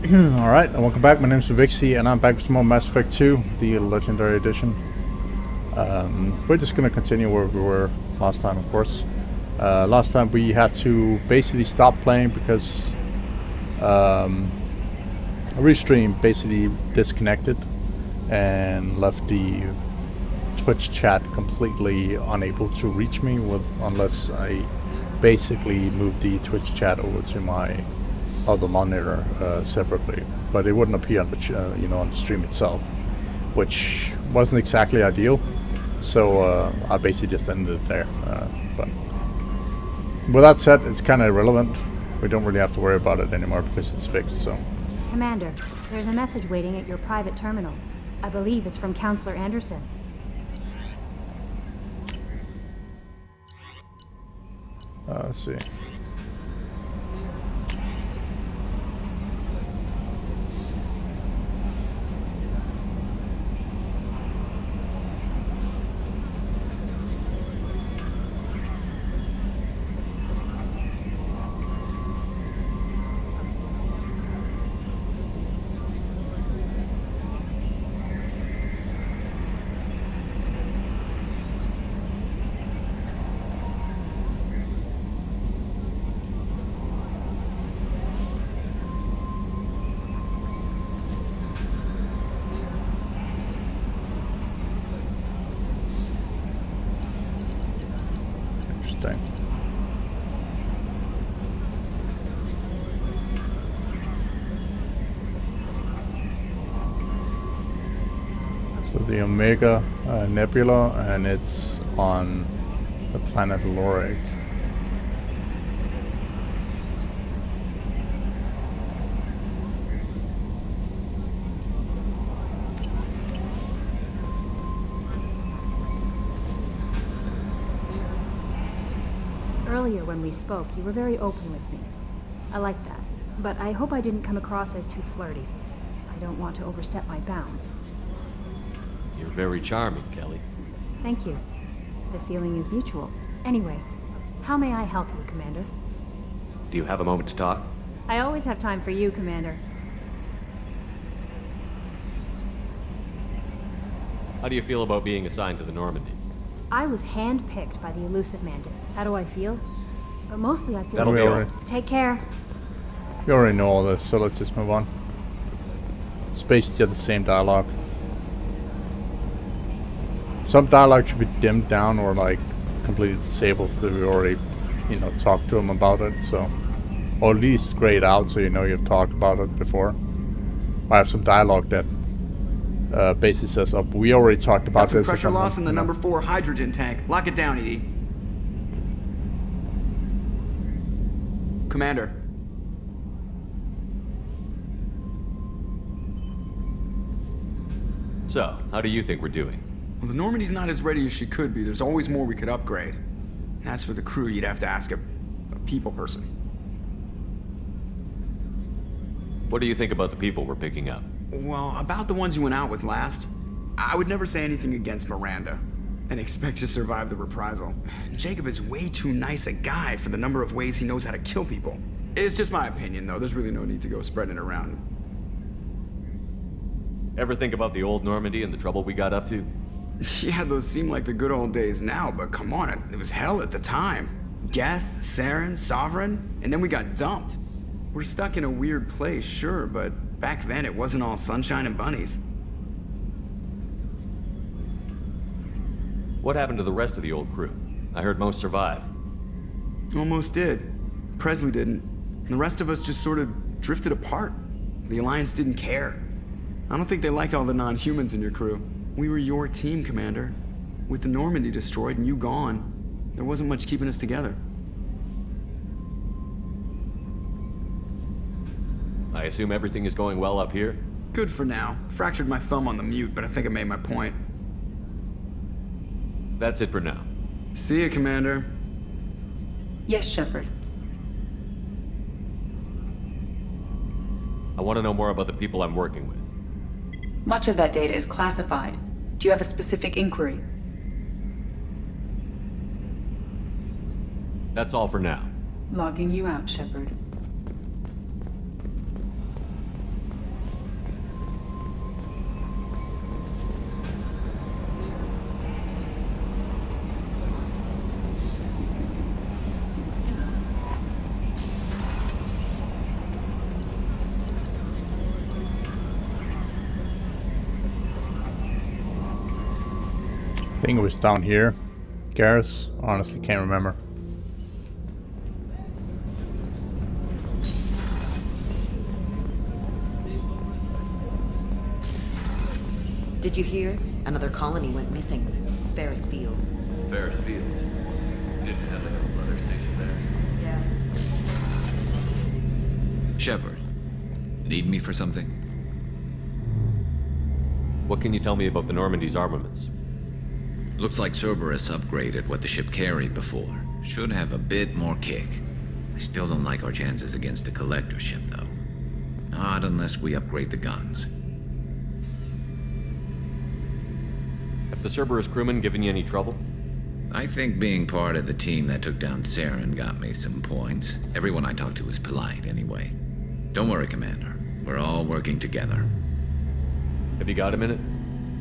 Alright, and welcome back. My name's Revixy, and I'm back with some more Mass Effect 2, the Legendary Edition. We're just gonna continue where we were last time, of course. Last time we had to basically stop playing because a restream basically disconnected and left the Twitch chat completely unable to reach me unless I basically moved the Twitch chat over to my other monitor separately, but it wouldn't appear on the on the stream itself, which wasn't exactly ideal. So I basically just ended it there. But with that said, it's kind of irrelevant. We don't really have to worry about it anymore because it's fixed. So, Commander, there's a message waiting at your private terminal. I believe it's from Counselor Anderson. Let's see. Interesting. So the Omega Nebula, and it's on the planet Lorik. Earlier when we spoke, you were very open with me. I like that, but I hope I didn't come across as too flirty. I don't want to overstep my bounds. You're very charming, Kelly. Thank you. The feeling is mutual. Anyway, how may I help you, Commander? Do you have a moment to talk? I always have time for you, Commander. How do you feel about being assigned to the Normandy? I was handpicked by the elusive Mantic. How do I feel? But mostly I feel... That'll be all. Take care. You already know all this, so let's just move on. It's basically the same dialogue. Some dialogue should be dimmed down or like completely disabled if we already, talked to him about it. So, or at least grayed out so you've talked about it before. I have some dialogue that basically says, "Oh, we already talked about this." Pressure loss in the number 4 hydrogen tank. Lock it down, ED. Commander. So, how do you think we're doing? Well, the Normandy's not as ready as she could be. There's always more we could upgrade. And as for the crew, you'd have to ask a people person. What do you think about the people we're picking up? Well, about the ones you went out with last, I would never say anything against Miranda and expect to survive the reprisal. Jacob is way too nice a guy for the number of ways he knows how to kill people. It's just my opinion, though. There's really no need to go spreading it around. Ever think about the old Normandy and the trouble we got up to? Yeah, those seem like the good old days now, but come on, it was hell at the time. Geth, Saren, Sovereign, and then we got dumped. We're stuck in a weird place, sure, but back then it wasn't all sunshine and bunnies. What happened to the rest of the old crew? I heard most survived. Almost did. Presley didn't. The rest of us just sort of drifted apart. The Alliance didn't care. I don't think they liked all the non-humans in your crew. We were your team, Commander. With the Normandy destroyed and you gone, there wasn't much keeping us together. I assume everything is going well up here? Good for now. Fractured my thumb on the mute, but I think I made my point. That's it for now. See ya, Commander. Yes, Shepard. I want to know more about the people I'm working with. Much of that data is classified. Do you have a specific inquiry? That's all for now. Logging you out, Shepard. I think it was down here. Garrus? Honestly, can't remember. Did you hear? Another colony went missing. Ferris Fields. Ferris Fields. Didn't have like a weather station there. Yeah. Shepard, need me for something? What can you tell me about the Normandy's armaments? Looks like Cerberus upgraded what the ship carried before. Should have a bit more kick. I still don't like our chances against a collector ship, though. Not unless we upgrade the guns. Have the Cerberus crewmen given you any trouble? I think being part of the team that took down Saren got me some points. Everyone I talked to was polite, anyway. Don't worry, Commander. We're all working together. Have you got a minute?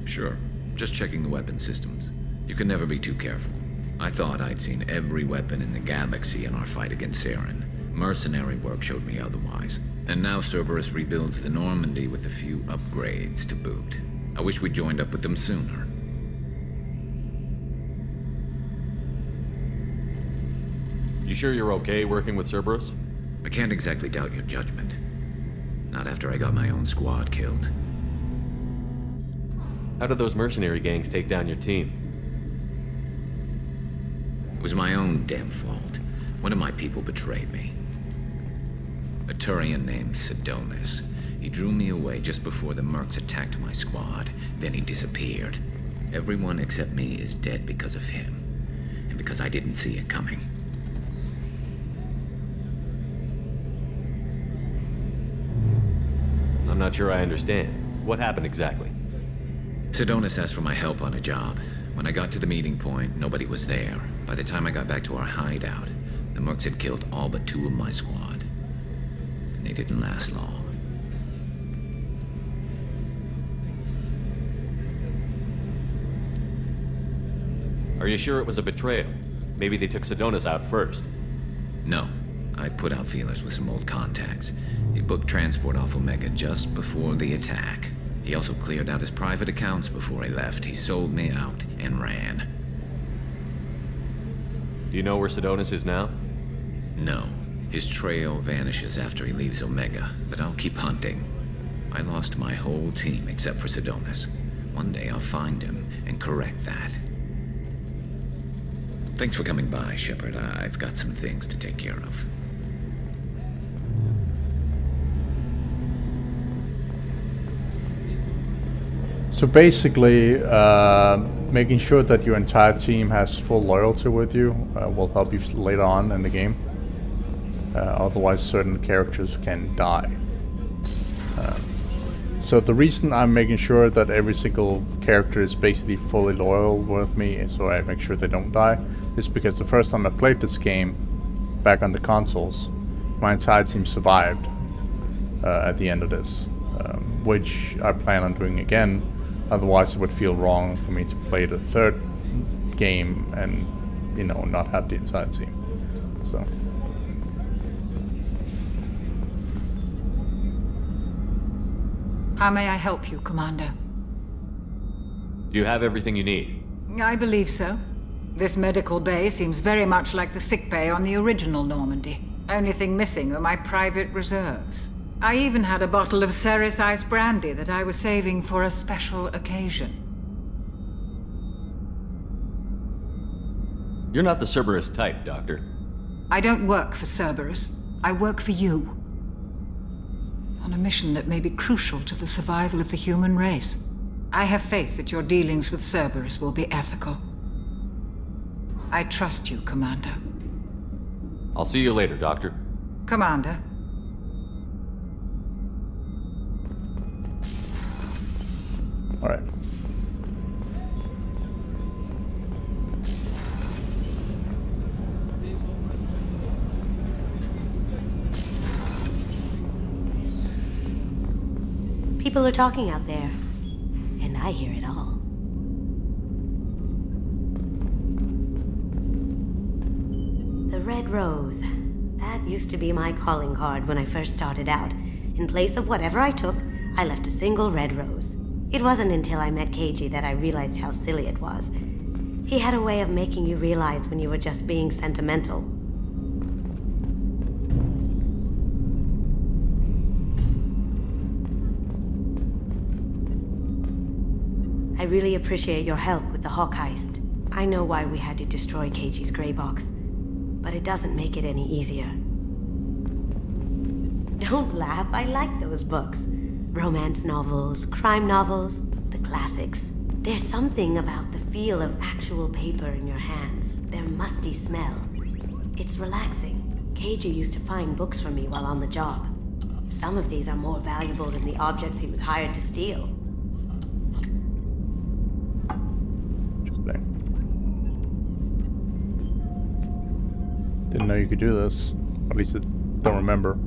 Sure. Just checking the weapon systems. You can never be too careful. I thought I'd seen every weapon in the galaxy in our fight against Saren. Mercenary work showed me otherwise. And now Cerberus rebuilds the Normandy with a few upgrades to boot. I wish we'd joined up with them sooner. You sure you're okay working with Cerberus? I can't exactly doubt your judgment. Not after I got my own squad killed. How did those mercenary gangs take down your team? It was my own damn fault. One of my people betrayed me. A Turian named Sidonis. He drew me away just before the mercs attacked my squad. Then he disappeared. Everyone except me is dead because of him. And because I didn't see it coming. I'm not sure I understand. What happened exactly? Sidonis asked for my help on a job. When I got to the meeting point, nobody was there. By the time I got back to our hideout, the mercs had killed all but 2 of my squad. And they didn't last long. Are you sure it was a betrayal? Maybe they took Sidonis out first. No. I put out feelers with some old contacts. He booked transport off Omega just before the attack. He also cleared out his private accounts before he left. He sold me out and ran. Do you know where Sidonis is now? No. His trail vanishes after he leaves Omega, but I'll keep hunting. I lost my whole team except for Sidonis. One day I'll find him and correct that. Thanks for coming by, Shepard. I've got some things to take care of. So basically, making sure that your entire team has full loyalty with you will help you later on in the game. Otherwise, certain characters can die. So the reason I'm making sure that every single character is basically fully loyal with me, so I make sure they don't die, is because the first time I played this game, back on the consoles, my entire team survived at the end of this, which I plan on doing again. Otherwise, it would feel wrong for me to play the third game and, you know, not have the entire team. So. How may I help you, Commander? Do you have everything you need? I believe so. This medical bay seems very much like the sick bay on the original Normandy. Only thing missing are my private reserves. I even had a bottle of Ceres Ice brandy that I was saving for a special occasion. You're not the Cerberus type, Doctor. I don't work for Cerberus. I work for you. On a mission that may be crucial to the survival of the human race. I have faith that your dealings with Cerberus will be ethical. I trust you, Commander. I'll see you later, Doctor. Commander. All right. People are talking out there, and I hear it all. The Red Rose. That used to be my calling card when I first started out. In place of whatever I took, I left a single red rose. It wasn't until I met Keiji that I realized how silly it was. He had a way of making you realize when you were just being sentimental. I really appreciate your help with the Hawk heist. I know why we had to destroy Keiji's gray box, but it doesn't make it any easier. Don't laugh, I like those books. Romance novels, crime novels, the classics. There's something about the feel of actual paper in your hands, their musty smell. It's relaxing. Keiji used to find books for me while on the job. Some of these are more valuable than the objects he was hired to steal. Didn't know you could do this. At least I don't remember.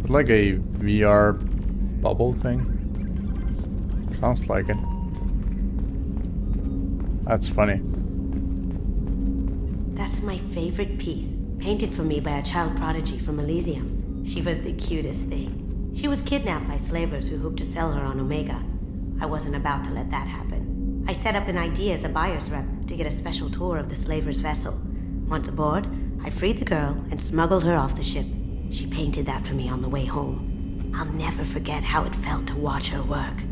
Like a VR bubble thing. Sounds like it. That's funny. That's my favorite piece. Painted for me by a child prodigy from Elysium. She was the cutest thing. She was kidnapped by slavers who hoped to sell her on Omega. I wasn't about to let that happen. I set up an idea as a buyer's rep to get a special tour of the slaver's vessel. Once aboard, I freed the girl and smuggled her off the ship. She painted that for me on the way home. I'll never forget how it felt to watch her work.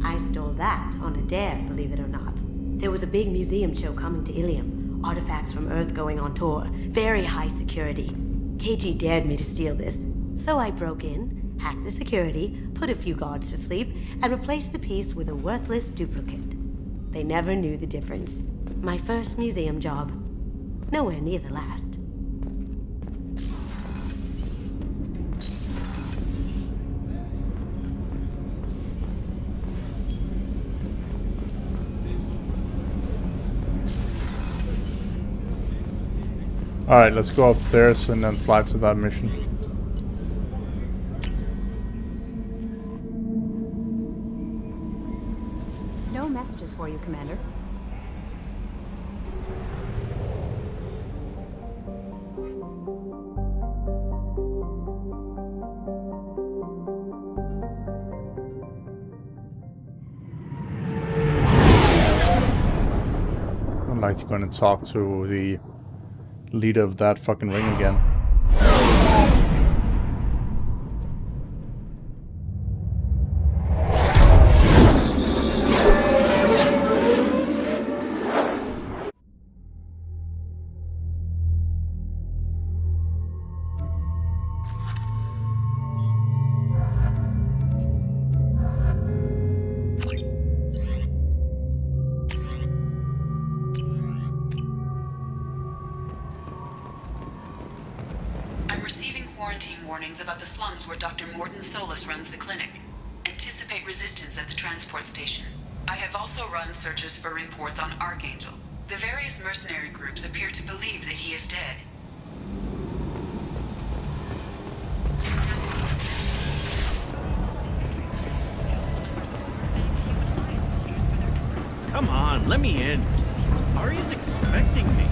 I stole that on a dare, believe it or not. There was a big museum show coming to Ilium. Artifacts from Earth going on tour. Very high security. Keiji dared me to steal this. So I broke in, hacked the security, put a few guards to sleep, and replaced the piece with a worthless duplicate. They never knew the difference. My first museum job. Nowhere near the last. Alright, let's go upstairs and then fly to that mission. No messages for you, Commander. I'd like to go and talk to the leader of that fucking ring again. About the slums where Dr. Morden Solus runs the clinic. Anticipate resistance at the transport station. I have also run searches for reports on Archangel. The various mercenary groups appear to believe that he is dead. Come on, let me in. Ari's expecting me.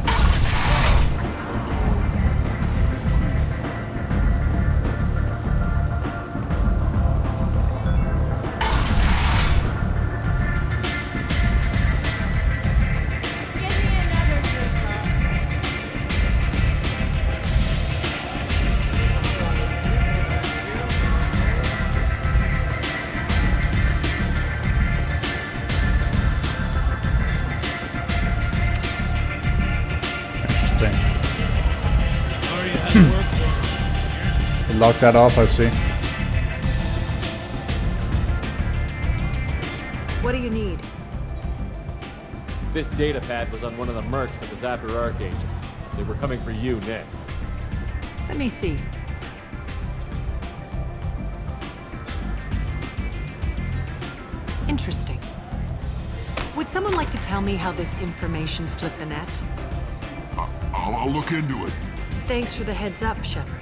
Lock that off, I see. What do you need? This data pad was on one of the mercs that was after Archangel. They were coming for you next. Let me see. Interesting. Would someone like to tell me how this information slipped the net? I'll look into it. Thanks for the heads up, Shepard.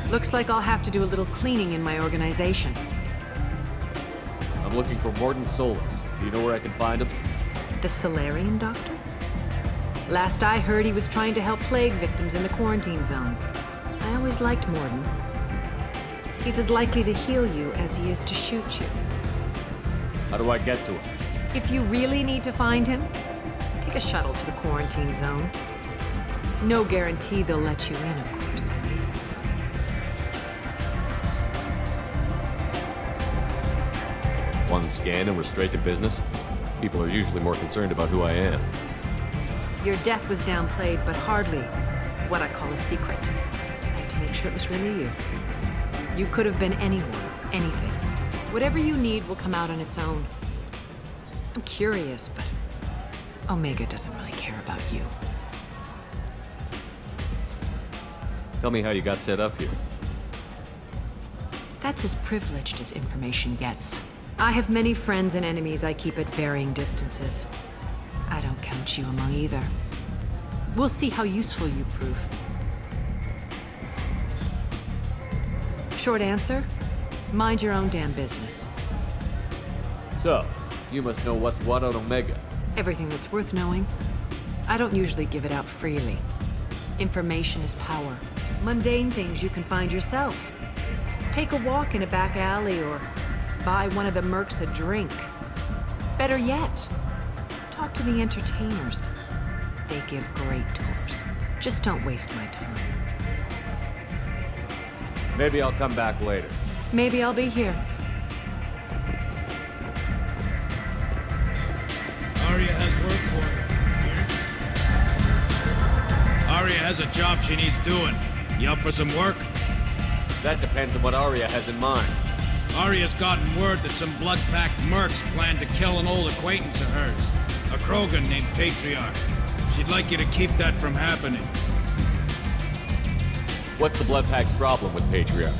Looks like I'll have to do a little cleaning in my organization. I'm looking for Morden Solus. Do you know where I can find him? The Solarian doctor? Last I heard, he was trying to help plague victims in the quarantine zone. I always liked Morden. He's as likely to heal you as he is to shoot you. How do I get to him? If you really need to find him, take a shuttle to the quarantine zone. No guarantee they'll let you in, of course. One scan and we're straight to business? People are usually more concerned about who I am. Your death was downplayed, but hardly what I call a secret. I had to make sure it was really you. You could have been anyone, anything. Whatever you need will come out on its own. I'm curious, but Omega doesn't really care about you. Tell me how you got set up here. That's as privileged as information gets. I have many friends and enemies I keep at varying distances. I don't count you among either. We'll see how useful you prove. Short answer, mind your own damn business. So, you must know what's what on Omega. Everything that's worth knowing. I don't usually give it out freely. Information is power. Mundane things you can find yourself. Take a walk in a back alley or buy one of the mercs a drink. Better yet, talk to the entertainers. They give great tours. Just don't waste my time. Maybe I'll come back later. Maybe I'll be here. Aria has work for her. Aria has a job she needs doing. You up for some work? That depends on what Aria has in mind. Aria's gotten word that some blood-packed mercs plan to kill an old acquaintance of hers. A Krogan named Patriarch. She'd like you to keep that from happening. What's the Bloodpack's problem with Patriarch?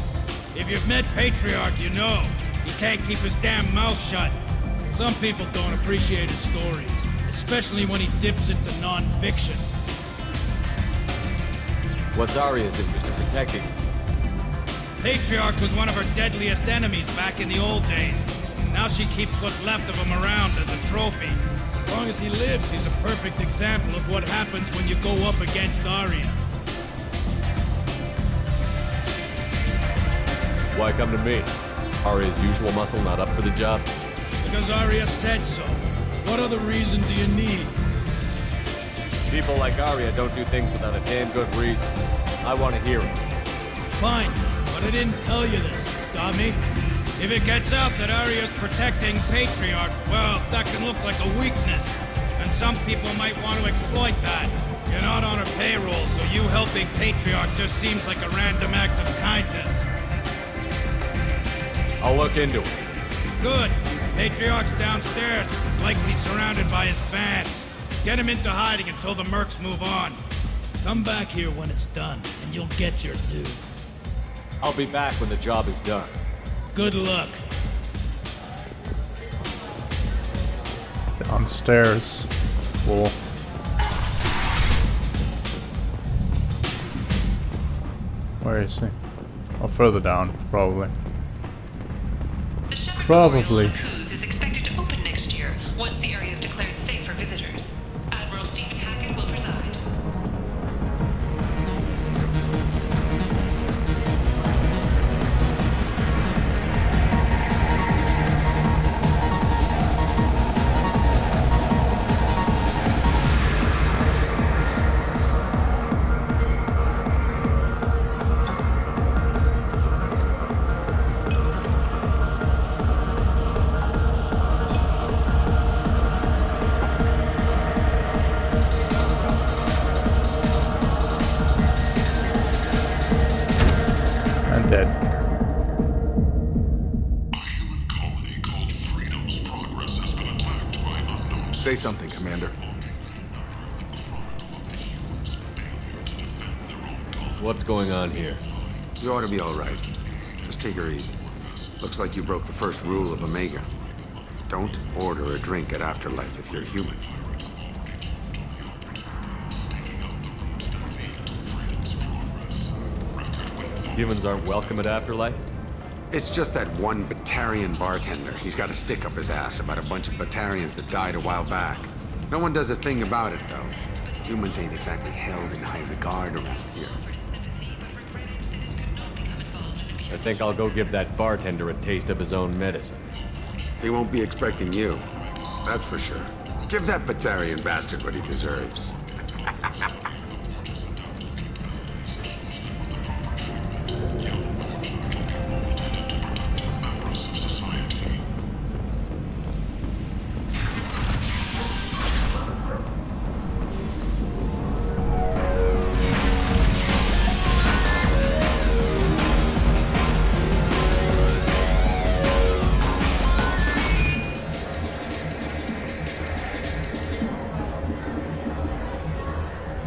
If you've met Patriarch, you know. He can't keep his damn mouth shut. Some people don't appreciate his stories, especially when he dips into non-fiction. What's Aria's interest in protecting him? Patriarch was one of her deadliest enemies back in the old days. Now she keeps what's left of him around as a trophy. As long as he lives, he's a perfect example of what happens when you go up against Aria. Why come to me? Aria's usual muscle not up for the job? Because Aria said so. What other reason do you need? People like Aria don't do things without a damn good reason. I want to hear it. Fine, but I didn't tell you this, dummy. If it gets out that Aria's protecting Patriarch, well, that can look like a weakness. And some people might want to exploit that. You're not on her payroll, so you helping Patriarch just seems like a random act of kindness. I'll look into it. Good. Patriarch's downstairs, likely surrounded by his fans. Get him into hiding until the mercs move on. Come back here when it's done, and you'll get your due. I'll be back when the job is done. Good luck. Downstairs. Cool. Where is he? Oh, further down, probably. The Shepard Probably. Memorial on Coos is expected to open next year once the area is declared safe for visitors. Admiral Stephen Hackett will preside. Dead. A human colony called Freedom's Progress has been attacked by unknown... Say something, Commander. What's going on here? You ought to be all right. Just take her easy. Looks like you broke the first rule of Omega. Don't order a drink at Afterlife if you're human. Humans aren't welcome at Afterlife? It's just that one Batarian bartender. He's got a stick up his ass about a bunch of Batarians that died a while back. No one does a thing about it, though. Humans ain't exactly held in high regard around here. I think I'll go give that bartender a taste of his own medicine. He won't be expecting you. That's for sure. Give that Batarian bastard what he deserves.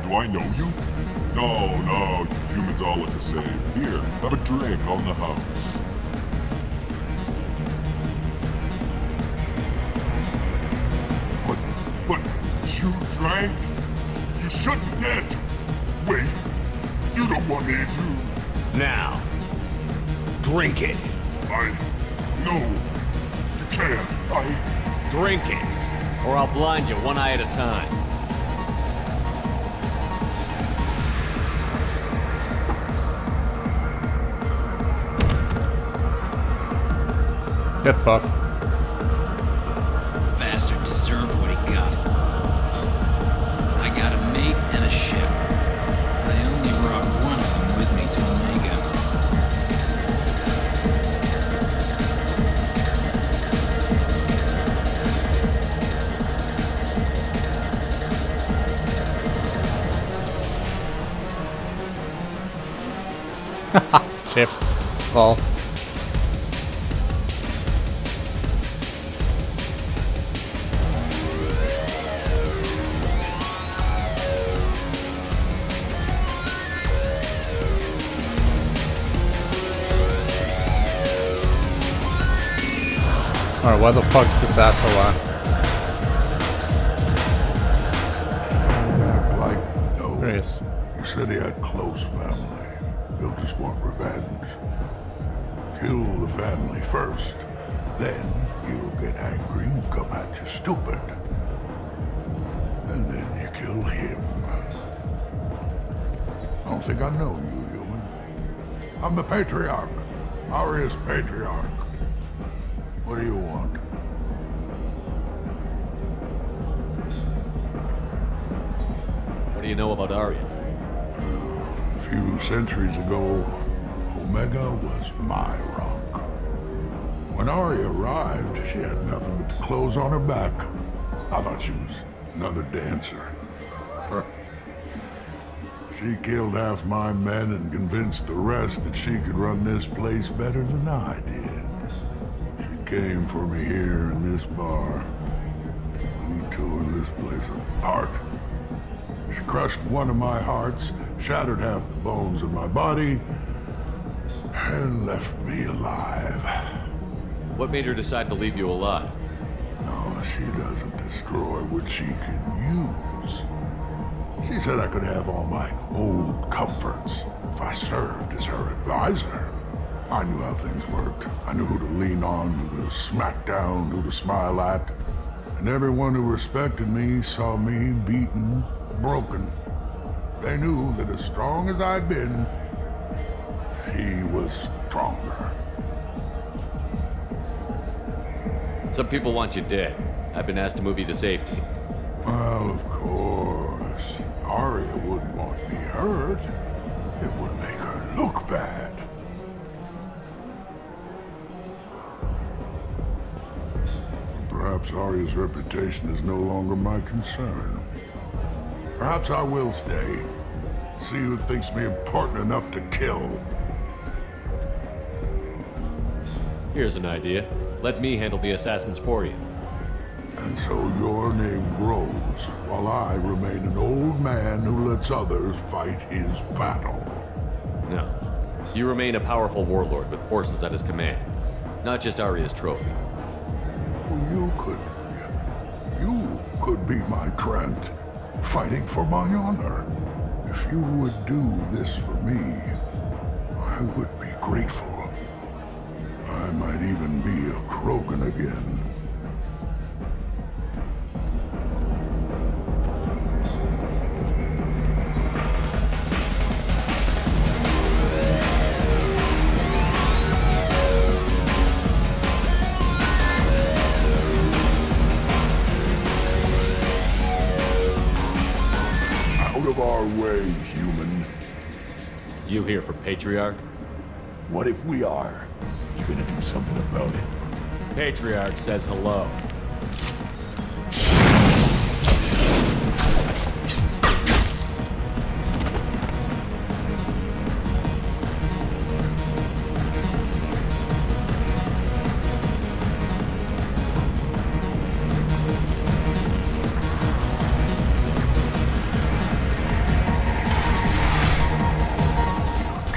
Do I know you? No, you humans all look the same. Here, have a drink on the house. But you drank? You shouldn't get. Wait, you don't want me to. Now, drink it. No, you can't. Drink it, or I'll blind you one eye at a time. Get fucked. Bastard deserved what he got. I got a mate and a ship. I only brought one of them with me to Omega. Tip. Well. Alright, why the fuck is this asshole on? Like, no. There he is. You said he had close family. They'll just want revenge. Kill the family first. Then he'll get angry and come at you stupid. And then you kill him. I don't think I know you, human. I'm the Patriarch. Aria's Patriarch. What do you want? What do you know about Aria? A few centuries ago, Omega was my rock. When Aria arrived, she had nothing but the clothes on her back. I thought she was another dancer. She killed half my men and convinced the rest that she could run this place better than I did. Came for me here in this bar. We tore this place apart. She crushed one of my hearts, shattered half the bones in my body, and left me alive. What made her decide to leave you alive? No, she doesn't destroy what she can use. She said I could have all my old comforts if I served as her advisor. I knew how things worked. I knew who to lean on, who to smack down, who to smile at. And everyone who respected me saw me beaten, broken. They knew that as strong as I'd been, she was stronger. Some people want you dead. I've been asked to move you to safety. Well, of course. Aria wouldn't want me hurt. It would make her look bad. Perhaps Aria's reputation is no longer my concern. Perhaps I will stay. See who thinks me important enough to kill. Here's an idea. Let me handle the assassins for you. And so your name grows, while I remain an old man who lets others fight his battle. No. You remain a powerful warlord with forces at his command. Not just Aria's trophy. You could be my Trent, fighting for my honor. If you would do this for me, I would be grateful. I might even be a Krogan again. way, human. You here for Patriarch? What if we are? You gonna do something about it? Patriarch says hello.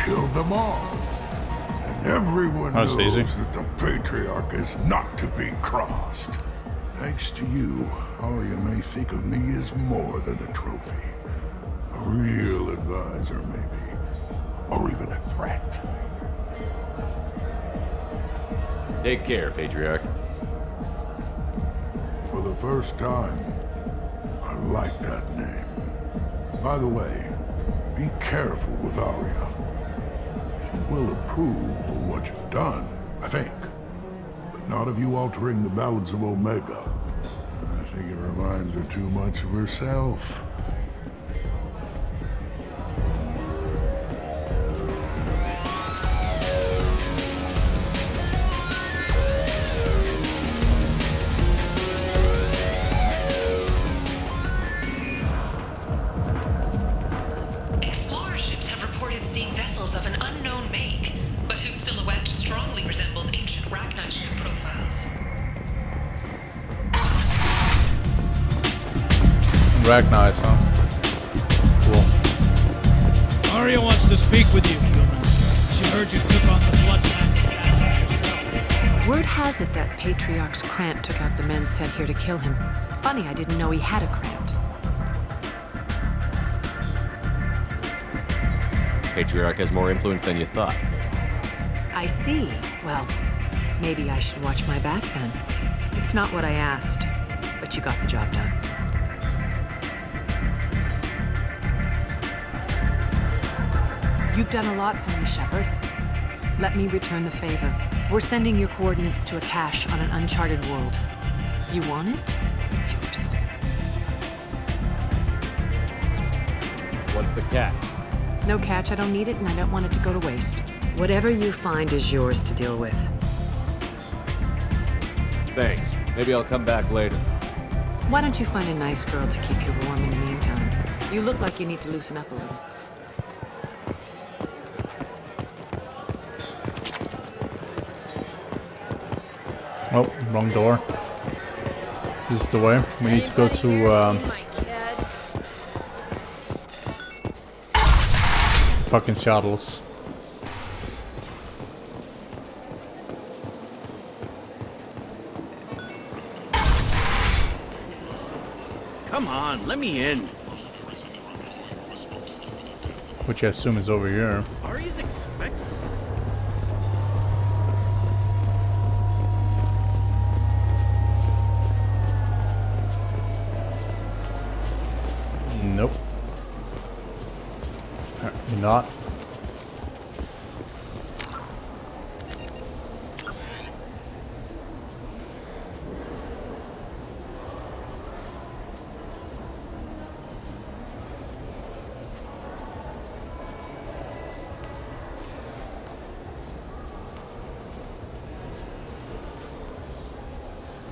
Killed them all. And everyone That's knows easy. that the Patriarch is not to be crossed. Thanks to you, Arya may think of me as more than a trophy. A real advisor, maybe. Or even a threat. Take care, Patriarch. For the first time, I like that name. By the way, be careful with Arya. She will approve of what you've done, I think. But not of you altering the balance of Omega. I think it reminds her too much of herself. Explorer ships have reported seeing vessels of an unknown make, but whose silhouette strongly resembles ancient Rachni ship profiles. Ragnar, huh? Cool. Arya wants to speak with you, human. She heard you took on the Bloodline passage yourself. Word has it that Patriarch's Krant took out the men sent here to kill him. Funny, I didn't know he had a Krant. Patriarch has more influence than you thought. I see. Well, maybe I should watch my back then. It's not what I asked, but you got the job done. You've done a lot for me, Shepard. Let me return the favor. We're sending your coordinates to a cache on an uncharted world. You want it? It's yours. What's the catch? No catch, I don't need it, and I don't want it to go to waste. Whatever you find is yours to deal with. Thanks. Maybe I'll come back later. Why don't you find a nice girl to keep you warm in the meantime? You look like you need to loosen up a little. Oh, wrong door. This is the way. We need to go to fucking shuttles. Come on, let me in. Which I assume is over here. Arya's expecting. Nope. Apparently not.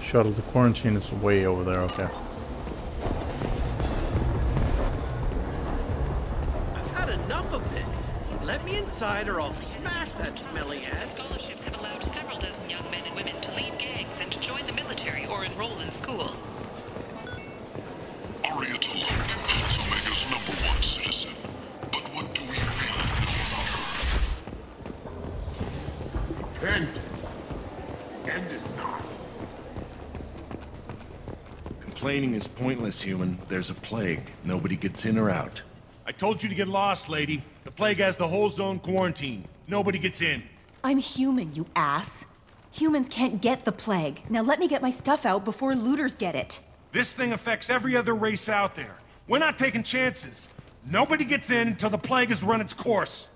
Shuttle to quarantine is way over there, okay. I've had enough of this. Let me inside or I'll smash that smelly ass. Scholarships have allowed several dozen young men and women to lead gangs and to join the military or enroll in school. Arya tells you she's Omega's #1 citizen. But what do we really know about her? Kent! Kent is not. Complaining is pointless, human. There's a plague. Nobody gets in or out. I told you to get lost, lady. The plague has the whole zone quarantined. Nobody gets in. I'm human, you ass. Humans can't get the plague. Now let me get my stuff out before looters get it. This thing affects every other race out there. We're not taking chances. Nobody gets in until the plague has run its course.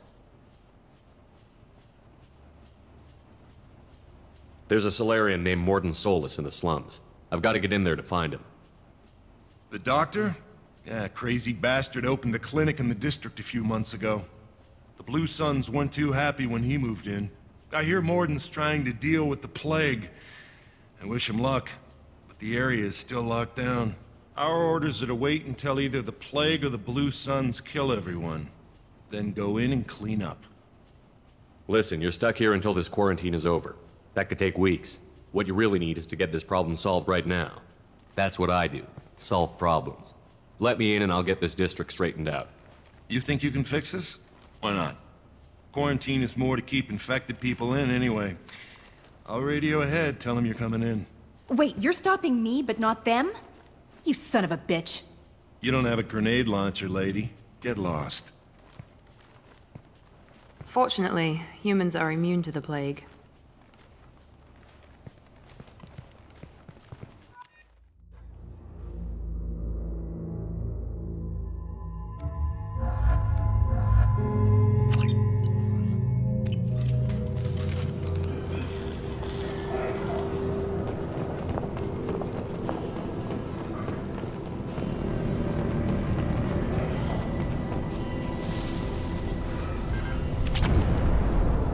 There's a Solarian named Morden Solus in the slums. I've got to get in there to find him. The doctor? Yeah, crazy bastard opened a clinic in the district a few months ago. The Blue Suns weren't too happy when he moved in. I hear Morden's trying to deal with the plague. I wish him luck, but the area is still locked down. Our orders are to wait until either the plague or the Blue Suns kill everyone. Then go in and clean up. Listen, you're stuck here until this quarantine is over. That could take weeks. What you really need is to get this problem solved right now. That's what I do. Solve problems. Let me in and I'll get this district straightened out. You think you can fix this? Why not? Quarantine is more to keep infected people in anyway. I'll radio ahead, tell them you're coming in. Wait, you're stopping me, but not them? You son of a bitch. You don't have a grenade launcher, lady. Get lost. Fortunately, humans are immune to the plague.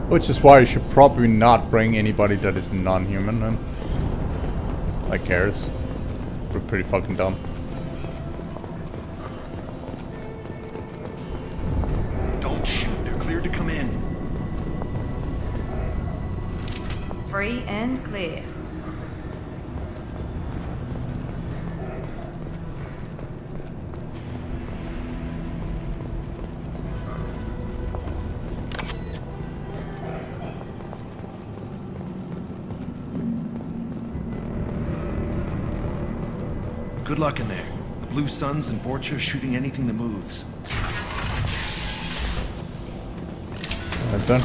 Which is why you should probably not bring anybody that is non-human and like cares. We're pretty fucking dumb. Don't shoot, they're cleared to come in. Free and clear. Good luck in there. The Blue Suns and Vorcha are shooting anything that moves. Right then.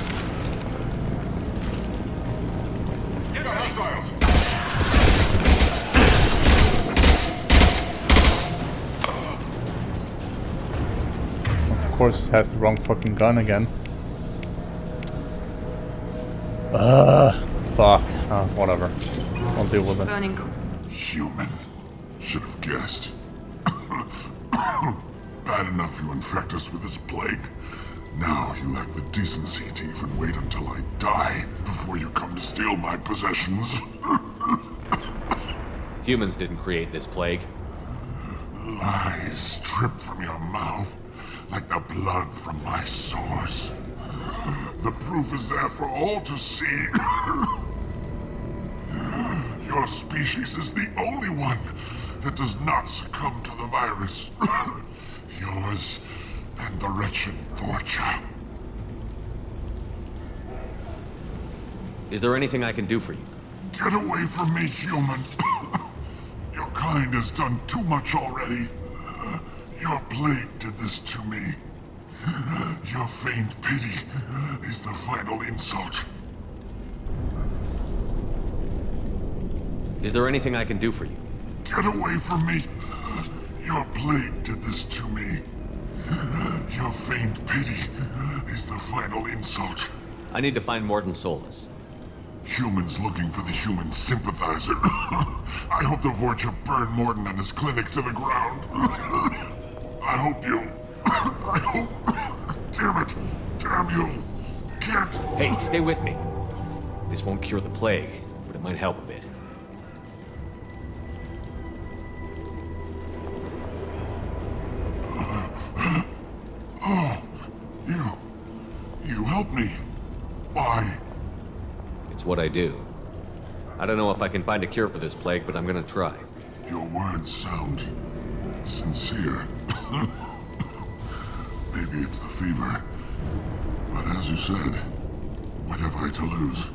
Get hostiles! Of course, it has the wrong fucking gun again. Fuck. Whatever. I'll deal with it. Burning. Human. Should have guessed. Bad enough you infect us with this plague. Now you lack the decency to even wait until I die before you come to steal my possessions. Humans didn't create this plague. Lies drip from your mouth like the blood from my sores. The proof is there for all to see. Your species is the only one that does not succumb to the virus. Yours and the wretched Vorcha. Is there anything I can do for you? Get away from me, human. Your kind has done too much already. Your plague did this to me. Your faint pity is the final insult. Is there anything I can do for you? Get away from me. Your plague did this to me. Your faint pity is the final insult. I need to find Morden Solus. Humans looking for the human sympathizer. I hope the Vorcha burn Morden and his clinic to the ground. I hope you... I hope... Damn it. Damn you. Can't... Hey, stay with me. This won't cure the plague, but it might help a bit. Oh, you helped me. Why? It's what I do. I don't know if I can find a cure for this plague, but I'm gonna try. Your words sound sincere. Maybe it's the fever. But as you said, what have I to lose?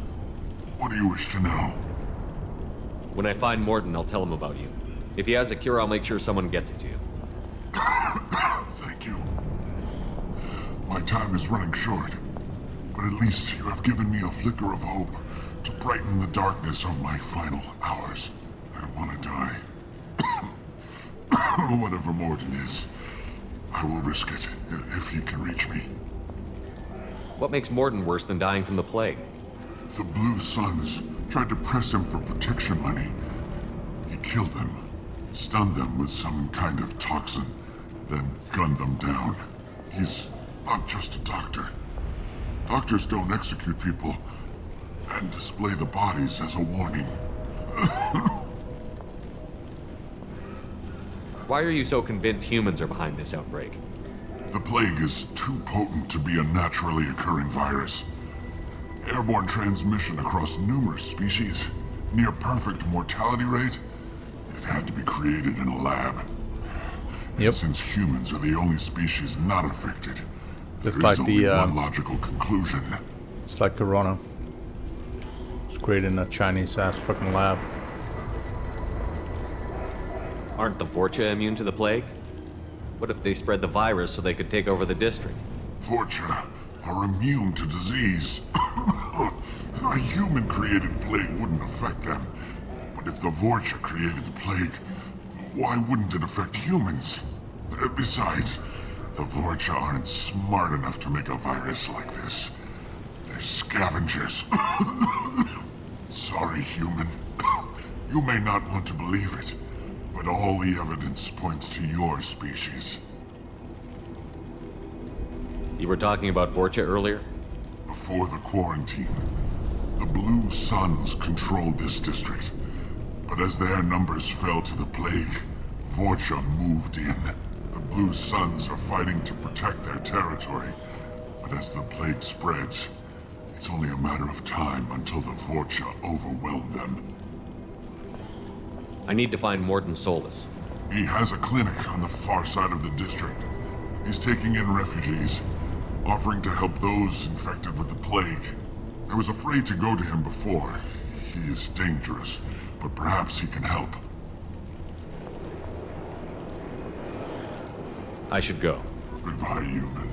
What do you wish to know? When I find Morden, I'll tell him about you. If he has a cure, I'll make sure someone gets it to you. Thank you. My time is running short, but at least you have given me a flicker of hope to brighten the darkness of my final hours. I don't want to die. Whatever Morden is, I will risk it if he can reach me. What makes Morden worse than dying from the plague? The Blue Suns tried to press him for protection money. He killed them, stunned them with some kind of toxin, then gunned them down. He's not just a doctor. Doctors don't execute people and display the bodies as a warning. Why are you so convinced humans are behind this outbreak? The plague is too potent to be a naturally occurring virus. Airborne transmission across numerous species, near perfect mortality rate. It had to be created in a lab. Yep. Since humans are the only species not affected, It's there like is only the, one logical conclusion. It's like Corona. It's created in a Chinese-ass fucking lab. Aren't the Vorcha immune to the plague? What if they spread the virus so they could take over the district? Vorcha are immune to disease. A human-created plague wouldn't affect them. But if the Vorcha created the plague, why wouldn't it affect humans? Besides, the Vorcha aren't smart enough to make a virus like this. They're scavengers. Sorry, human. You may not want to believe it, but all the evidence points to your species. You were talking about Vorcha earlier? Before the quarantine, the Blue Suns controlled this district. But as their numbers fell to the plague, Vorcha moved in. The Blue Suns are fighting to protect their territory. But as the plague spreads, it's only a matter of time until the Vorcha overwhelm them. I need to find Morden Solus. He has a clinic on the far side of the district. He's taking in refugees, offering to help those infected with the plague. I was afraid to go to him before. He is dangerous, but perhaps he can help. I should go. Goodbye, human.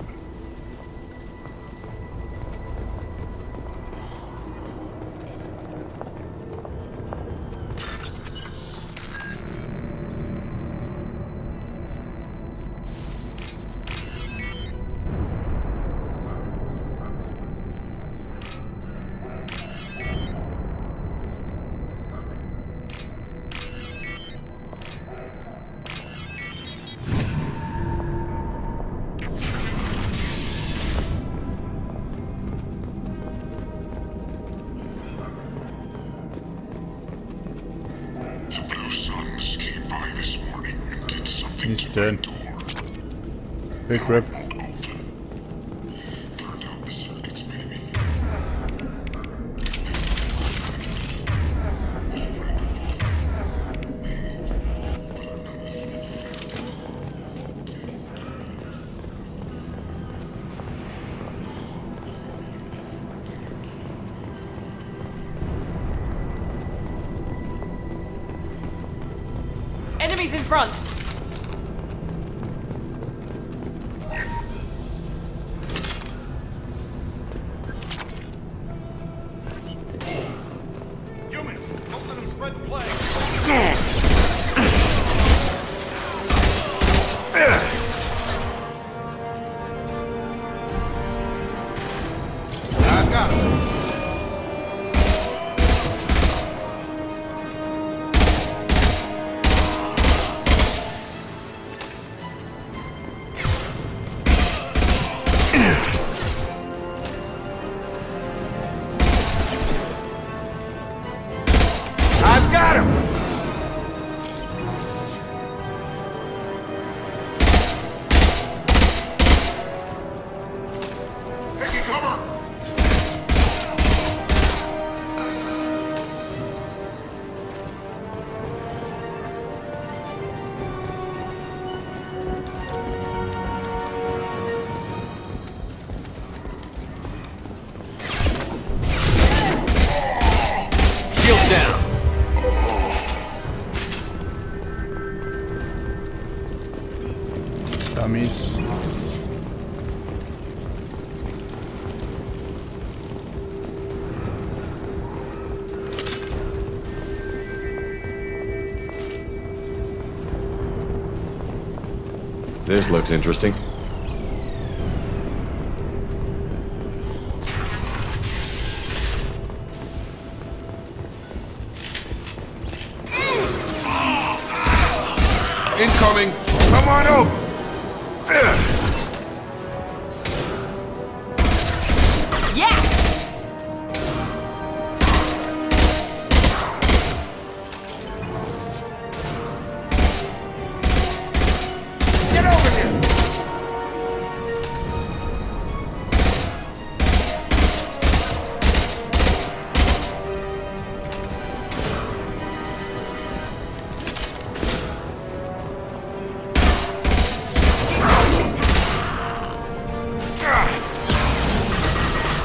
He's dead. Big rip. Enemies in front! Humans, don't let them spread the plague. I got him. I've got him! Taking cover! Shield down! Dummies. This looks interesting. Incoming! Come on over!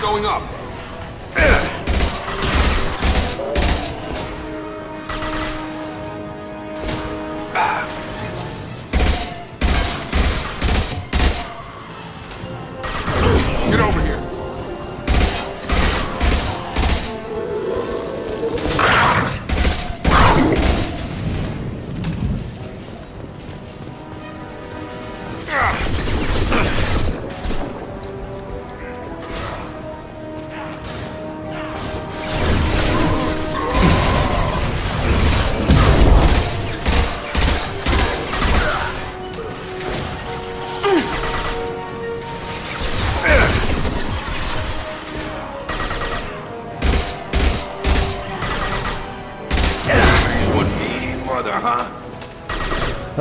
Going up. Get over here.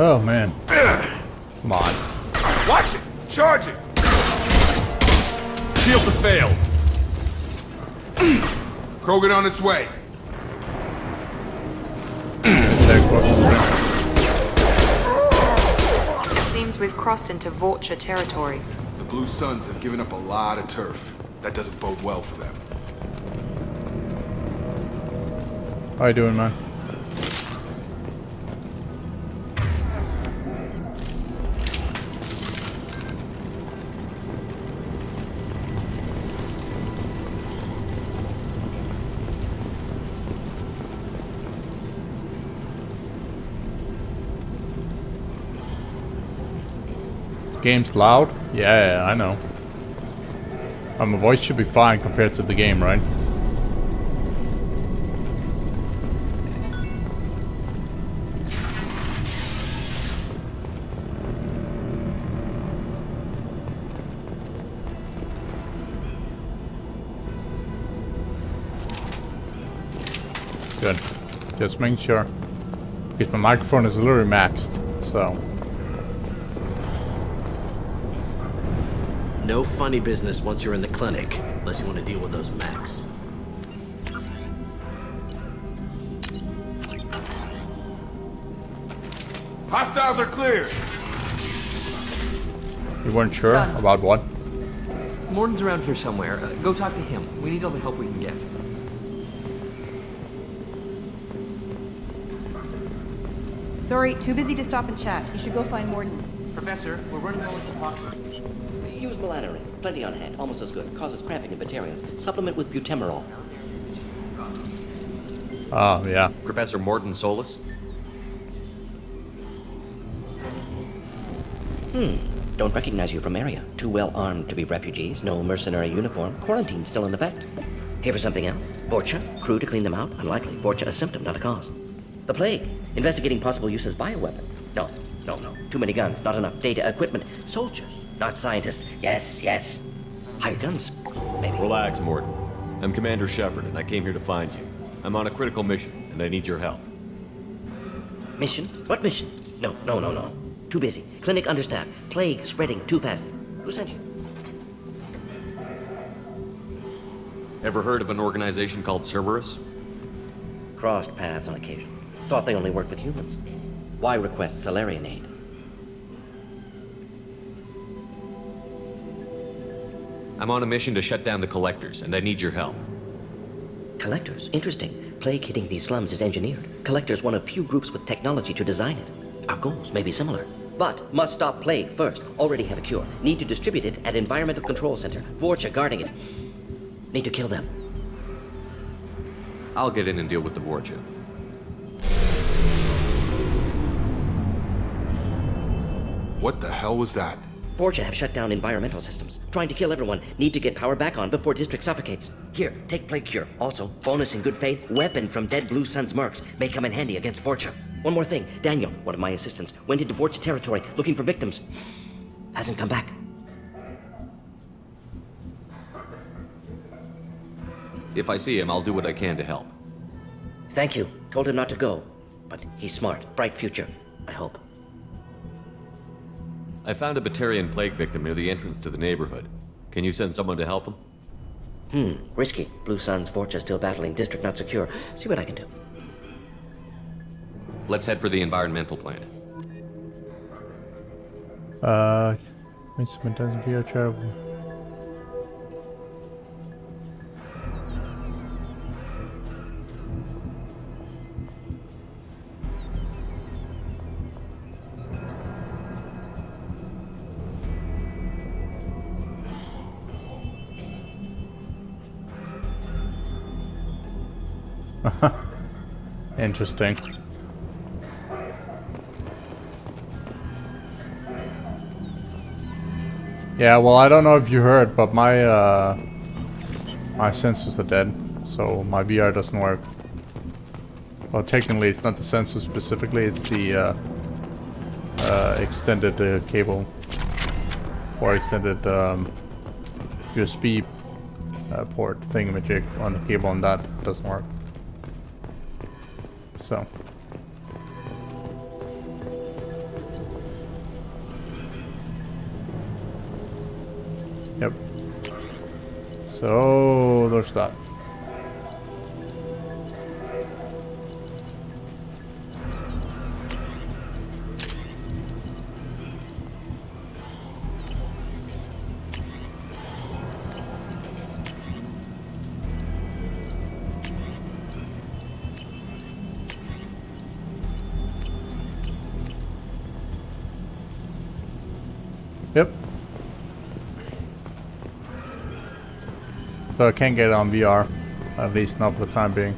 Oh man. Come on. Watch it! Charge it! Shield to fail. Krogan on its way. It seems we've crossed into Vulture territory. The Blue Suns have given up a lot of turf. That doesn't bode well for them. How you doing, man? Game's loud? Yeah, I know. My voice should be fine compared to the game, right? Good. Just making sure. Because my microphone is literally maxed, so... No funny business once you're in the clinic, unless you want to deal with those mechs. Hostiles are clear. You weren't sure about what? Morden's around here somewhere. Go talk to him. We need all the help we can get. Sorry, too busy to stop and chat. You should go find Morden. Professor, we're running low on supplies. Use melanorin. Plenty on hand. Almost as good. Causes cramping in Batarians. Supplement with butemerol. Oh, yeah. Professor Morden Solus? Don't recognize you from area. Too well armed to be refugees. No mercenary uniform. Quarantine still in effect. Here for something else? Vorcha? Crew to clean them out? Unlikely. Vorcha a symptom, not a cause. The plague. Investigating possible use as bioweapon. No. Too many guns. Not enough data, equipment. Soldiers. Not scientists. Yes. Higher guns, maybe. Relax, Morden. I'm Commander Shepard, and I came here to find you. I'm on a critical mission, and I need your help. Mission? What mission? No. Too busy. Clinic understaffed. Plague spreading too fast. Who sent you? Ever heard of an organization called Cerberus? Crossed paths on occasion. Thought they only worked with humans. Why request Salarian aid? I'm on a mission to shut down the Collectors, and I need your help. Collectors? Interesting. Plague hitting these slums is engineered. Collectors one of few groups with technology to design it. Our goals may be similar. But must stop plague first. Already have a cure. Need to distribute it at Environmental Control Center. Vorcha guarding it. Need to kill them. I'll get in and deal with the Vorcha. What the hell was that? Vorcha have shut down environmental systems. Trying to kill everyone. Need to get power back on before district suffocates. Here, take plague cure. Also, bonus in good faith, weapon from dead Blue Sun's mercs. May come in handy against Vorcha. One more thing. Daniel, one of my assistants, went into Vorcha territory looking for victims. Hasn't come back. If I see him, I'll do what I can to help. Thank you. Told him not to go. But he's smart. Bright future, I hope. I found a Batarian plague victim near the entrance to the neighborhood. Can you send someone to help him? Risky. Blue Sun's Vorcha still battling. District not secure. See what I can do. Let's head for the environmental plant. Instrument doesn't be terrible. Interesting. Yeah, well, I don't know if you heard, but my sensors are dead, so my VR doesn't work. Well, technically, it's not the sensor specifically; it's the extended cable or extended USB port thingamajig on the cable, and that doesn't work. So. Yep. So there's that. Yep. So I can't get it on VR, at least not for the time being.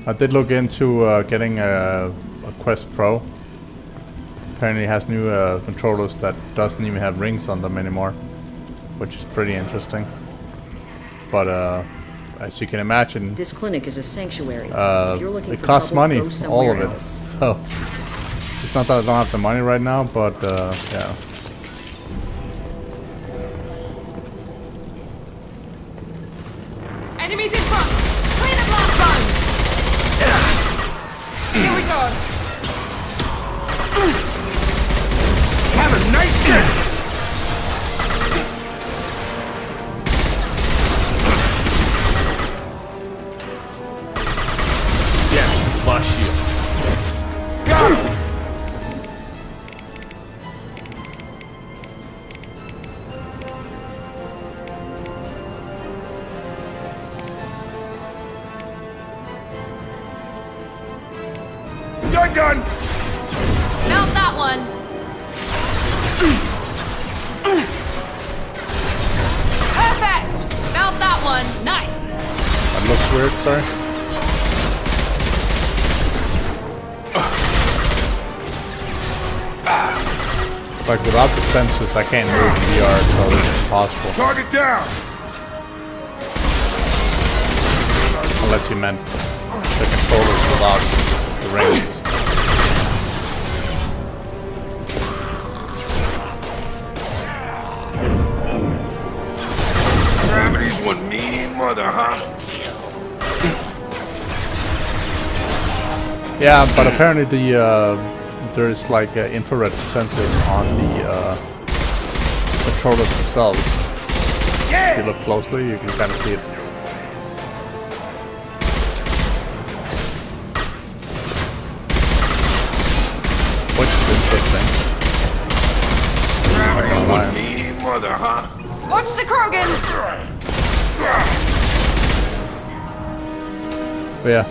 I did look into getting a Quest Pro. Apparently it has new controllers that doesn't even have rings on them anymore, which is pretty interesting. But as you can imagine, this clinic is a sanctuary. If you're looking it for costs trouble, money, go all somewhere of it. else. So it's not that I don't have the money right now, but yeah. Enemies in front! Clear the blast zone! Here we go! Have a nice day! Yeah, my shield. Got him! Gun! Mount that one! Perfect! Mount that one! Nice! That looks weird, sorry. Like without the sensors, I can't move in VR, so it's impossible. Target down! Unless you meant the controllers without the rings. Gravity's one mean mother, huh? Yeah, but apparently there's like infrared sensors on the controllers themselves. If you look closely, you can kind of see it. Which is interesting. Gravity's one mean mother, huh? Watch the Krogan! But yeah.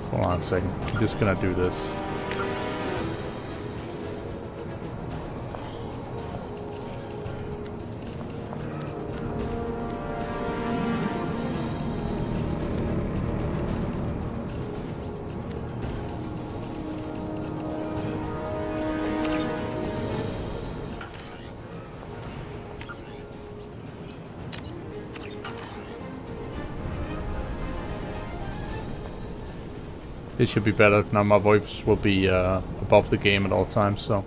Hold on a second. I'm just gonna do this. This should be better. Now my voice will be above the game at all times, so.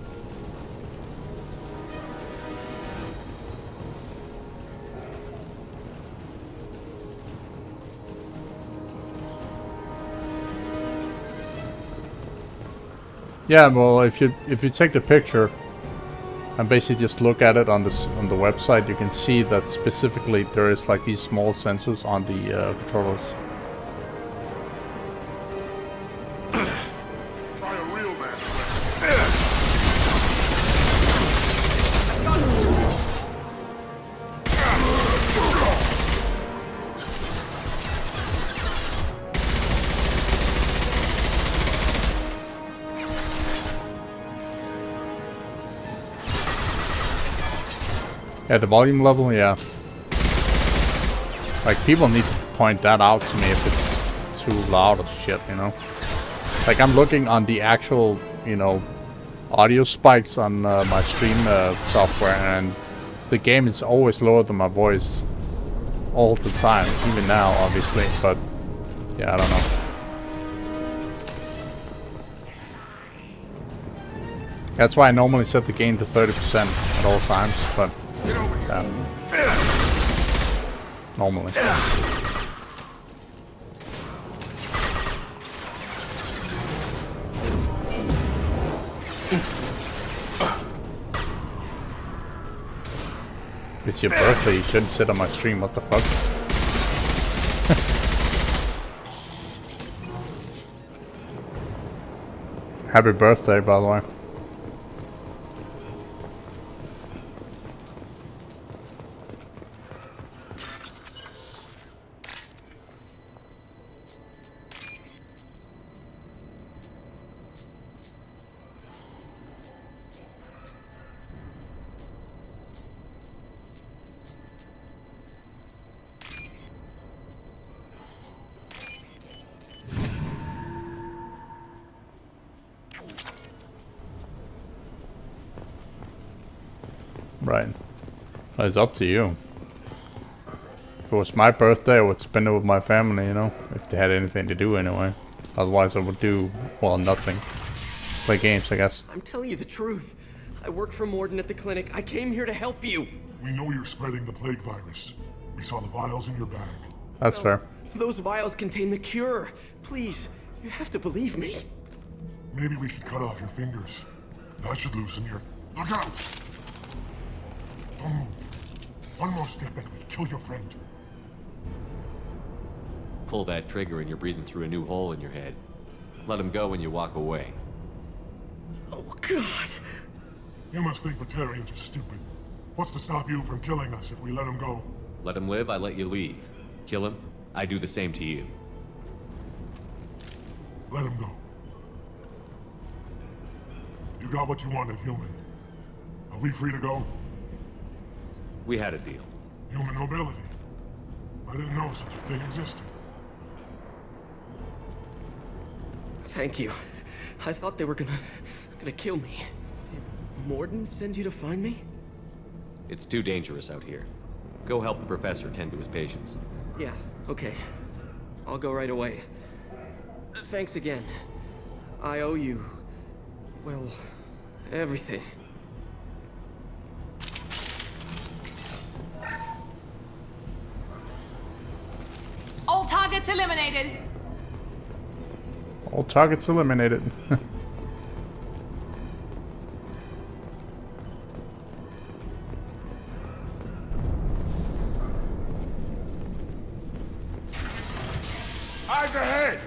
Yeah, well, if you take the picture and basically just look at it on the website, you can see that specifically there is like these small sensors on the controllers. Try a real man. Yeah, the volume level, yeah. Like, people need to point that out to me if it's too loud or shit, you know? Like, I'm looking on the actual, you know, audio spikes on my stream software, and the game is always lower than my voice. All the time, even now, obviously, but yeah, I don't know. That's why I normally set the gain to 30% at all times, but normally. It's your birthday, you shouldn't sit on my stream, what the fuck? Happy birthday, by the way. Right. Well, it's up to you. If it was my birthday, I would spend it with my family, you know? If they had anything to do anyway. Otherwise I would do, well, nothing. Play games, I guess. I'm telling you the truth. I work for Morden at the clinic. I came here to help you. We know you're spreading the plague virus. We saw the vials in your bag. That's fair. Those vials contain the cure. Please, you have to believe me. Maybe we should cut off your fingers. That should loosen your... Look out! Don't move. One more step and we'll kill your friend. Pull that trigger and you're breathing through a new hole in your head. Let him go when you walk away. Oh, God. You must think Batarians are stupid. What's to stop you from killing us if we let him go? Let him live, I let you leave. Kill him, I do the same to you. Let him go. You got what you wanted, human. Are we free to go? We had a deal. Human nobility. I didn't know such a thing existed. Thank you. I thought they were gonna kill me. Did Morden send you to find me? It's too dangerous out here. Go help the professor tend to his patients. Yeah, okay. I'll go right away. Thanks again. I owe you... well, everything. All targets eliminated. All targets eliminated. Eyes ahead!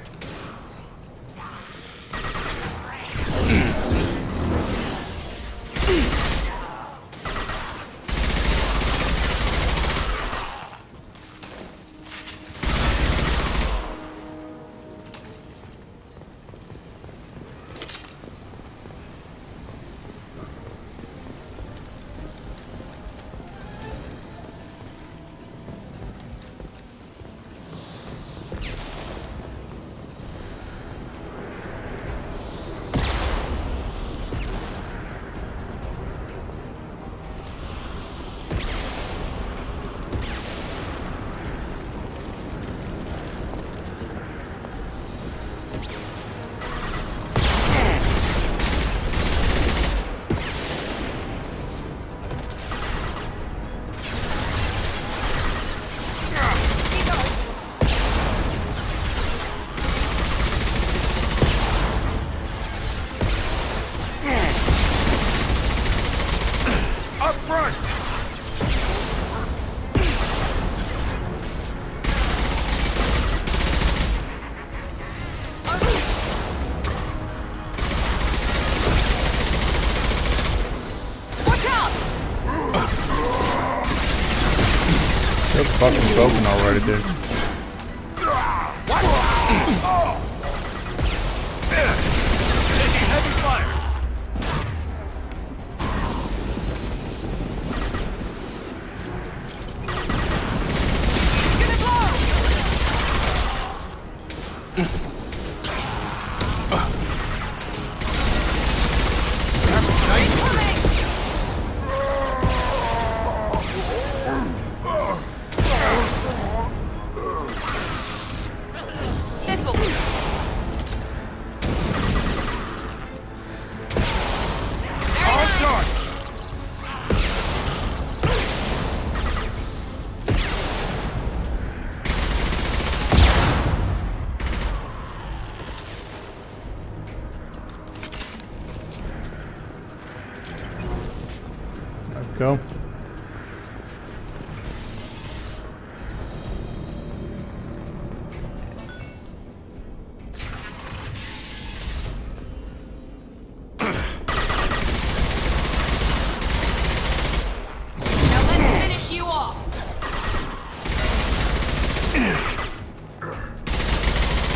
front! Watch out! They're fucking broken already, dude. Heavy fire! This will Go. Now let's finish you off.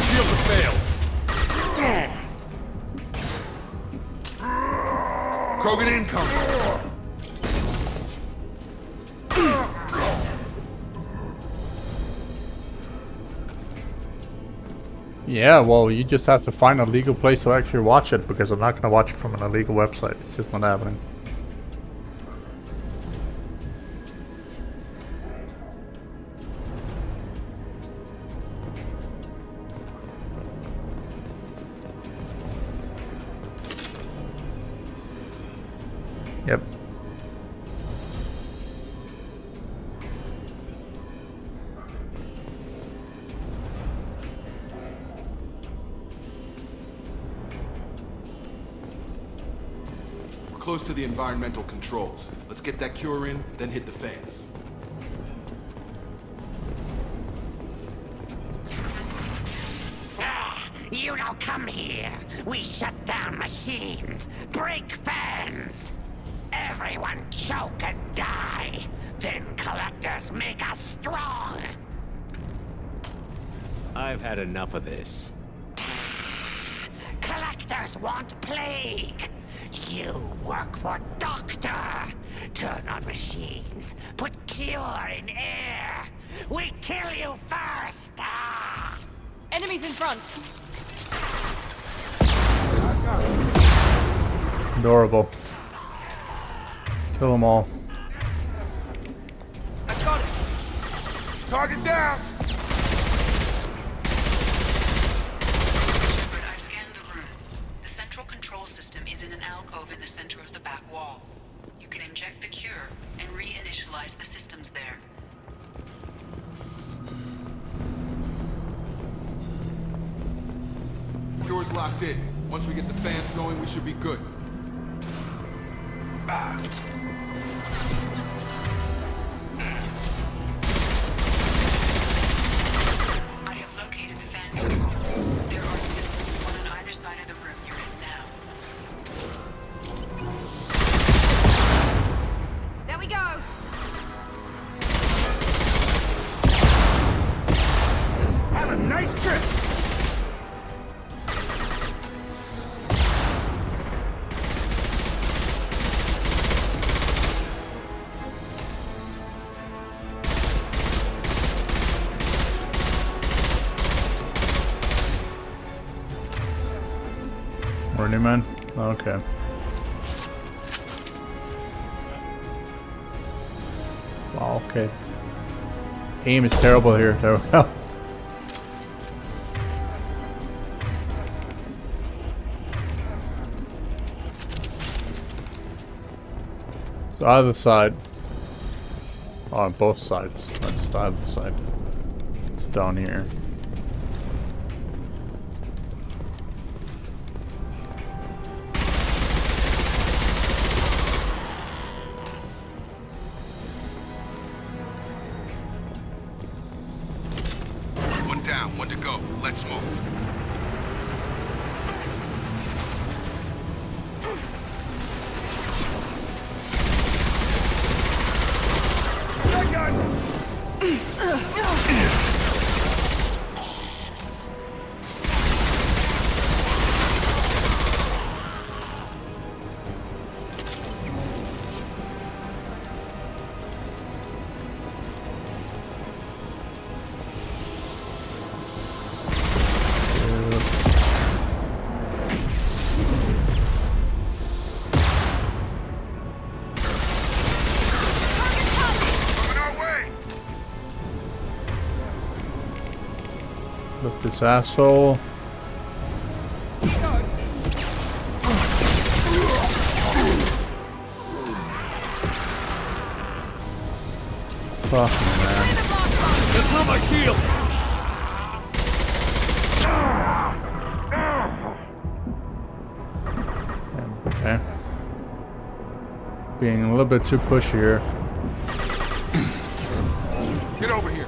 Shields have failed. Krogan incoming! Yeah, well, you just have to find a legal place to actually watch it, because I'm not going to watch it from an illegal website. It's just not happening. Yep. Close to the environmental controls. Let's get that cure in, then hit the fans. You don't come here. We shut down machines, break fans. Everyone choke and die. Then collectors make us strong. I've had enough of this. Collectors want plague. You work for Doctor. Turn on machines. Put cure in air. We kill you first. Enemies in front. Adorable. Kill them all. I got it! Target down! Shepard, I've scanned the room. The central control system is in an alcove in the center of the back wall. You can inject the cure and reinitialize the systems there. Cure's locked in. Once we get the fans going, we should be good. I have located the fan controls. There are two, one on either side of the room you're in now. There we go. Have a nice trip! Running man? Okay. Wow, okay. Aim is terrible here. There we go. So either side. Oh, on both sides. Not just either side. It's down here. Let's move. Look, this asshole. Fuck, man. That's not my shield! Okay. Being a little bit too pushy here. Get over here.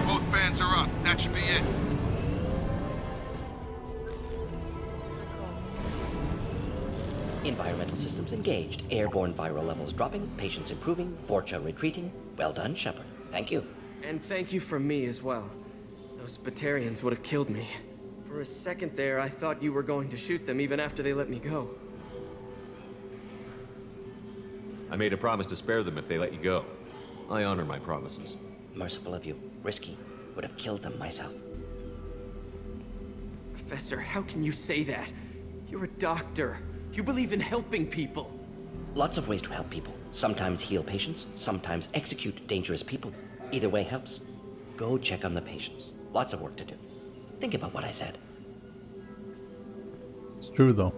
Both fans are up. That should be it. Environmental systems engaged. Airborne viral levels dropping. Patients improving. Vorcha retreating. Well done, Shepard. Thank you. And thank you from me as well. Those Batarians would have killed me. For a second there, I thought you were going to shoot them even after they let me go. I made a promise to spare them if they let you go. I honor my promises. Merciful of you. Risky. Would have killed them myself. Professor, how can you say that? You're a doctor. You believe in helping people. Lots of ways to help people. Sometimes heal patients, sometimes execute dangerous people. Either way helps. Go check on the patients. Lots of work to do. Think about what I said. It's true, though.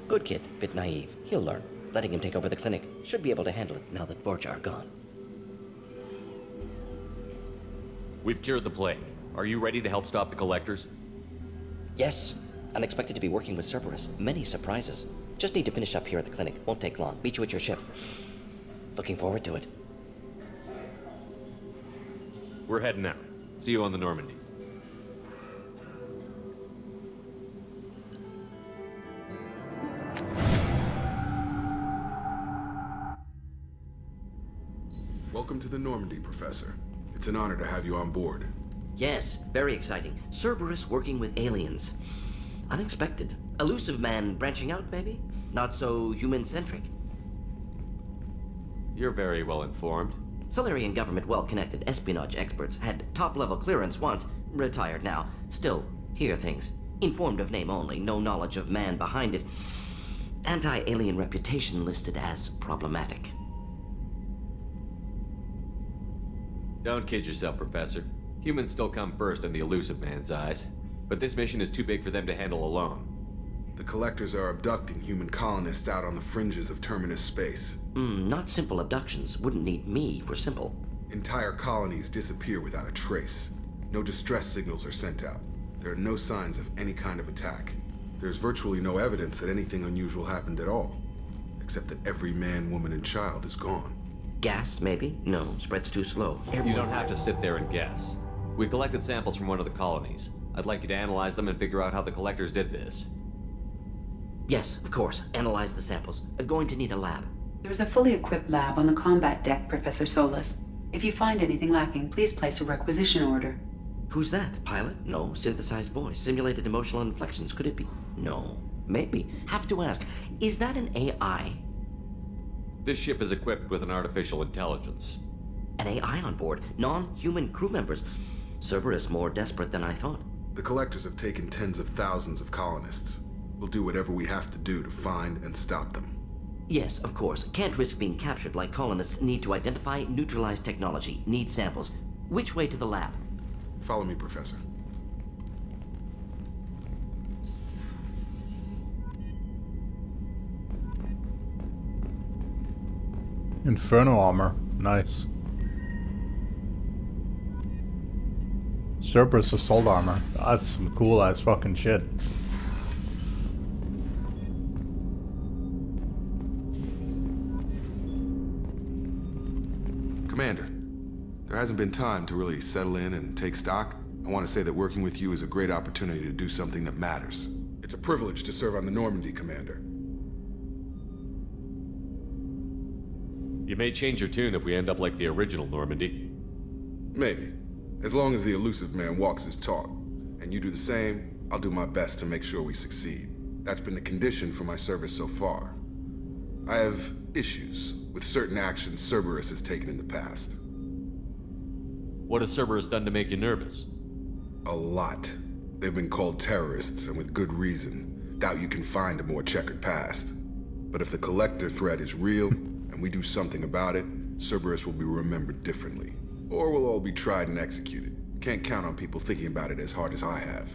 Good kid, bit naive. He'll learn. Letting him take over the clinic. Should be able to handle it now that Vorcha are gone. We've cured the plague. Are you ready to help stop the collectors? Yes. Unexpected to be working with Cerberus. Many surprises. Just need to finish up here at the clinic. Won't take long. Meet you at your ship. Looking forward to it. We're heading out. See you on the Normandy. Welcome to the Normandy, Professor. It's an honor to have you on board. Yes, very exciting. Cerberus working with aliens. Unexpected. Elusive man branching out, maybe? Not so human-centric. You're very well informed. Solarian government well-connected espionage experts had top-level clearance once, retired now. Still, hear things. Informed of name only, no knowledge of man behind it. Anti-alien reputation listed as problematic. Don't kid yourself, Professor. Humans still come first in the elusive man's eyes. But this mission is too big for them to handle alone. The Collectors are abducting human colonists out on the fringes of Terminus space. Not simple abductions. Wouldn't need me for simple. Entire colonies disappear without a trace. No distress signals are sent out. There are no signs of any kind of attack. There's virtually no evidence that anything unusual happened at all. Except that every man, woman, and child is gone. Gas, maybe? No, spreads too slow. You don't have to sit there and guess. We collected samples from one of the colonies. I'd like you to analyze them and figure out how the Collectors did this. Yes, of course. Analyze the samples. Going to need a lab. There's a fully equipped lab on the combat deck, Professor Solus. If you find anything lacking, please place a requisition order. Who's that? Pilot? No. Synthesized voice. Simulated emotional inflections. Could it be? No. Maybe. Have to ask. Is that an AI? This ship is equipped with an artificial intelligence. An AI on board? Non-human crew members? Cerberus more desperate than I thought. The Collectors have taken tens of thousands of colonists. We'll do whatever we have to do to find and stop them. Yes, of course. Can't risk being captured like colonists need to identify, neutralize technology, need samples. Which way to the lab? Follow me, Professor. Inferno armor. Nice. Cerberus assault armor. That's some cool ass fucking shit. Commander, there hasn't been time to really settle in and take stock. I want to say that working with you is a great opportunity to do something that matters. It's a privilege to serve on the Normandy, Commander. You may change your tune if we end up like the original Normandy. Maybe. As long as the elusive man walks his talk. And you do the same, I'll do my best to make sure we succeed. That's been the condition for my service so far. I have issues with certain actions Cerberus has taken in the past. What has Cerberus done to make you nervous? A lot. They've been called terrorists, and with good reason. Doubt you can find a more checkered past. But if the Collector threat is real, and we do something about it, Cerberus will be remembered differently. Or we'll all be tried and executed. Can't count on people thinking about it as hard as I have.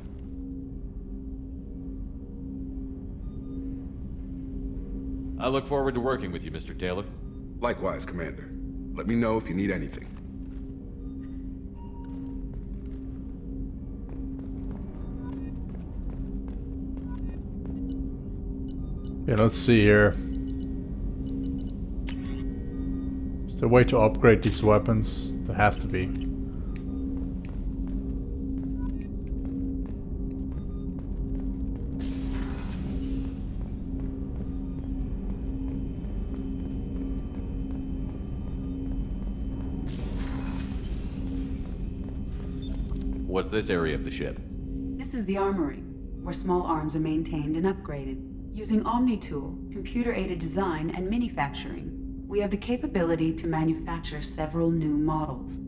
I look forward to working with you, Mr. Taylor. Likewise, Commander. Let me know if you need anything. Yeah, let's see here. Is there a way to upgrade these weapons? There has to be. What's this area of the ship? This is the armory, where small arms are maintained and upgraded. Using Omni-Tool, computer-aided design, and manufacturing, we have the capability to manufacture several new models.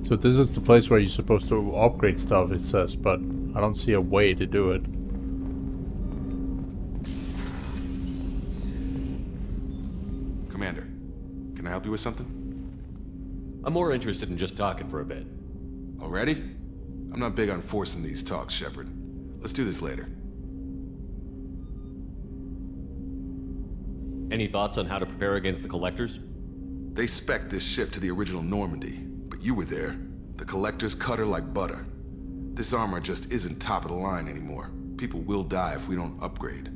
So this is the place where you're supposed to upgrade stuff, it says, but I don't see a way to do it. Commander, can I help you with something? I'm more interested in just talking for a bit. Already? I'm not big on forcing these talks, Shepard. Let's do this later. Any thoughts on how to prepare against the Collectors? They spec'd this ship to the original Normandy, but you were there. The Collectors cut her like butter. This armor just isn't top of the line anymore. People will die if we don't upgrade.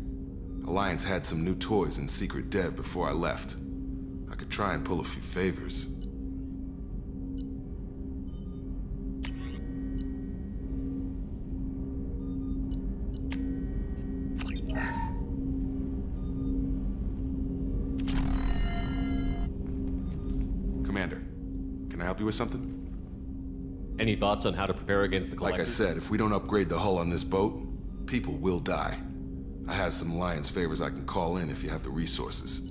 Alliance had some new toys in secret dev before I left. I could try and pull a few favors. Commander, can I help you with something? Any thoughts on how to prepare against the Collectors? Like I said, if we don't upgrade the hull on this boat, people will die. I have some Alliance favors I can call in if you have the resources.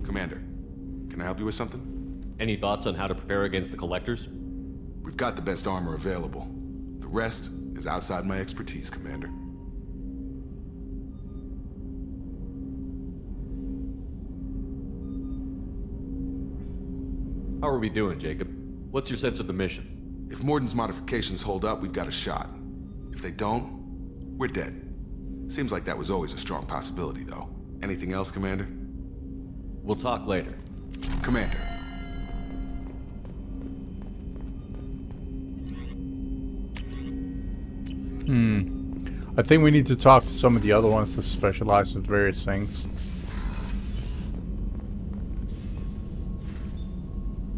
Commander, can I help you with something? Any thoughts on how to prepare against the Collectors? We've got the best armor available. The rest is outside my expertise, Commander. How are we doing, Jacob? What's your sense of the mission? If Morden's modifications hold up, we've got a shot. If they don't, we're dead. Seems like that was always a strong possibility, though. Anything else, Commander? We'll talk later. Commander. I think we need to talk to some of the other ones that specialize in various things.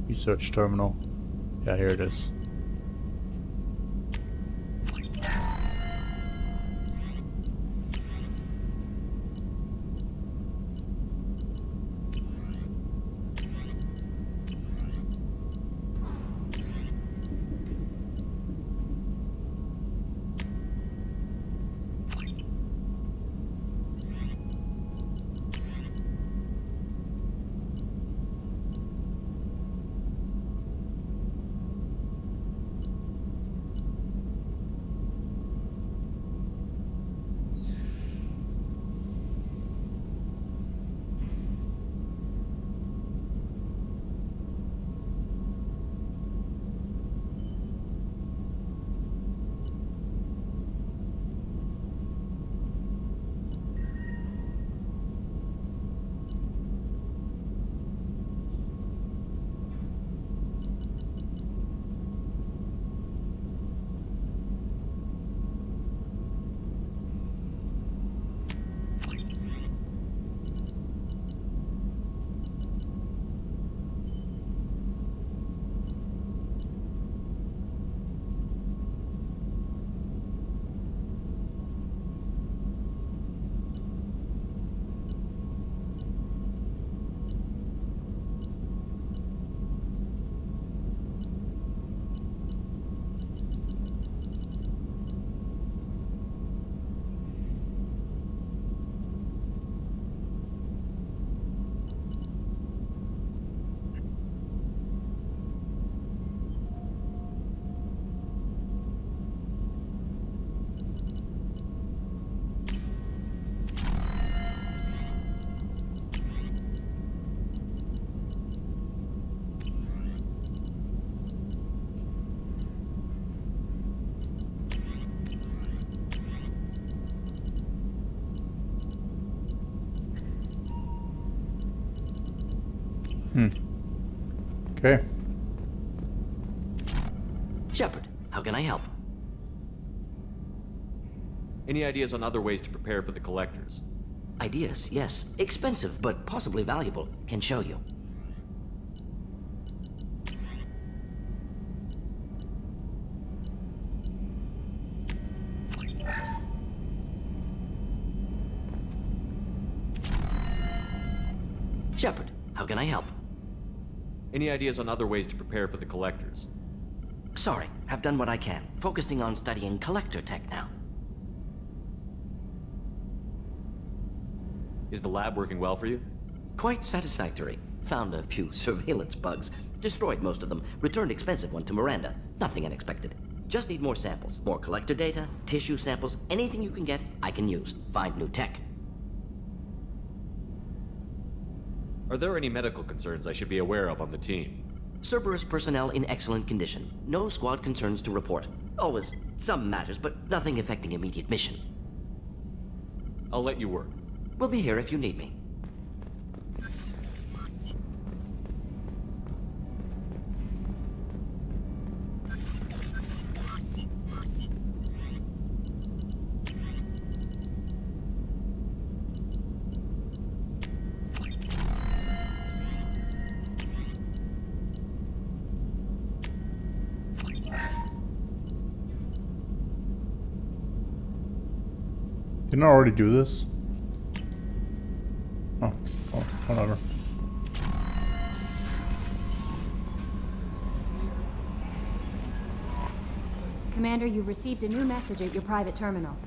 Research terminal. Yeah, here it is. Okay. Shepard, how can I help? Any ideas on other ways to prepare for the collectors? Ideas, yes. Expensive, but possibly valuable. Can show you. Shepard, how can I help? Any ideas on other ways to prepare for the collectors? Sorry, have done what I can. Focusing on studying collector tech now. Is the lab working well for you? Quite satisfactory. Found a few surveillance bugs. Destroyed most of them. Returned expensive one to Miranda. Nothing unexpected. Just need more samples. More collector data, tissue samples, anything you can get, I can use. Find new tech. Are there any medical concerns I should be aware of on the team? Cerberus personnel in excellent condition. No squad concerns to report. Always some matters, but nothing affecting immediate mission. I'll let you work. We'll be here if you need me. Didn't I already do this? Oh, whatever. Commander, you've received a new message at your private terminal.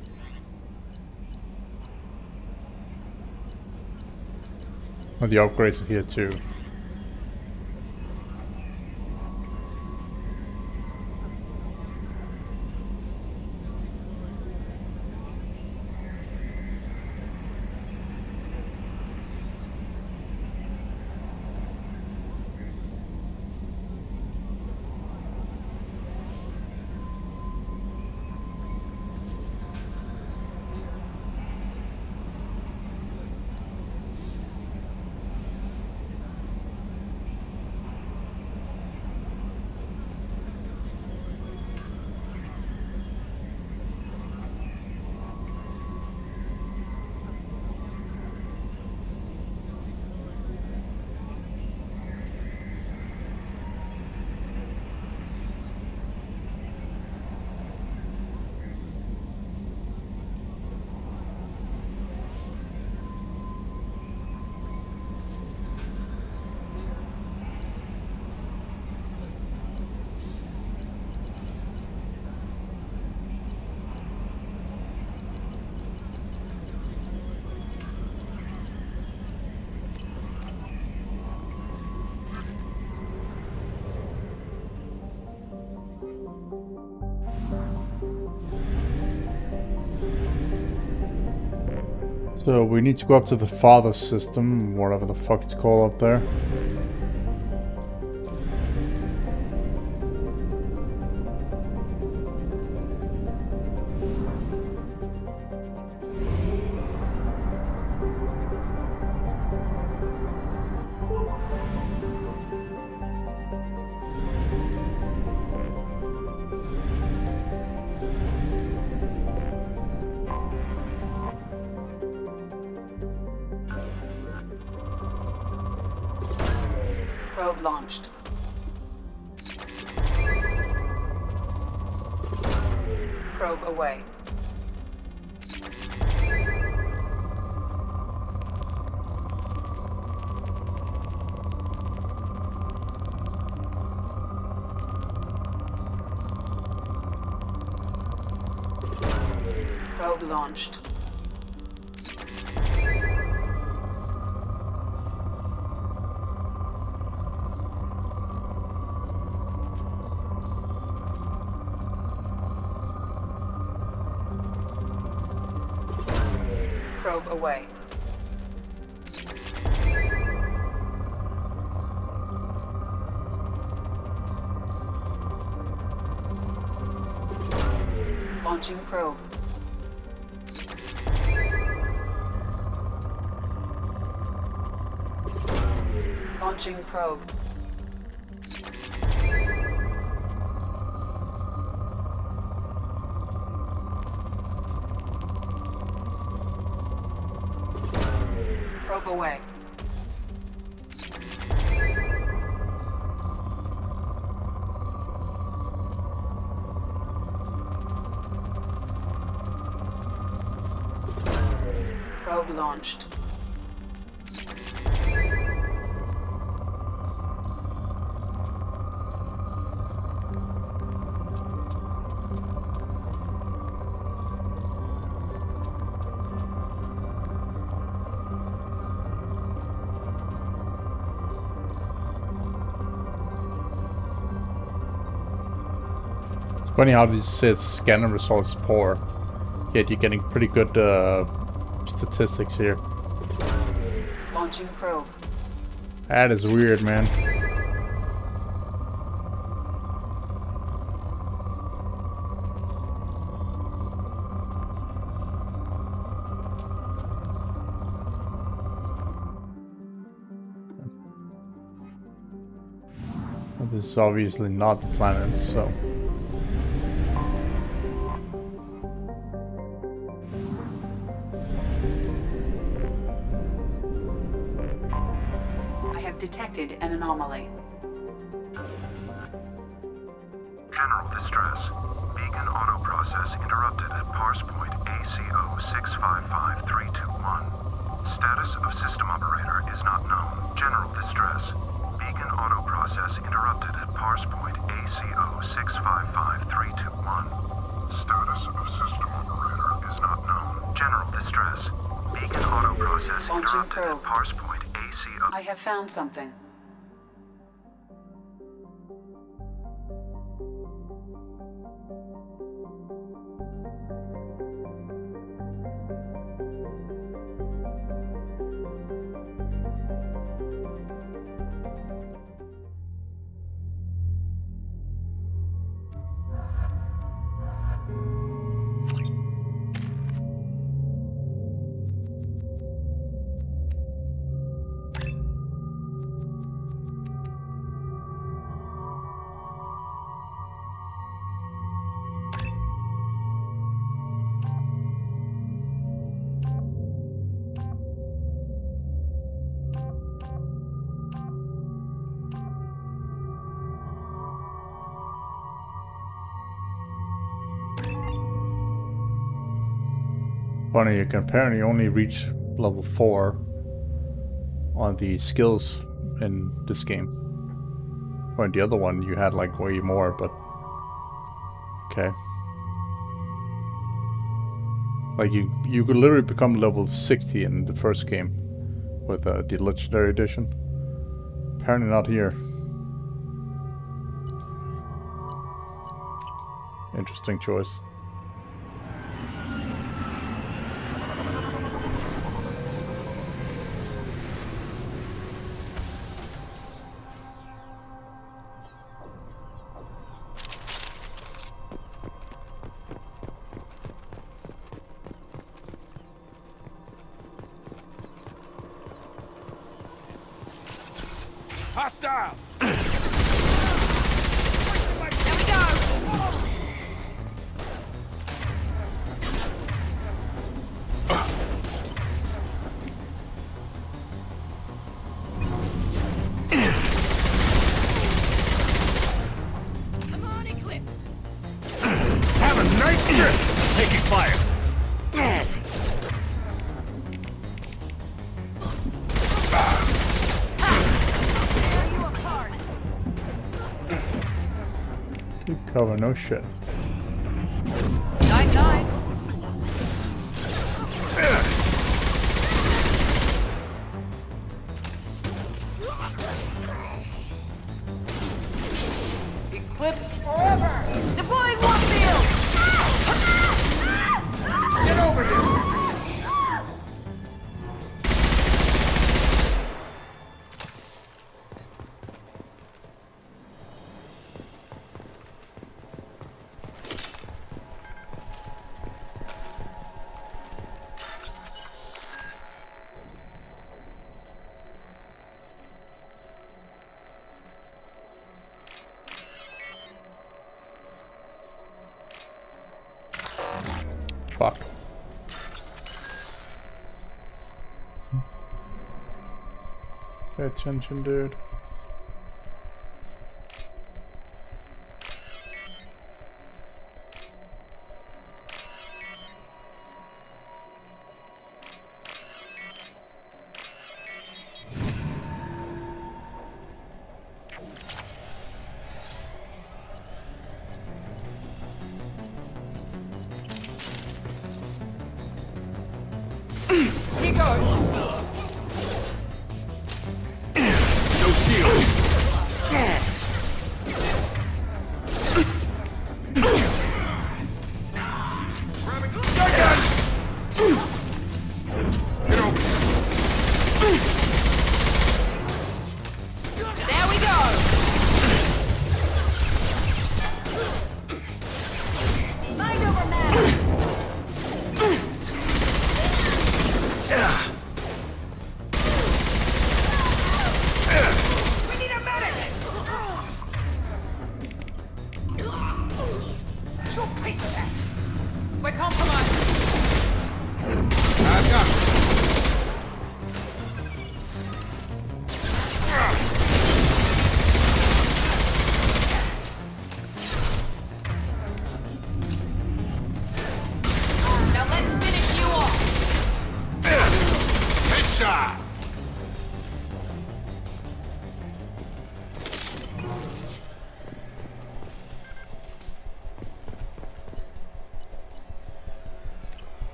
Well, the upgrades are here too. So we need to go up to the father system, whatever the fuck it's called up there. Probe launched. Probe away. Probe launched. Probe away. Launching probe. Launching probe. of the way. Probe launched. Funny how this says scanner results poor, yet you're getting pretty good statistics here. Launching probe. That is weird, man. Well, this is obviously not the planet, so... Detected an anomaly. General distress. Beacon auto process interrupted at parse point ACO 655321. Status of system operator is not known. General distress. Beacon auto process interrupted at parse point ACO 655321. Status of system operator is not known. General distress. Beacon auto process interrupted at parse point ACO. I have found something. Funny, you can apparently only reach level 4 on the skills in this game. Or in the other one, you had like way more, but... Okay. Like you could literally become level 60 in the first game with the Legendary Edition. Apparently not here. Interesting choice. Hostile! Cover, no shit. 9-9. Eclipse forever! Deploying warp field! Get over here! Fuck. Pay attention, dude. Here goes. No shield. There we go. Mind over matter. We need a medic. You'll pay for that. We're compromised. I've got it. Now let's finish you off. Headshot.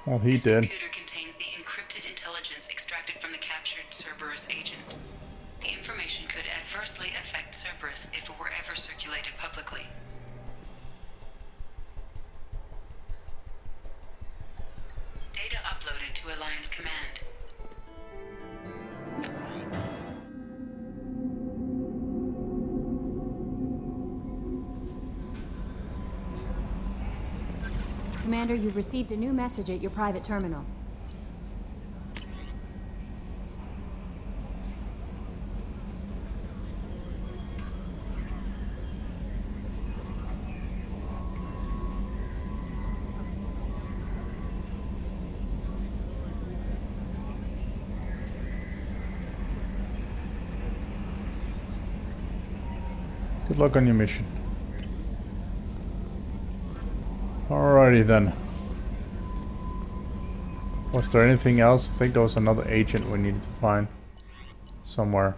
Well, he did. The computer contains the encrypted intelligence extracted from the captured Cerberus agent. The information could adversely affect Cerberus if it were ever circulated publicly. Data uploaded to Alliance Command. Commander, you've received a new message at your private terminal. Good luck on your mission. Alrighty then. Was there anything else? I think there was another agent we needed to find somewhere.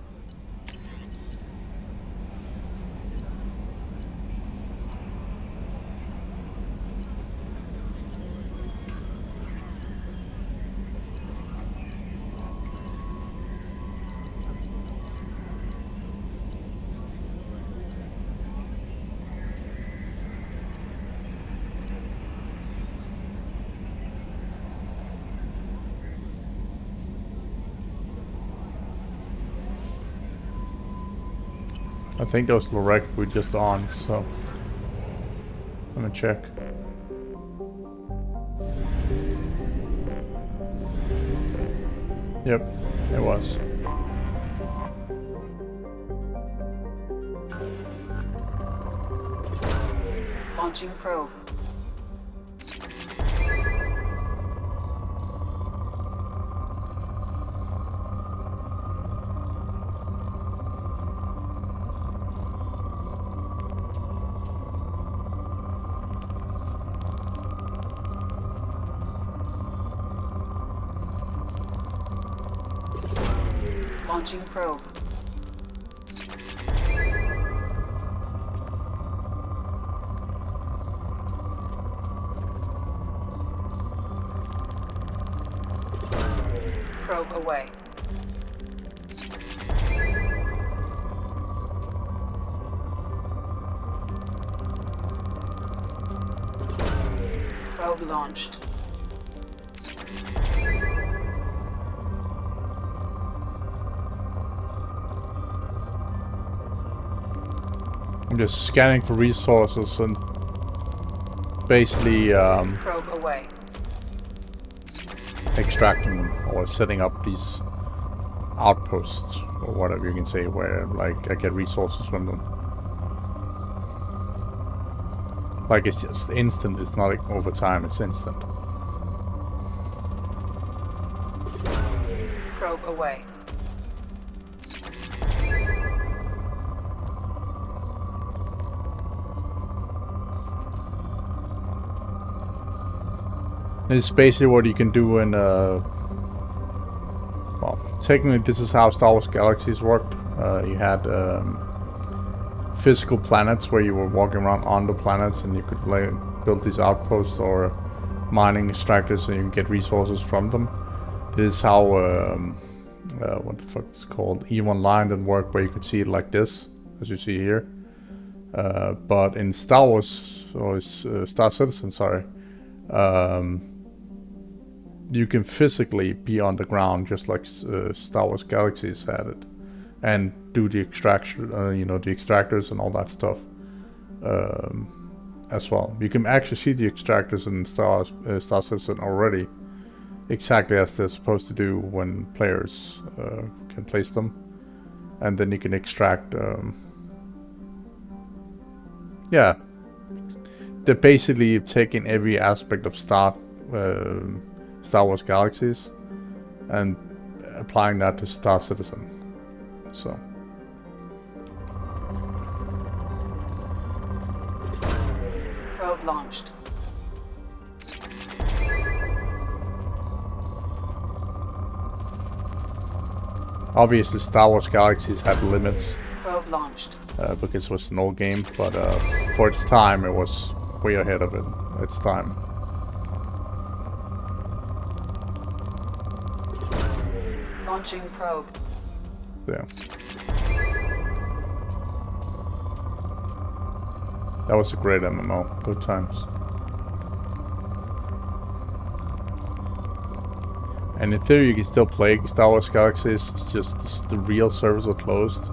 I think that was Lorek we're just on, so I'm gonna check. Yep, it was. Launching probe. Launching probe. Probe away. Probe launched. I'm just scanning for resources and basically Probe away. extracting them or setting up these outposts or whatever you can say where like I get resources from them. Like it's just instant, it's not like over time, it's instant. Probe away. This is basically what you can do in, well, technically this is how Star Wars Galaxies worked. You had physical planets where you were walking around on the planets and you could build these outposts or mining extractors so you can get resources from them. This is how, what the fuck is it called, EVE Online didn't work, where you could see it like this, as you see here. But in Star Wars, or Star Citizen, sorry, you can physically be on the ground just like Star Wars Galaxies had it, and do the extraction, you know, the extractors and all that stuff as well. You can actually see the extractors in Star Citizen already, exactly as they're supposed to do when players can place them, and then you can extract. Yeah, they're basically taking every aspect of Star Wars Galaxies and applying that to Star Citizen. So Probe launched. obviously Star Wars Galaxies had limits Probe launched. because it was an old game, but for its time it was way ahead of its time. Launching probe. Yeah. That was a great MMO. Good times. And in theory you can still play Star Wars Galaxies, it's just the real servers are closed.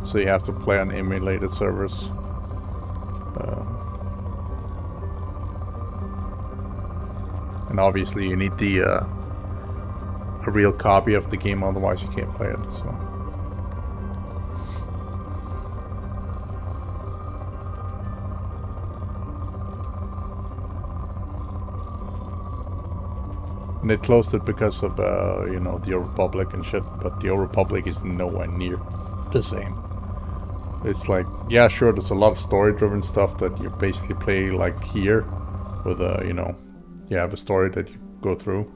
So you have to play on emulated servers. And obviously you need a real copy of the game, otherwise you can't play it. So. And they closed it because of, you know, the Old Republic and shit, but the Old Republic is nowhere near the same. It's like, yeah, sure, there's a lot of story-driven stuff that you basically play like here, with you know, you have a story that you go through,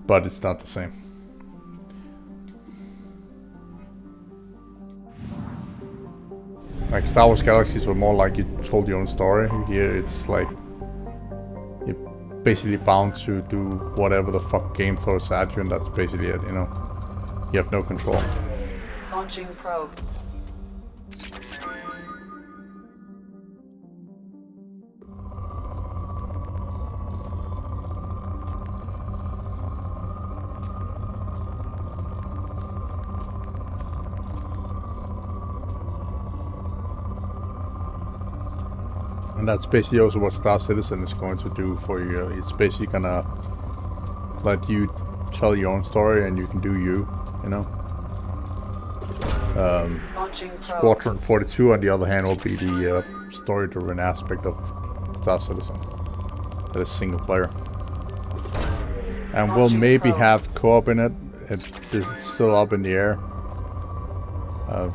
but it's not the same. Like Star Wars Galaxies were more like you told your own story. Here it's like you're basically bound to do whatever the fuck game throws at you, and that's basically it, you know. You have no control. Launching probe. And that's basically also what Star Citizen is going to do for you. It's basically gonna let you tell your own story and you can do you know. Squadron 42 on the other hand will be the story-driven aspect of Star Citizen. That is single player. And we'll maybe have co-op in it. It's still up in the air.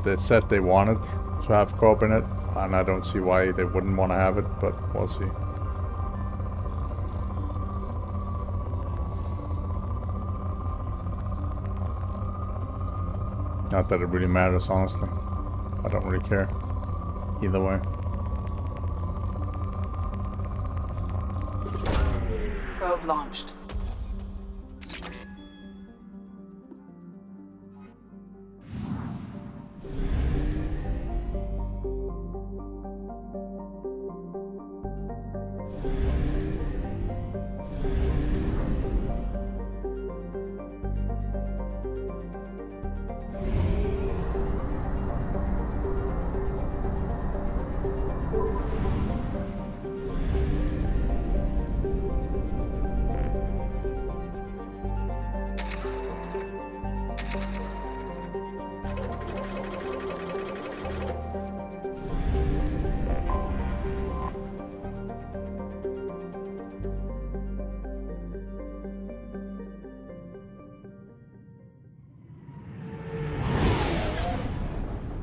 They said they wanted to have co-op in it, and I don't see why they wouldn't want to have it, but we'll see. Not that it really matters, honestly. I don't really care. Either way. Probe launched.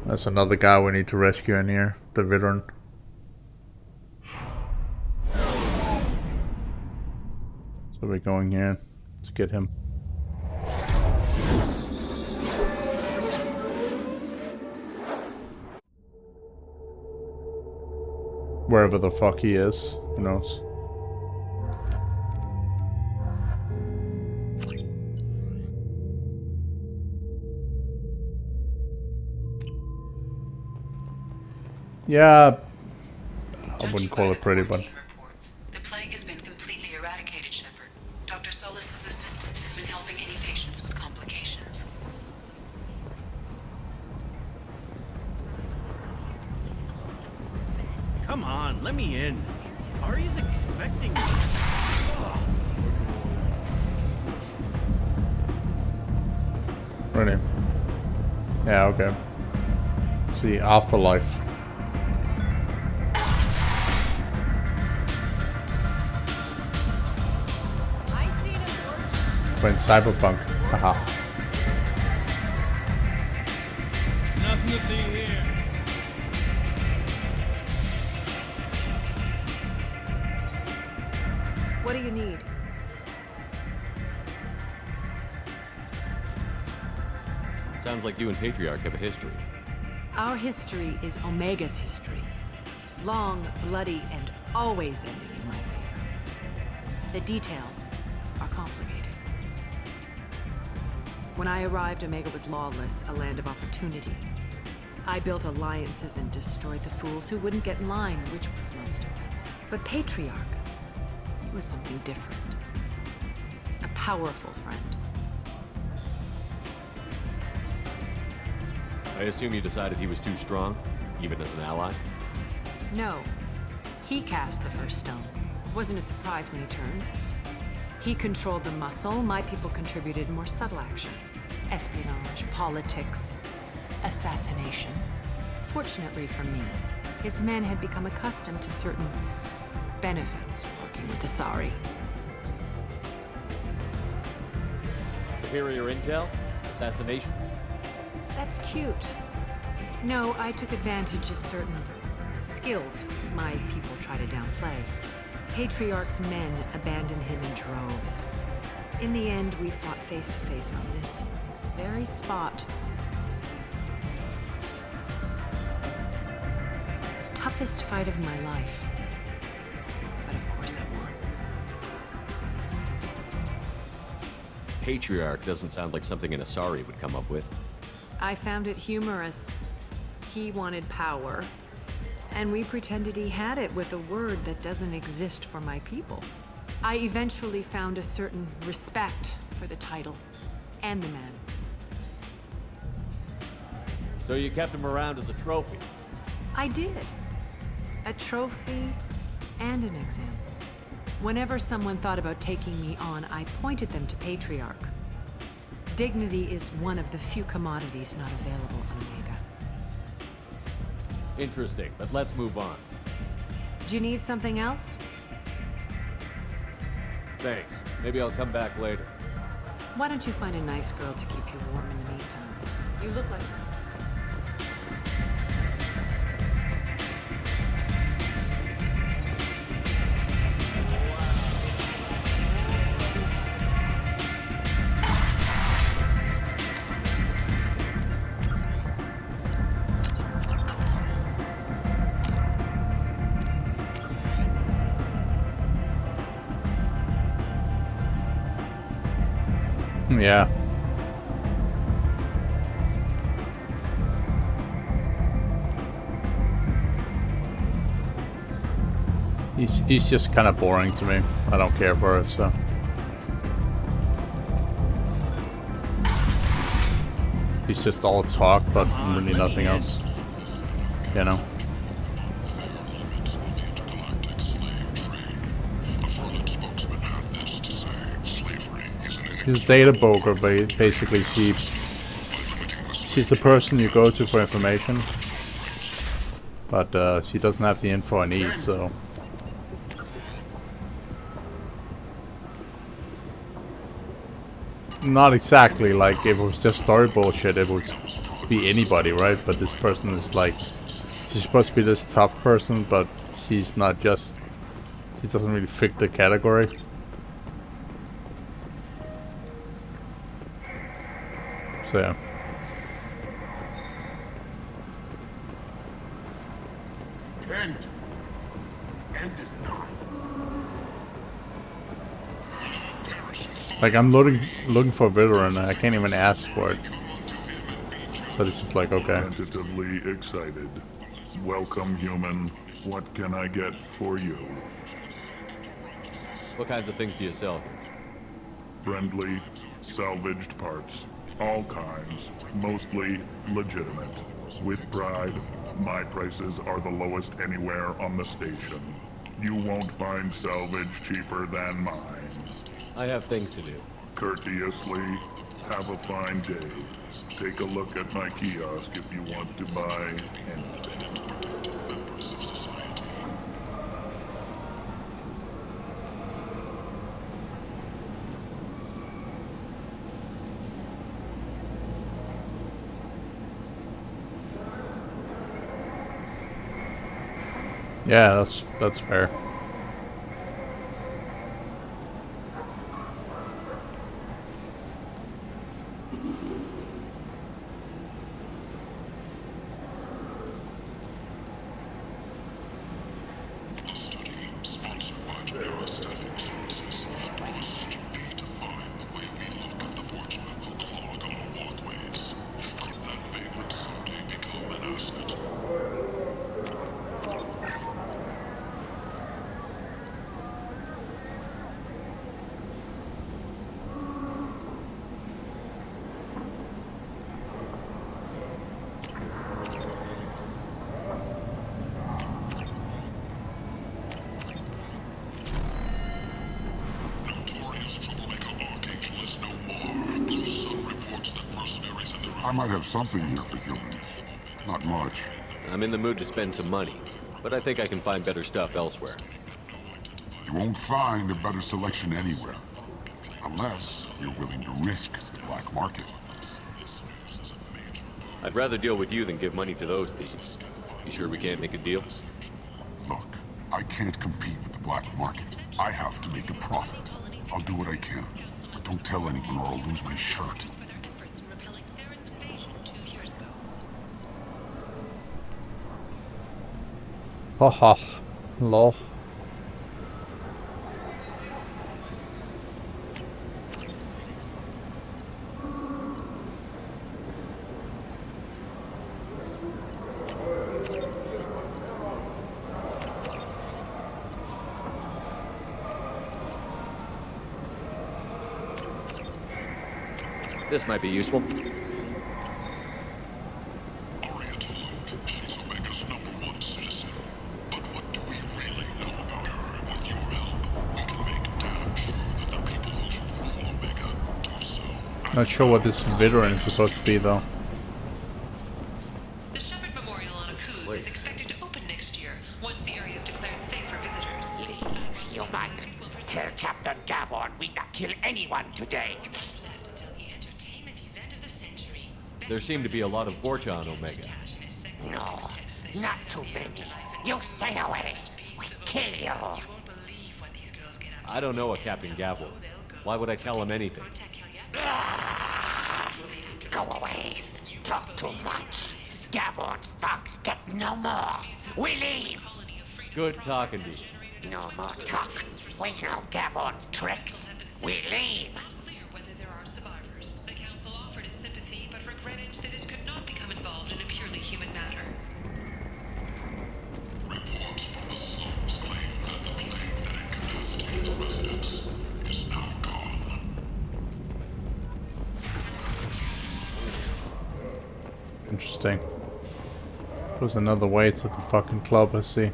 There's another guy we need to rescue in here, the veteran. So we're going here to get him. Wherever the fuck he is, who knows? Yeah, I wouldn't call it pretty, but... The plague has been completely eradicated, Shepard. Dr. Solis' assistant has been helping any patients with complications. Come on, let me in. Ari's expecting me. Really? Yeah, okay. See, afterlife. When Cyberpunk. Haha. Nothing to see here. What do you need? Sounds like you and Patriarch have a history. Our history is Omega's history. Long, bloody, and always ending in my favor. The details are complicated. When I arrived, Omega was lawless, a land of opportunity. I built alliances and destroyed the fools who wouldn't get in line, which was most of them. But Patriarch, he was something different. A powerful friend. I assume you decided he was too strong, even as an ally? No. He cast the first stone. Wasn't a surprise when he turned. He controlled the muscle, my people contributed more subtle action. Espionage, politics, assassination. Fortunately for me, his men had become accustomed to certain benefits of working with the Asari. Superior intel? Assassination? That's cute. No, I took advantage of certain skills my people try to downplay. Patriarch's men abandoned him in droves. In the end, we fought face to face on this very spot. The toughest fight of my life. But of course I won. Patriarch doesn't sound like something an Asari would come up with. I found it humorous. He wanted power, and we pretended he had it with a word that doesn't exist for my people. I eventually found a certain respect for the title and the man. So you kept him around as a trophy? I did. A trophy and an example. Whenever someone thought about taking me on, I pointed them to Patriarch. Dignity is one of the few commodities not available on Omega. Interesting, but let's move on. Do you need something else? Thanks. Maybe I'll come back later. Why don't you find a nice girl to keep you warm in the meantime? You look like her. Yeah. He's just kind of boring to me. I don't care for it, so. He's just all talk, but really nothing else. You know? She's a data broker, but basically she's the person you go to for information, but she doesn't have the info I need, so. Not exactly, like if it was just story bullshit, it would be anybody, right? But this person is like, she's supposed to be this tough person, but she's not just, she doesn't really fit the category. So yeah. End. End is not. Like, I'm looking for a veteran and I can't even ask for it. So this is like, okay. Tentatively excited. Welcome, human. What can I get for you? What kinds of things do you sell? Friendly, salvaged parts. All kinds. Mostly legitimate. With pride, my prices are the lowest anywhere on the station. You won't find salvage cheaper than mine. I have things to do. Courteously, have a fine day. Take a look at my kiosk if you want to buy anything. Yeah, that's fair. I might have something here for humans. Not much. I'm in the mood to spend some money, but I think I can find better stuff elsewhere. You won't find a better selection anywhere. Unless you're willing to risk the black market. I'd rather deal with you than give money to those thieves. You sure we can't make a deal? Look, I can't compete with the black market. I have to make a profit. I'll do what I can. But don't tell anyone or I'll lose my shirt. Haha, lol. This might be useful. Not sure what this veteran is supposed to be, though. The Shepard Memorial on Akuz is expected to open next year, once the area is declared safe for visitors. Leave, human. Tell Captain Gavon we not kill anyone today. There seem to be a lot of Vorcha on Omega. No, not too many. You stay away. We kill you. I don't know a Captain Gavel. Why would I tell him anything? Go away. Talk too much. Gavon's thugs get no more. We leave. Good talking to you. No more talk. We know Gavon's tricks. We leave. Interesting. There's another way to the fucking club, I see.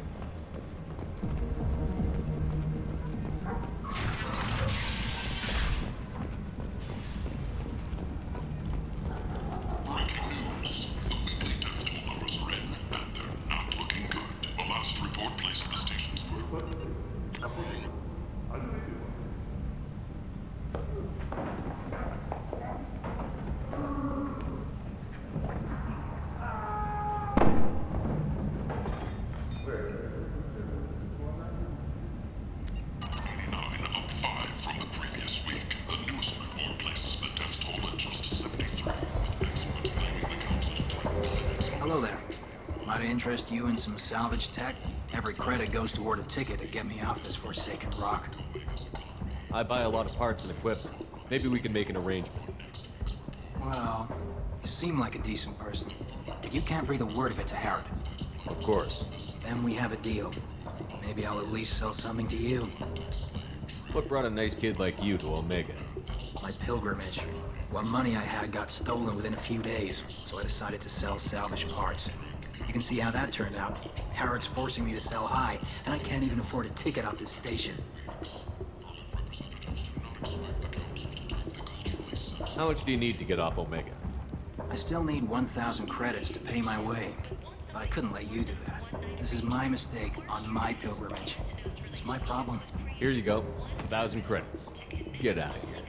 interest you in some salvage tech? Every credit goes toward a ticket to get me off this forsaken rock. I buy a lot of parts and equipment. Maybe we can make an arrangement. Well, you seem like a decent person, but you can't breathe a word of it to Herod. Of course. Then we have a deal. Maybe I'll at least sell something to you. What brought a nice kid like you to Omega? My pilgrimage. What money I had got stolen within a few days, so I decided to sell salvage parts. You can see how that turned out. Herod's forcing me to sell high, and I can't even afford a ticket off this station. How much do you need to get off Omega? I still need 1,000 credits to pay my way, but I couldn't let you do that. This is my mistake on my pilgrimage. It's my problem. Here you go. 1,000 credits. Get out of here.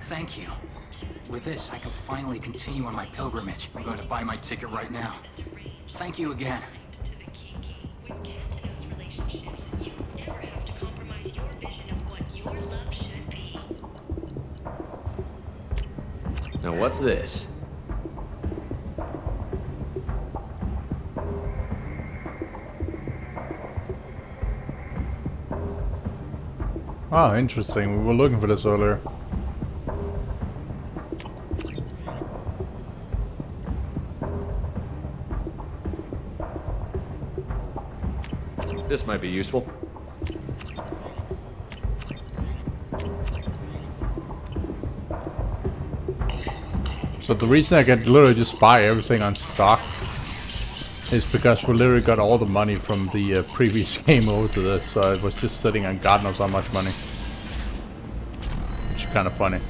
Thank you. With this, I can finally continue on my pilgrimage. I'm going to buy my ticket right now. Thank you again. Now what's this? Oh, interesting. We were looking for this earlier. This might be useful. So the reason I can literally just buy everything on stock is because we literally got all the money from the previous game over to this, so it was just sitting on God knows how much money. Which is kind of funny.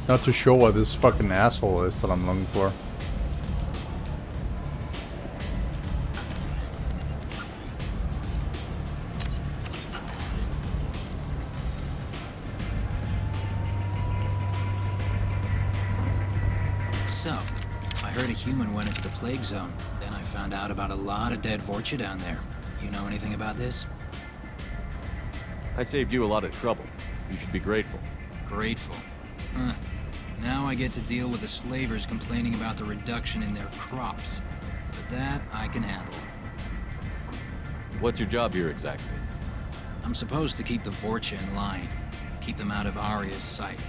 Not too sure what this fucking asshole is that I'm looking for. So, I heard a human went into the plague zone. Then I found out about a lot of dead Vorcha down there. You know anything about this? I saved you a lot of trouble. You should be grateful. Grateful? Huh. Now I get to deal with the slavers complaining about the reduction in their crops. But that I can handle. What's your job here exactly? I'm supposed to keep the Vorcha in line. Keep them out of Arya's sight.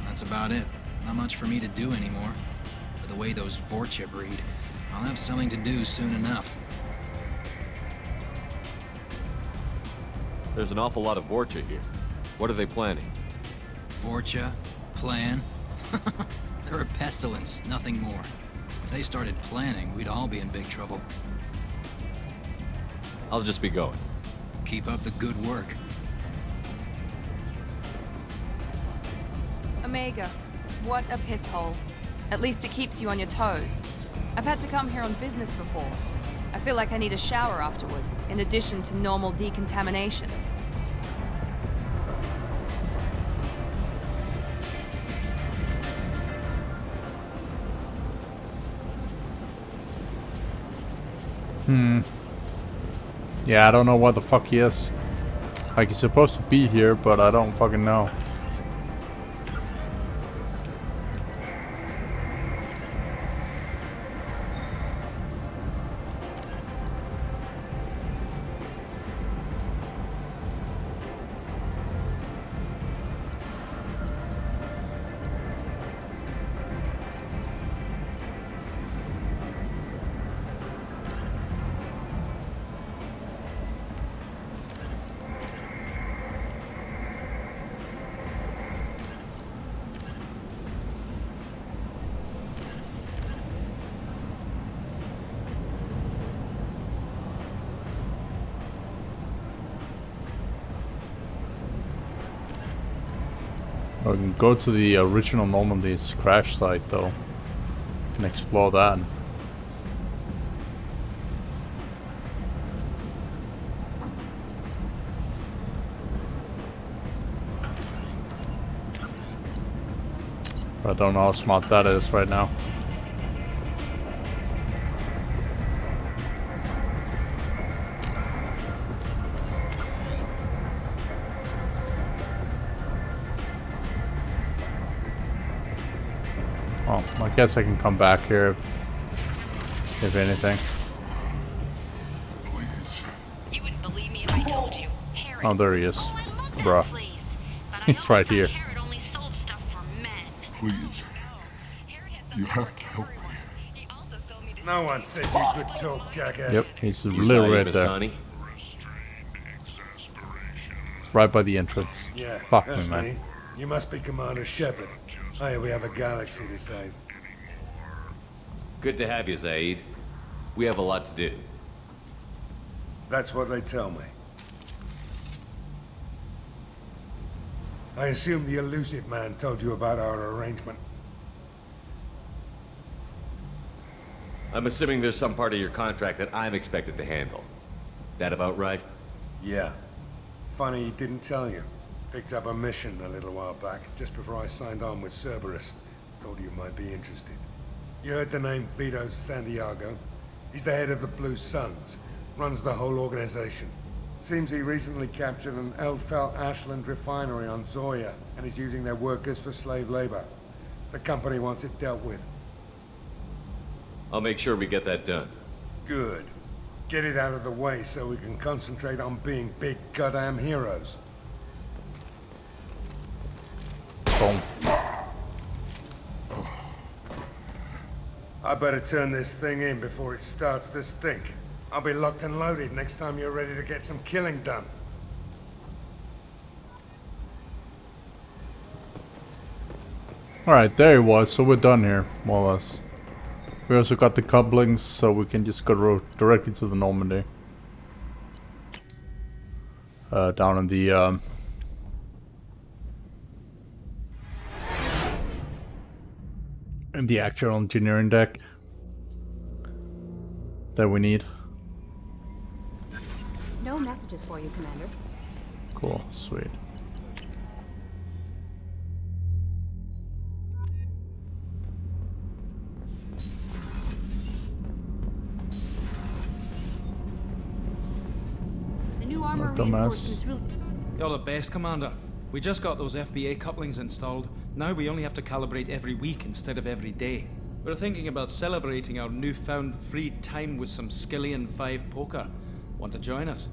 That's about it. Not much for me to do anymore. But the way those Vorcha breed, I'll have something to do soon enough. There's an awful lot of Vorcha here. What are they planning? Vorcha? Plan? They're a pestilence, nothing more. If they started planning, we'd all be in big trouble. I'll just be going. Keep up the good work. Omega, what a piss hole. At least it keeps you on your toes. I've had to come here on business before. I feel like I need a shower afterward, in addition to normal decontamination. Yeah, I don't know what the fuck he is. Like, he's supposed to be here, but I don't fucking know. We can go to the original Normandy's crash site though and explore that. I don't know how smart that is right now. Oh, I guess I can come back here if anything. Please. You wouldn't believe me if I told you. Herod. Oh, there he is. Oh, I love that Bruh. place. But I He's always right thought here. Herod only sold stuff for men. Please. You have to help me. No one said you could talk, jackass. Yep, he's You literally saw right there. Sonny? Right by the entrance. Yeah, Fuck that's me, man. me. You must be Commander Shepard. Oh yeah, we have a galaxy to save. Good to have you, Zaid. We have a lot to do. That's what they tell me. I assume the elusive man told you about our arrangement. I'm assuming there's some part of your contract that I'm expected to handle. That about right? Yeah. Funny he didn't tell you. Picked up a mission a little while back, just before I signed on with Cerberus. Thought you might be interested. You heard the name Vito Santiago? He's the head of the Blue Suns. Runs the whole organization. Seems he recently captured an Eldfell Ashland refinery on Zoya and is using their workers for slave labor. The company wants it dealt with. I'll make sure we get that done. Good. Get it out of the way so we can concentrate on being big goddamn heroes. Boom. I better turn this thing in before it starts to stink. I'll be locked and loaded next time you're ready to get some killing done. Alright, there he was. So we're done here, more or less. We also got the couplings, so we can just go directly to the Normandy. Down in the actual engineering deck that we need. No messages for you, Commander. Cool, sweet. The new armor What dumbass. reinforcements really... You're the best, Commander. We just got those FBA couplings installed. Now we only have to calibrate every week instead of every day. We're thinking about celebrating our newfound free time with some Skillian 5 poker. Want to join us?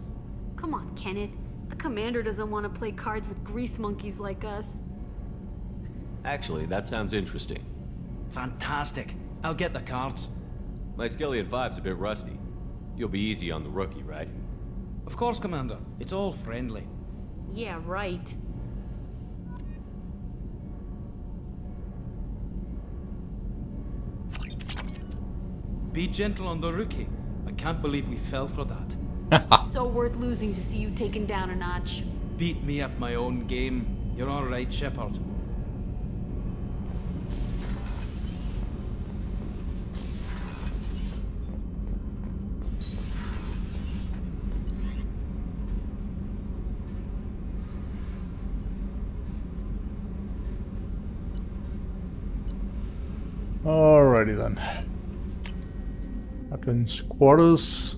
Come on, Kenneth. The commander doesn't want to play cards with grease monkeys like us. Actually, that sounds interesting. Fantastic. I'll get the cards. My Skillian 5's a bit rusty. You'll be easy on the rookie, right? Of course, Commander. It's all friendly. Yeah, right. Be gentle on the rookie. I can't believe we fell for that. So worth losing to see you taken down a notch. Beat me at my own game. You're all right, Shepard. Alrighty then. Captain's quarters.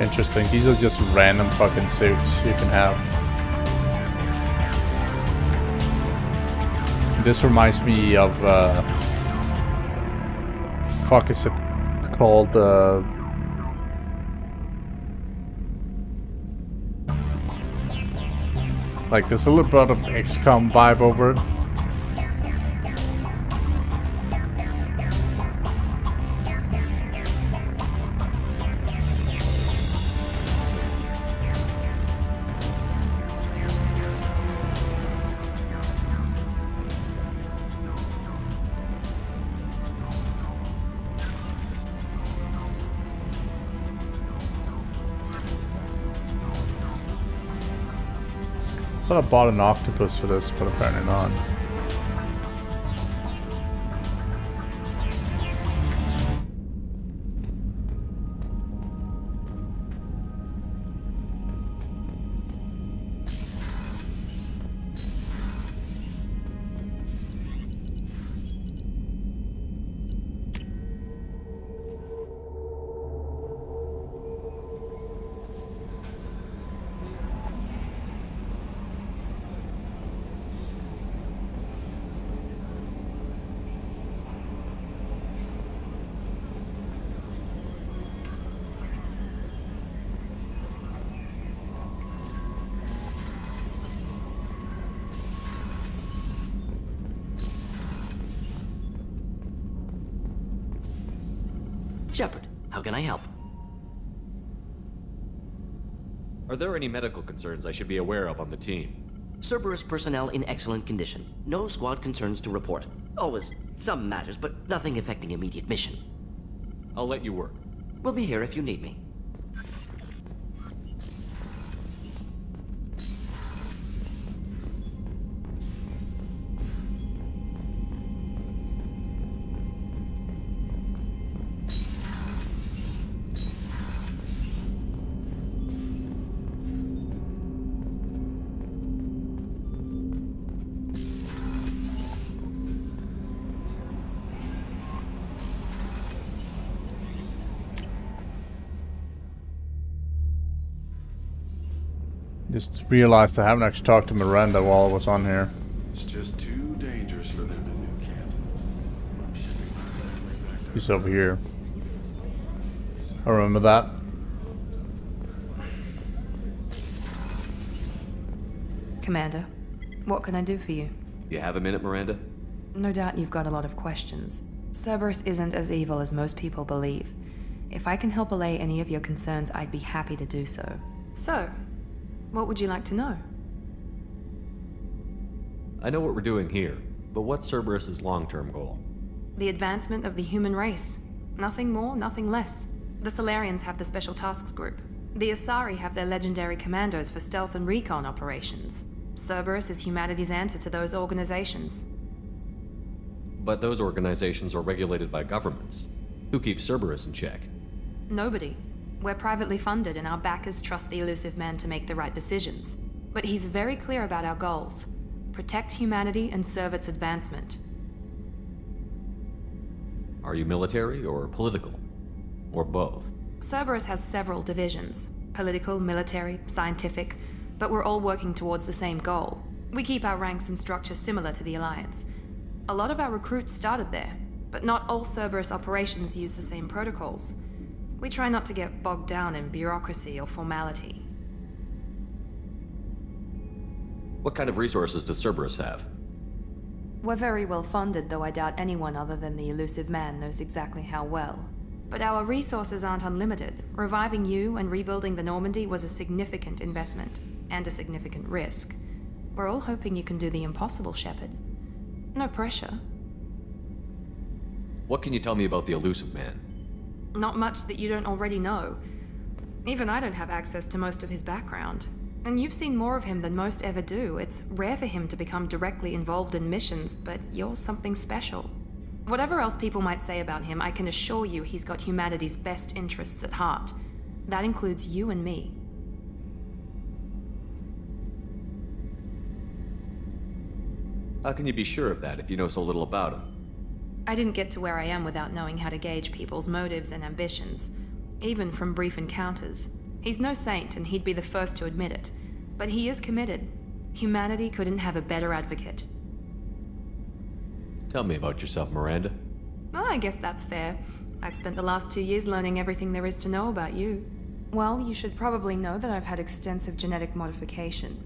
Interesting. These are just random fucking suits you can have. this reminds me of fuck is it called? Like there's a little bit of XCOM vibe over it. I thought I bought an octopus for this, but apparently not. Shepard, how can I help? Are there any medical concerns I should be aware of on the team? Cerberus personnel in excellent condition. No squad concerns to report. Always some matters, but nothing affecting immediate mission. I'll let you work. We'll be here if you need me. Just realized I haven't actually talked to Miranda while I was on here. It's just too dangerous for them in New Kent. He's over here. I remember that. Commander, what can I do for you? You have a minute, Miranda? No doubt you've got a lot of questions. Cerberus isn't as evil as most people believe. If I can help allay any of your concerns, I'd be happy to do so. So, what would you like to know? I know what we're doing here, but what's Cerberus's long-term goal? The advancement of the human race. Nothing more, nothing less. The Solarians have the Special Tasks Group. The Asari have their legendary commandos for stealth and recon operations. Cerberus is humanity's answer to those organizations. But those organizations are regulated by governments. Who keeps Cerberus in check? Nobody. We're privately funded and our backers trust the elusive man to make the right decisions. But he's very clear about our goals. Protect humanity and serve its advancement. Are you military or political? Or both? Cerberus has several divisions. Political, military, scientific, but we're all working towards the same goal. We keep our ranks and structure similar to the Alliance. A lot of our recruits started there, but not all Cerberus operations use the same protocols. We try not to get bogged down in bureaucracy or formality. What kind of resources does Cerberus have? We're very well funded, though I doubt anyone other than the elusive man knows exactly how well. But our resources aren't unlimited. Reviving you and rebuilding the Normandy was a significant investment, and a significant risk. We're all hoping you can do the impossible, Shepard. No pressure. What can you tell me about the elusive man? Not much that you don't already know. Even I don't have access to most of his background. And you've seen more of him than most ever do. It's rare for him to become directly involved in missions, but you're something special. Whatever else people might say about him, I can assure you he's got humanity's best interests at heart. That includes you and me. How can you be sure of that if you know so little about him? I didn't get to where I am without knowing how to gauge people's motives and ambitions, even from brief encounters. He's no saint, and he'd be the first to admit it. But he is committed. Humanity couldn't have a better advocate. Tell me about yourself, Miranda. Oh, I guess that's fair. I've spent the last 2 years learning everything there is to know about you. Well, you should probably know that I've had extensive genetic modification.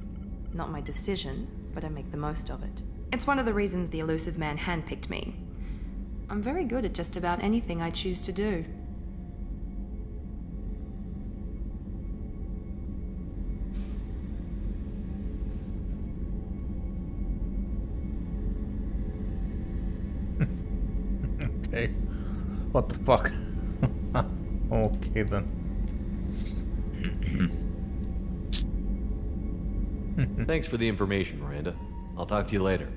Not my decision, but I make the most of it. It's one of the reasons the elusive man handpicked me. I'm very good at just about anything I choose to do. Okay. What the fuck? Okay then. Thanks for the information, Miranda. I'll talk to you later.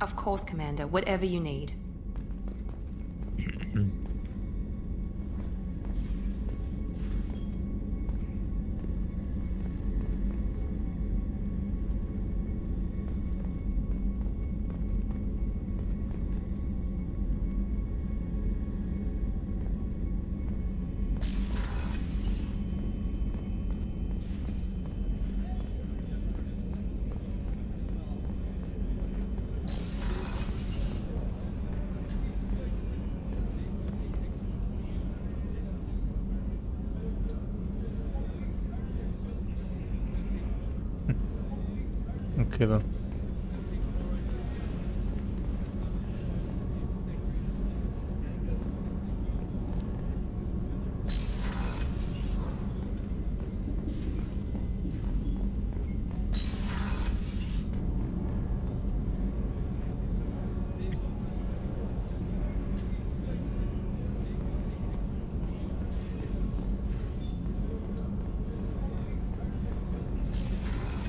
Of course, Commander. Whatever you need. Okay then.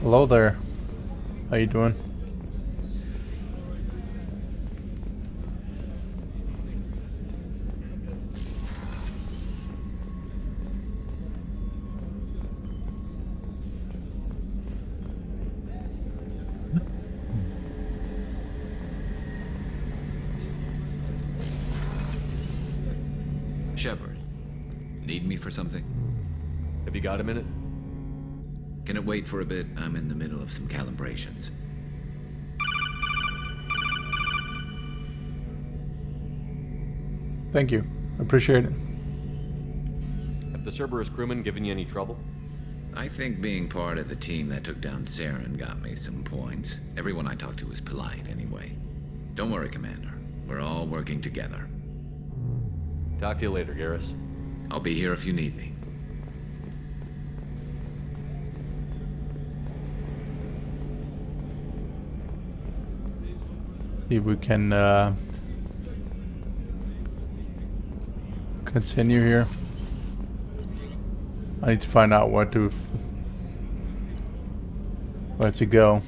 Hello there. How you doing? Shepard, need me for something? Have you got a minute? Can it wait for a bit? I'm in the middle of some calibrations. Thank you. Appreciate it. Have the Cerberus crewmen given you any trouble? I think being part of the team that took down Saren got me some points. Everyone I talked to was polite anyway. Don't worry, Commander. We're all working together. Talk to you later, Garrus. I'll be here if you need me. See if we can continue here. I need to find out where to go.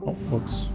Oh, whoops.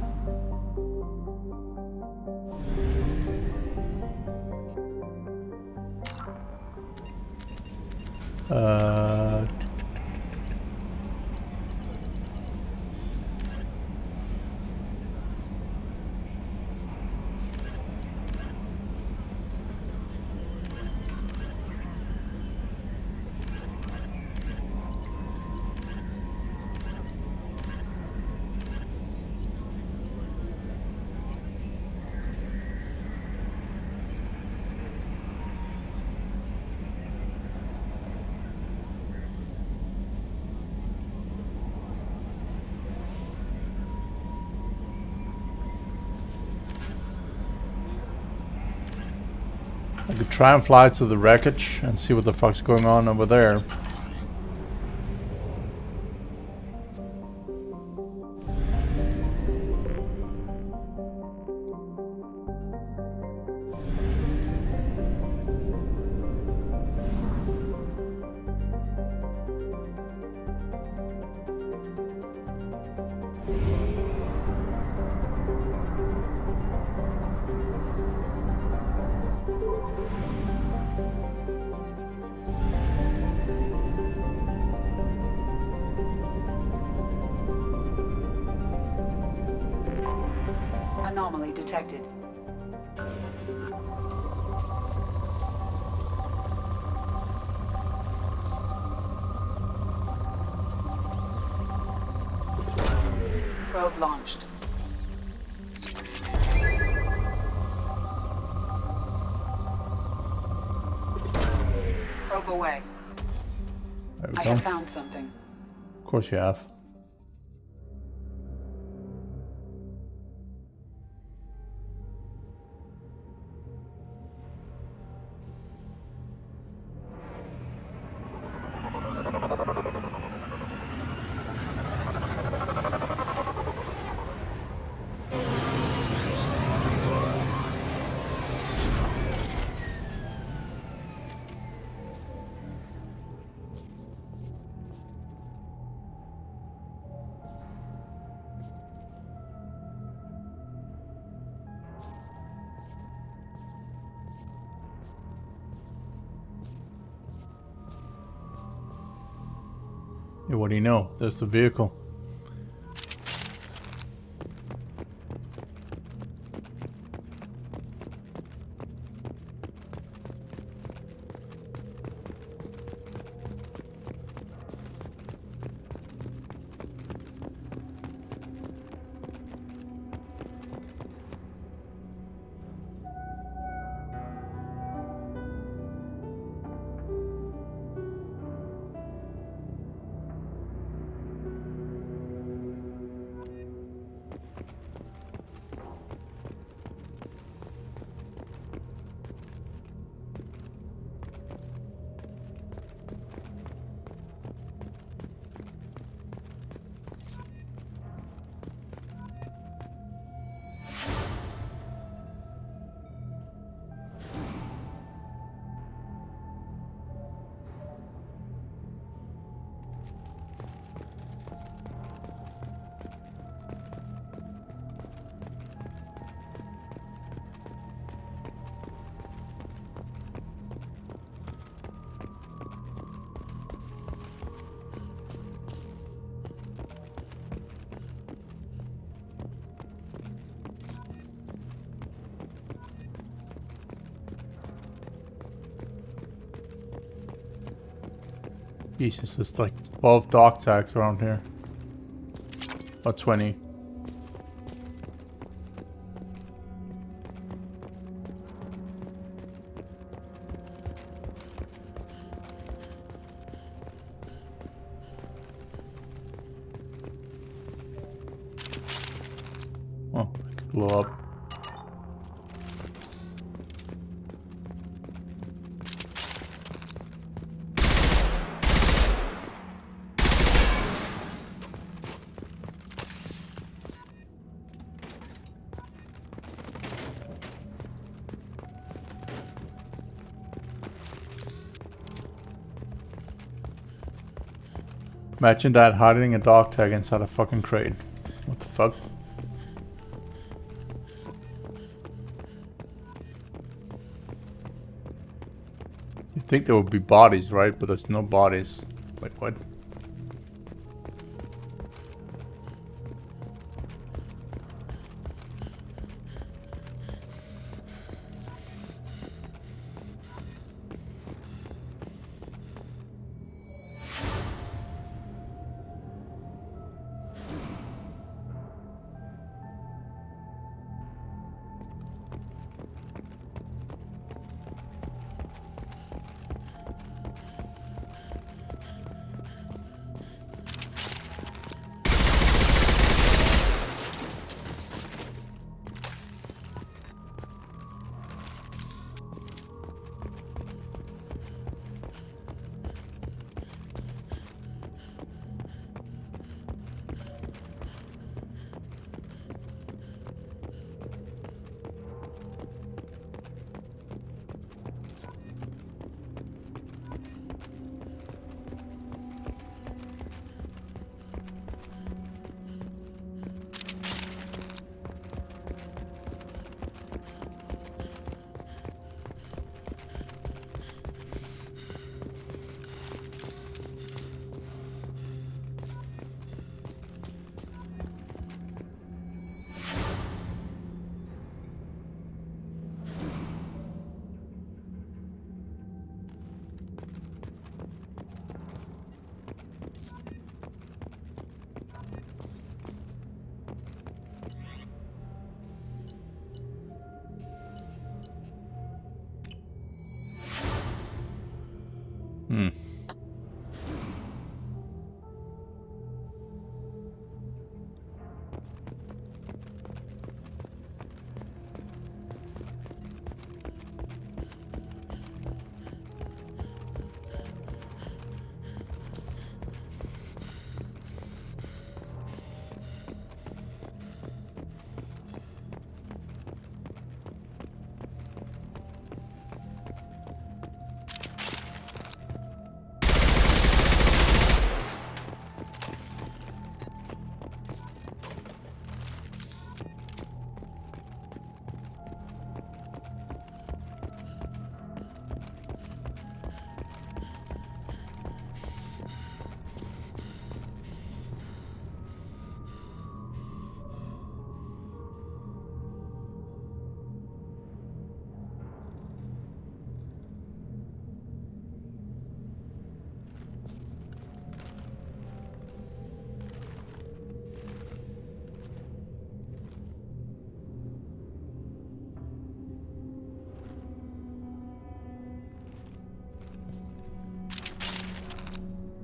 I could try and fly to the wreckage and see what the fuck's going on over there. Anomaly detected. Probe launched. Probe away. There we I go. have found something. Of course you have. Yeah, what do you know? There's the vehicle. Jesus, there's like 12 dog tags around here. Or 20. Oh, I could blow up. Imagine that, hiding a dog tag inside a fucking crate. What the fuck? You'd think there would be bodies, right? But there's no bodies. Wait, what?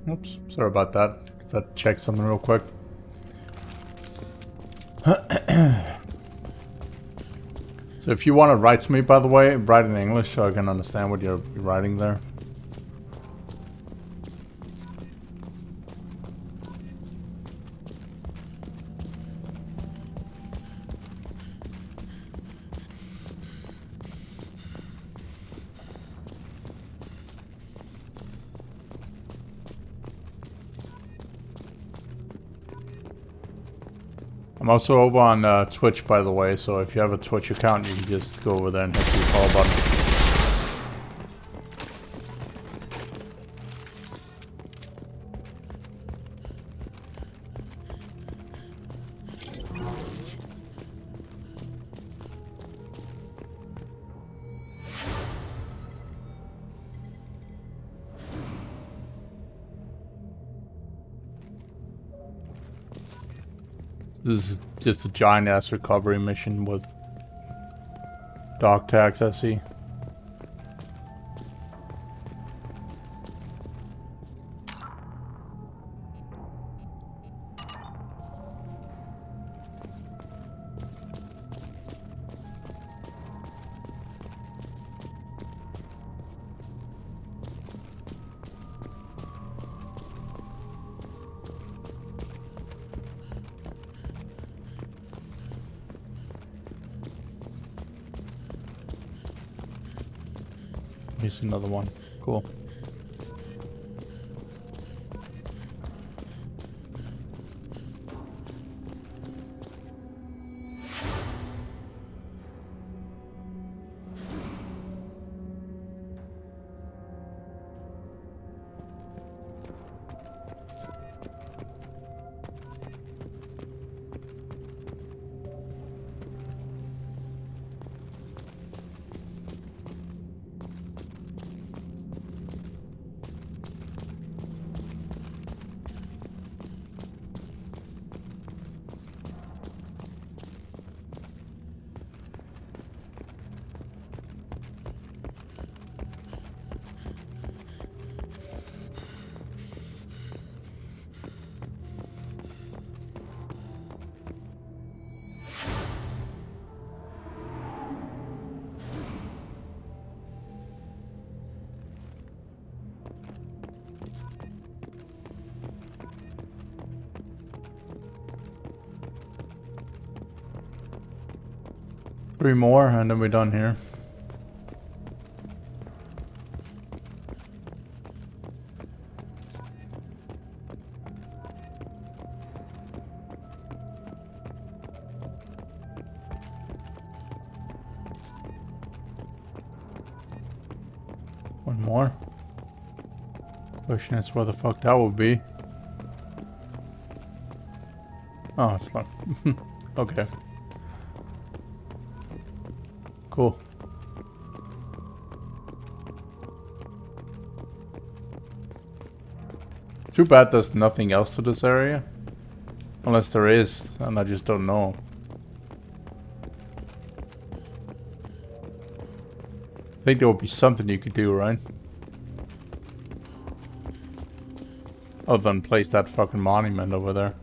Oops, sorry about that. Let's check something real quick. So if you want to write to me, by the way, write in English so I can understand what you're writing there. I'm also over on Twitch, by the way, so if you have a Twitch account, you can just go over there and hit the follow button. This is just a giant ass recovery mission with dog tags, I see. Here's another one. Cool. Three more and then we're done here. One more. Question is where the fuck that would be. Oh, it's not. Okay. Cool. Too bad there's nothing else to this area. Unless there is, and I just don't know. I think there would be something you could do, right? Other than place that fucking monument over there.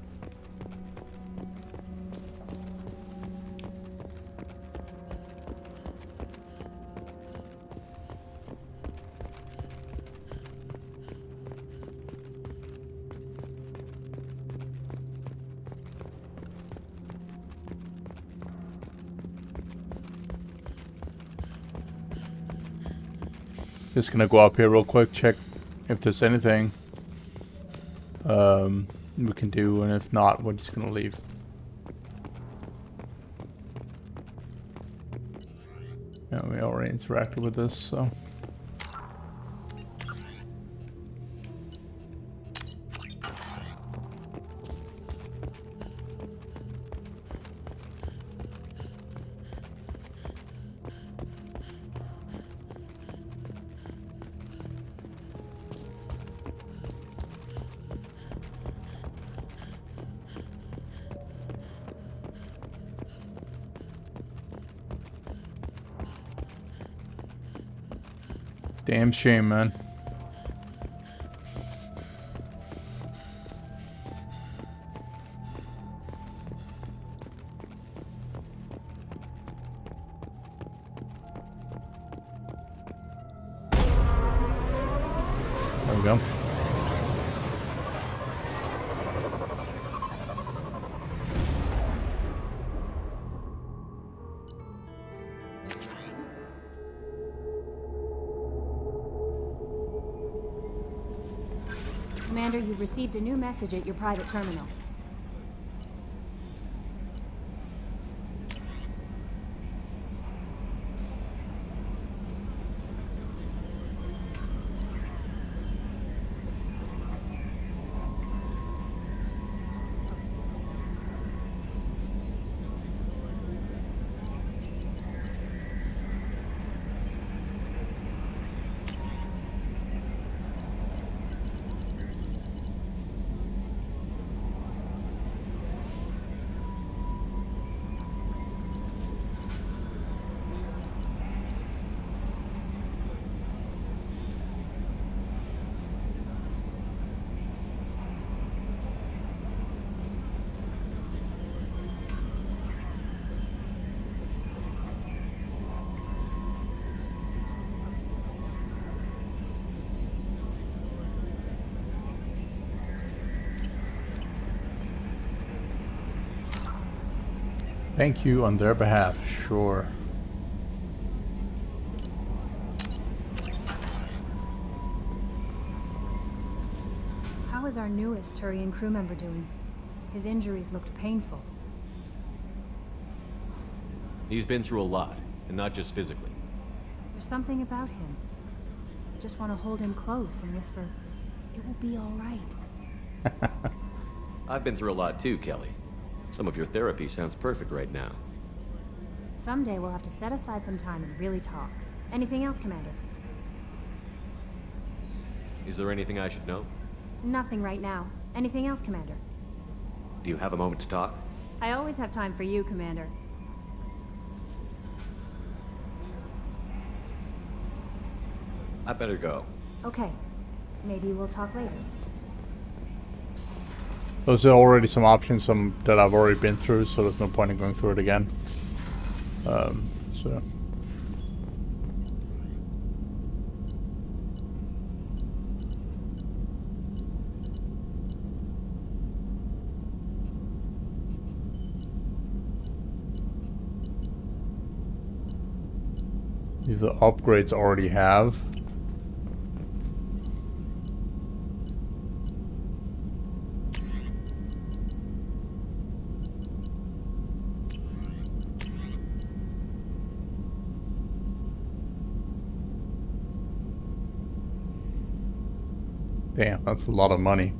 Just gonna go up here real quick, check if there's anything we can do, and if not, we're just gonna leave. Yeah, we already interacted with this, so. Damn shame, man. go. Commander, you've received a new message at your private terminal. Thank you on their behalf, sure. How is our newest Turian crew member doing? His injuries looked painful. He's been through a lot, and not just physically. There's something about him. I just want to hold him close and whisper, "It will be all right." I've been through a lot too, Kelly. Some of your therapy sounds perfect right now. Someday we'll have to set aside some time and really talk. Anything else, Commander? Is there anything I should know? Nothing right now. Anything else, Commander? Do you have a moment to talk? I always have time for you, Commander. I better go. Okay. Maybe we'll talk later. Those are already some options that I've already been through, so there's no point in going through it again. So. These are upgrades I already have. Damn, that's a lot of money.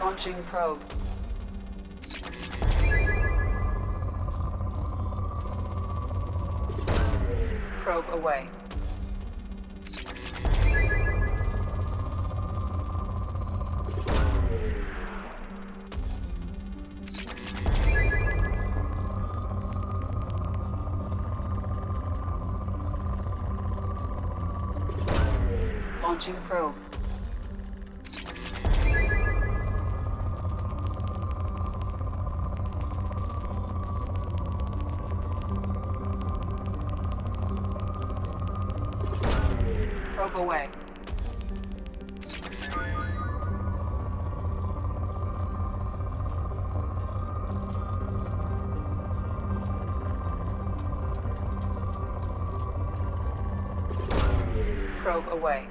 Launching probe. Probe away. Launching probe. Probe away. Probe away.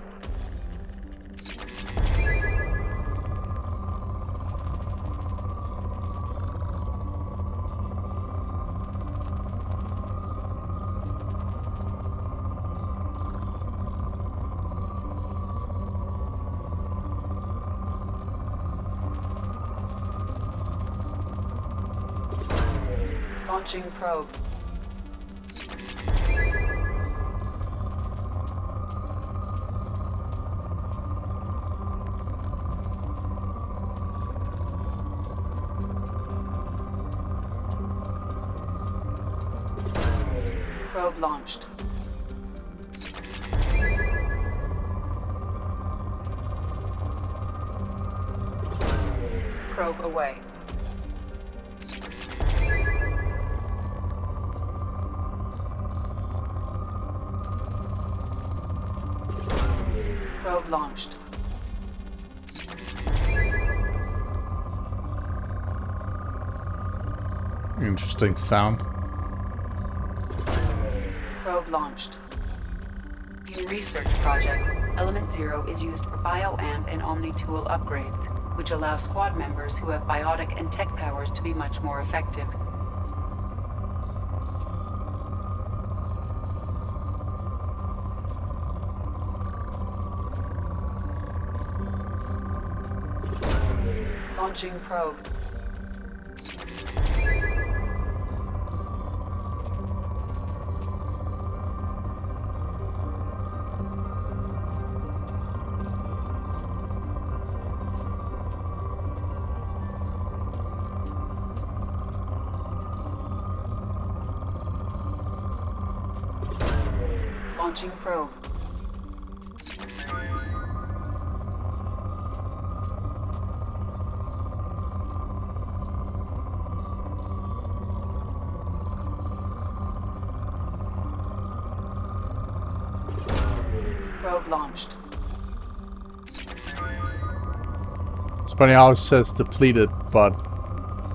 Launching probe. Probe launched. Probe away. Probe launched. Interesting sound. Probe launched. In research projects, Element Zero is used for bioamp and omni-tool upgrades, which allow squad members who have biotic and tech powers to be much more effective. Launching probe. Launching probe. Probe launched. It's funny how it says depleted, but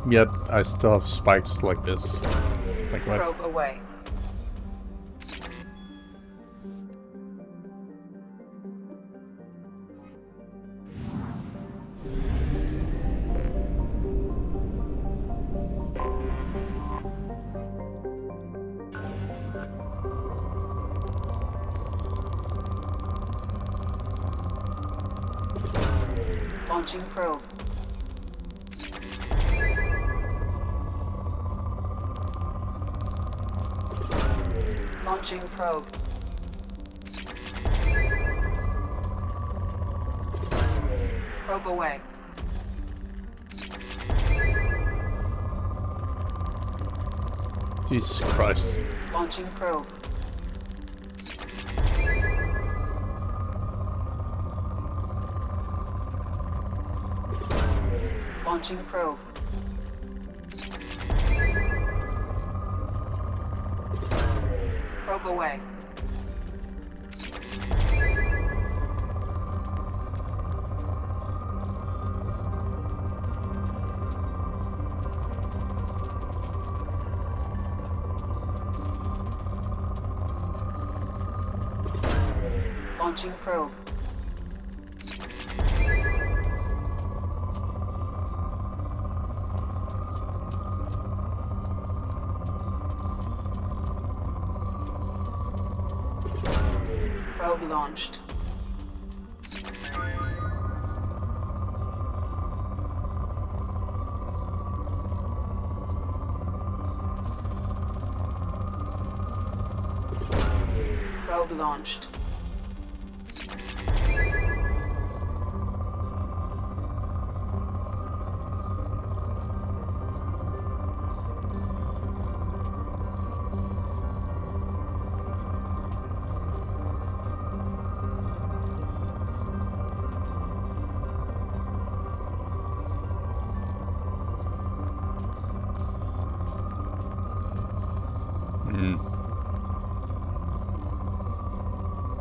yet I still have spikes like this. Like what? Probe away. Launching probe. Launching probe. Probe away. Jesus Christ. Launching probe. Launching probe. Probe away. Launching probe. Probe launched. Probe launched.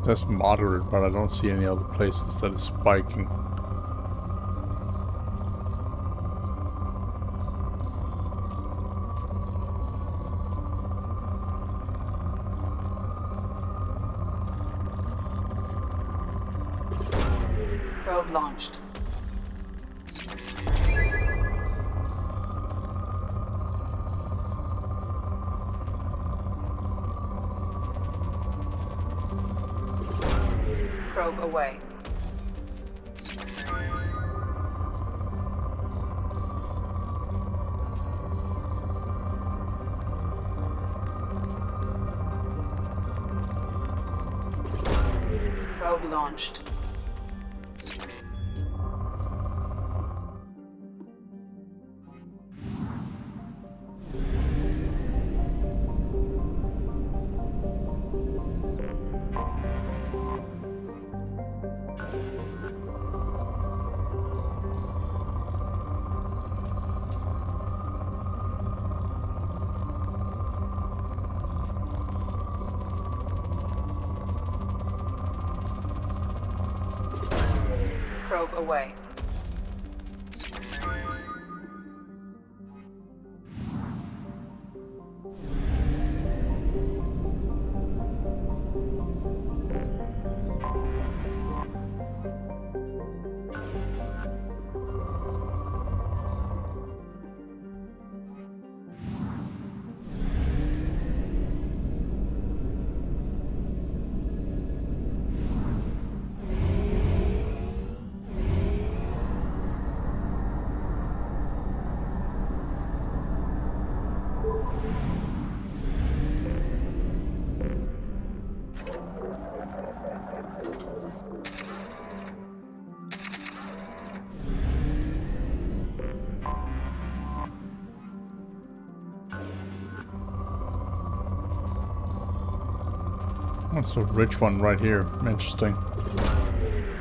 That's moderate, but I don't see any other places that is spiking. Probe launched. Probe away. Probe launched. Probe away. That's a rich one right here. Interesting.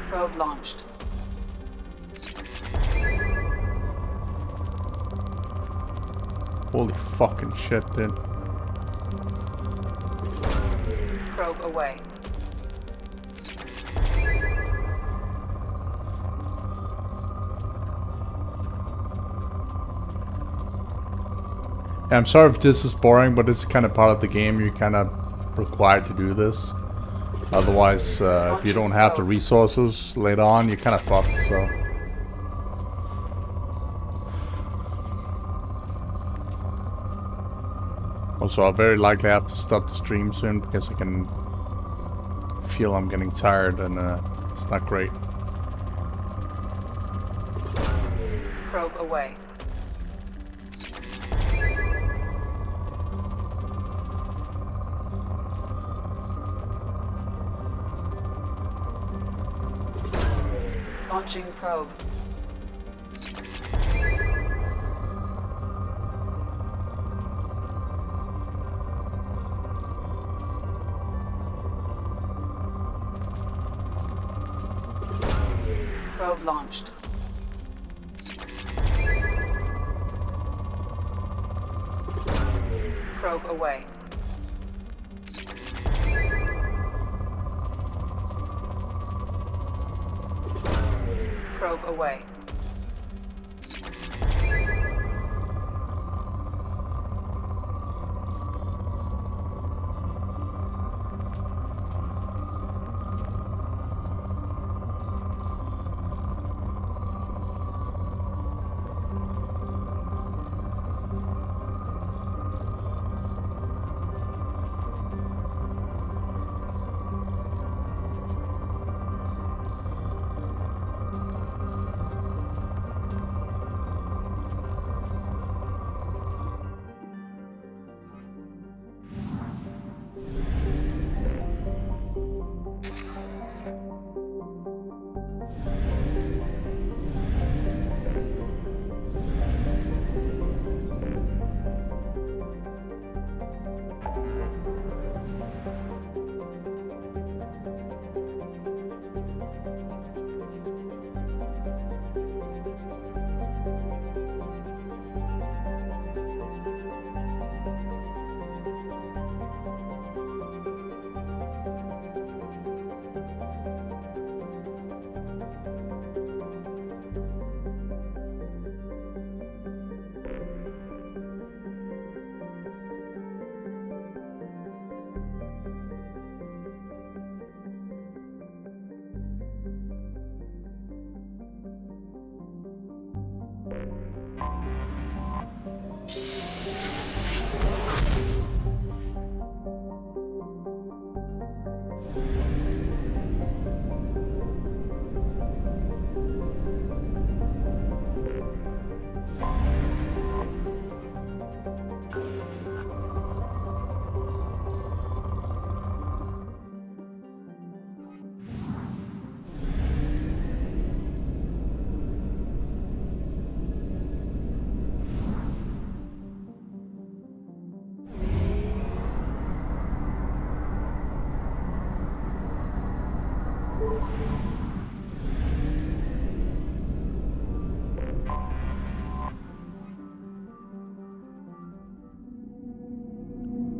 Probe launched. Holy fucking shit, dude. Probe away. Yeah, I'm sorry if this is boring, but it's kind of part of the game. You're kind of required to do this. Otherwise, if you don't have the resources later on, you're kind of fucked, so. Also, I'll very likely have to stop the stream soon because I can feel I'm getting tired and it's not great. Probe away. Launching probe. Probe launched. Probe away. Probe away.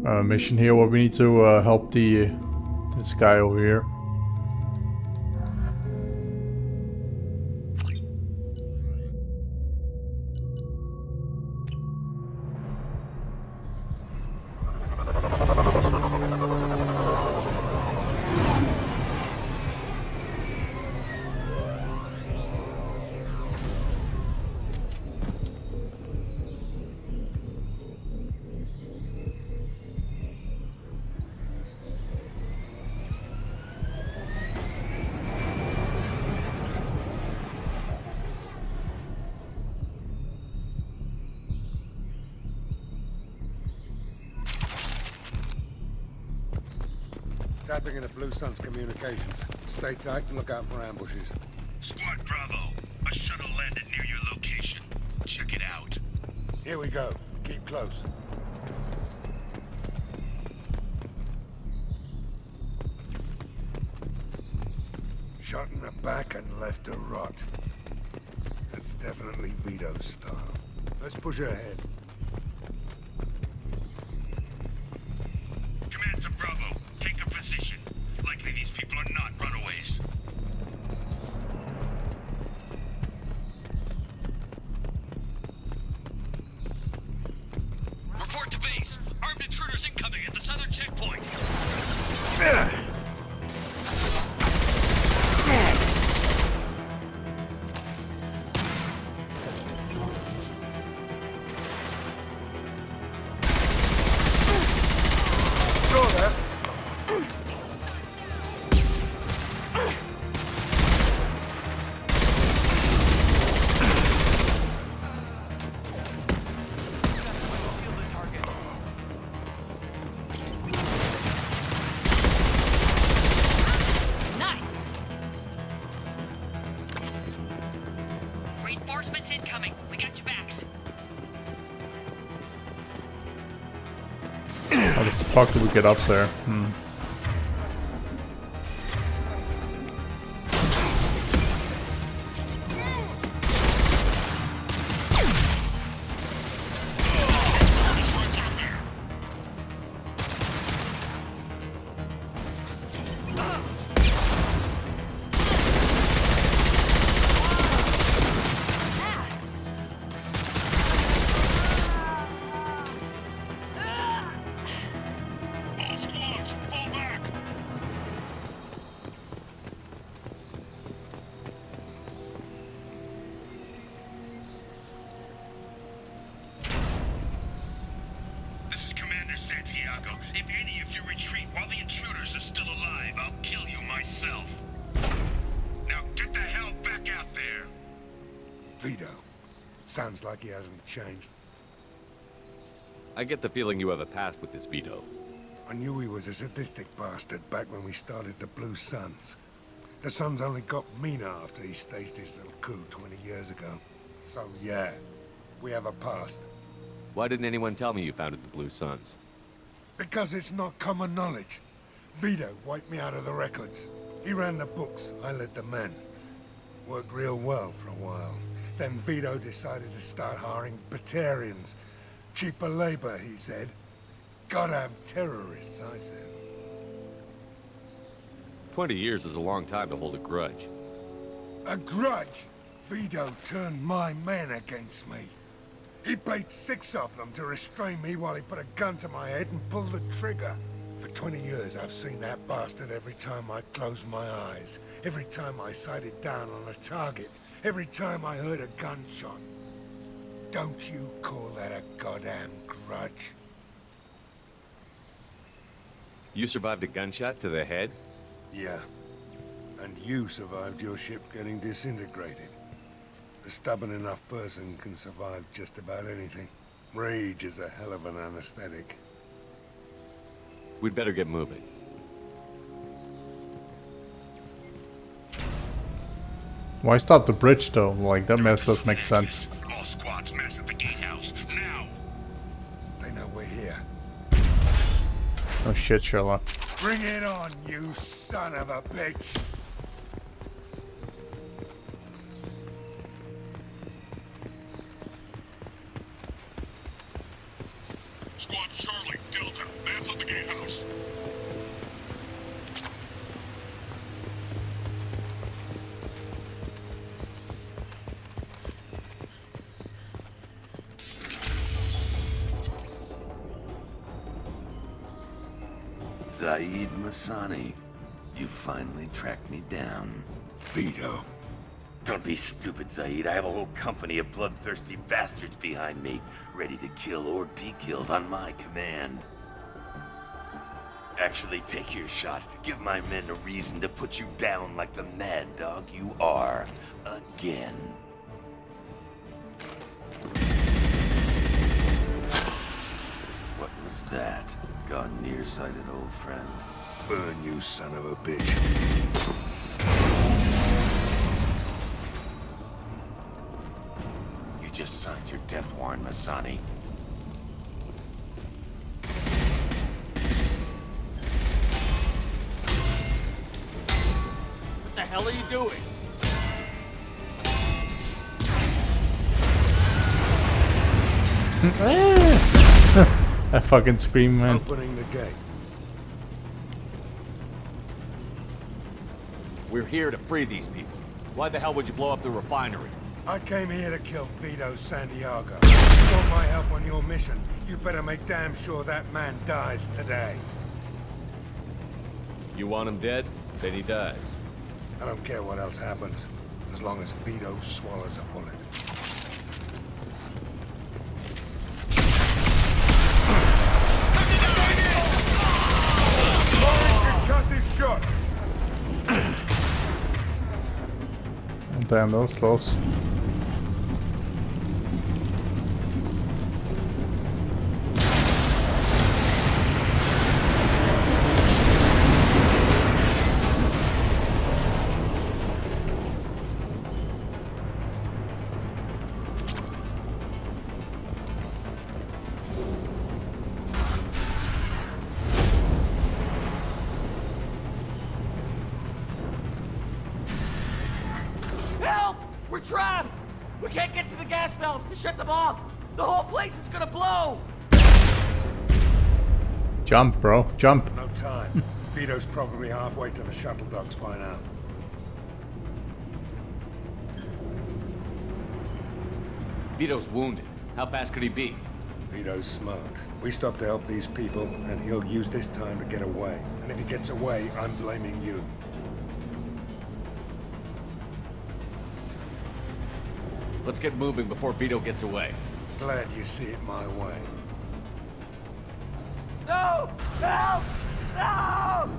mission here where we need to help this guy over here. Tapping into Blue Sun's communications. Stay tight and look out for ambushes. Squad Bravo, a shuttle landed near your location. Check it out. Here we go. Keep close. Shot in the back and left to rot. That's definitely Vito's style. Let's push ahead. Command to Bravo, take a position. Likely these people are not runaways. Report to base. Armed intruders incoming at the southern checkpoint. Reinforcements incoming. We got your backs. How the fuck did we get up there? If any of you retreat while the intruders are still alive, I'll kill you myself. Now get the hell back out there. Vito. Sounds like he hasn't changed. I get the feeling you have a past with this Vito. I knew he was a sadistic bastard back when we started the Blue Suns. The Suns only got meaner after he staged his little coup 20 years ago. So yeah, we have a past. Why didn't anyone tell me you founded the Blue Suns? Because it's not common knowledge. Vito wiped me out of the records. He ran the books, I led the men. Worked real well for a while. Then Vito decided to start hiring Batarians. Cheaper labor, he said. Goddamn terrorists, I said. 20 years is a long time to hold a grudge. A grudge? Vito turned my men against me. He paid 6 of them to restrain me while he put a gun to my head and pulled the trigger. For 20 years, I've seen that bastard every time I closed my eyes. Every time I sighted down on a target. Every time I heard a gunshot. Don't you call that a goddamn grudge? You survived a gunshot to the head? Yeah. And you survived your ship getting disintegrated. A stubborn enough person can survive just about anything. Rage is a hell of an anesthetic. We'd better get moving. Why start the bridge though? Like, that mess does make sense. All squads mass at the gatehouse, now! They know we're here. Oh shit, Sherlock. Bring it on, you son of a bitch! Squad Charlie, Delta, Zaid Masani, you finally tracked me down. Vito. Don't be stupid, Zaid. I have a whole company of bloodthirsty bastards behind me, ready to kill or be killed on my command. Actually, take your shot. Give my men a reason to put you down like the mad dog you are. Again. What was that? Gone nearsighted, old friend. Burn, you son of a bitch. You just signed your death warrant, Masani. What the hell are you doing? I fucking scream, man. Opening the gate. We're here to free these people. Why the hell would you blow up the refinery? I came here to kill Vito Santiago. If you want my help on your mission, you better make damn sure that man dies today. You want him dead? Then he dies. I don't care what else happens, as long as Vito swallows a bullet. Concussive shot! Damn, that was close. Help! We're trapped! We can't get to the gas valves to shut them off! The whole place is gonna blow! Jump, bro. Jump. No time. Vito's probably halfway to the shuttle docks by now. Vito's wounded. How fast could he be? Vito's smart. We stopped to help these people, and he'll use this time to get away. And if he gets away, I'm blaming you. Let's get moving before Vito gets away. Glad you see it my way. No! Help! No!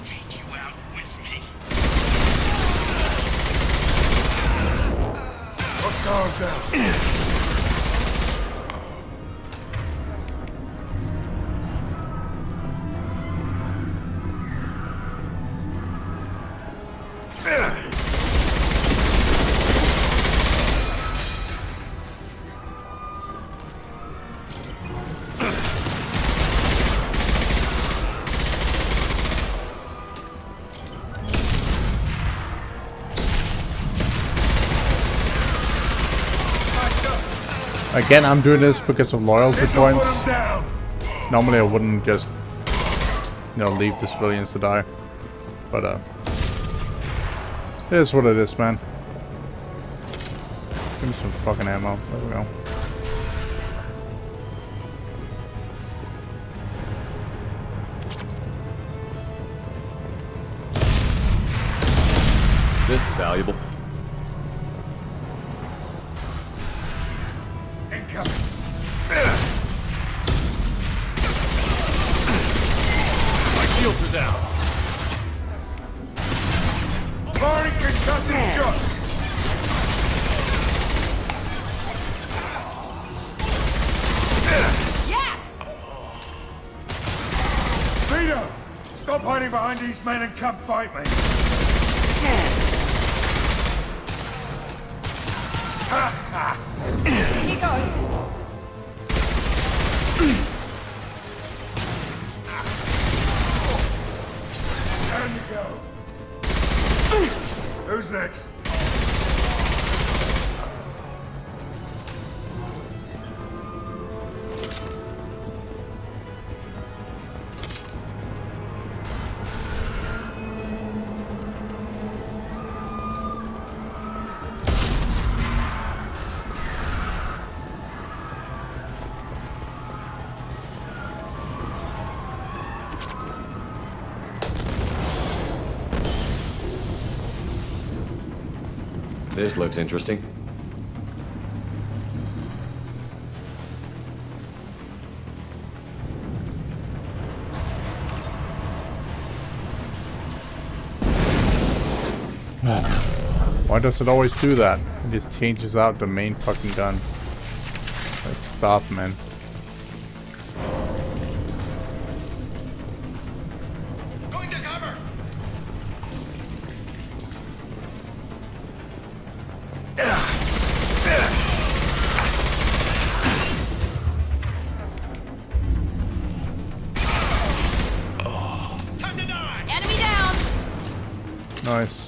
Take you out with me. Let's go down. Again, I'm doing this because of loyalty points. Normally I wouldn't just, leave the civilians to die. But, it is what it is, man. Give me some fucking ammo. There we go. This is valuable. My shields are down. Firing concussive shot! Yes! Vito! Stop hiding behind these men and come fight me! Here goes. Time to go. Who's next? This looks interesting. Why does it always do that? It just changes out the main fucking gun. Like, stop, man. Going to cover! Time to die! Enemy down! Nice.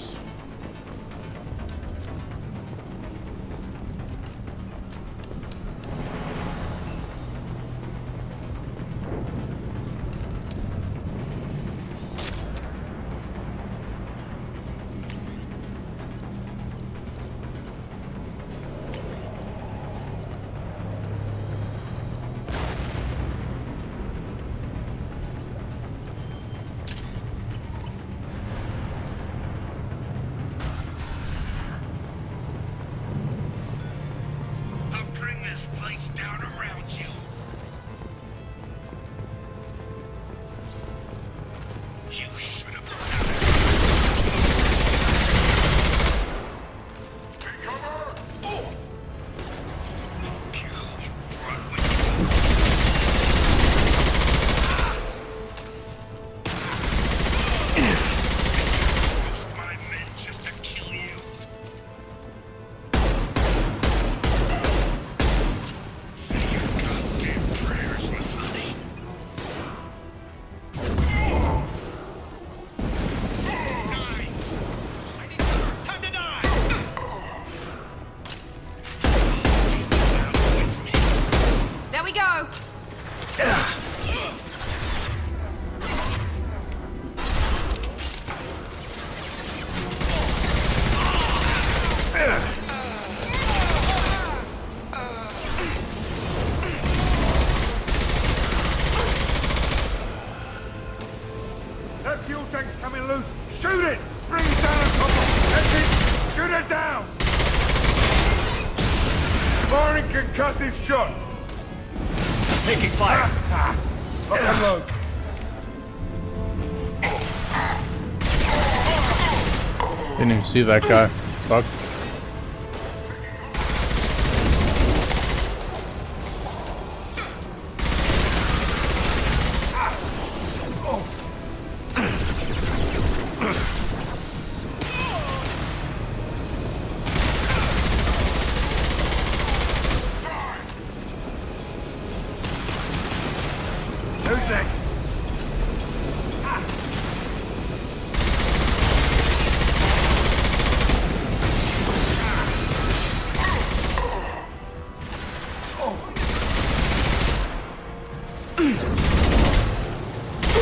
I'll bring this place down around you. You should have Take cover! Oh! I'll kill you brought with you. My men just to kill you. Say your goddamn prayers, Masani. Die! I need time to die! There we go! That fuel tank's coming loose. Shoot it! Bring it down on top of. That's it! Shoot it down! Firing concussive shot. Taking fire! Lock and load. Didn't even see that guy. Fuck. Who's next?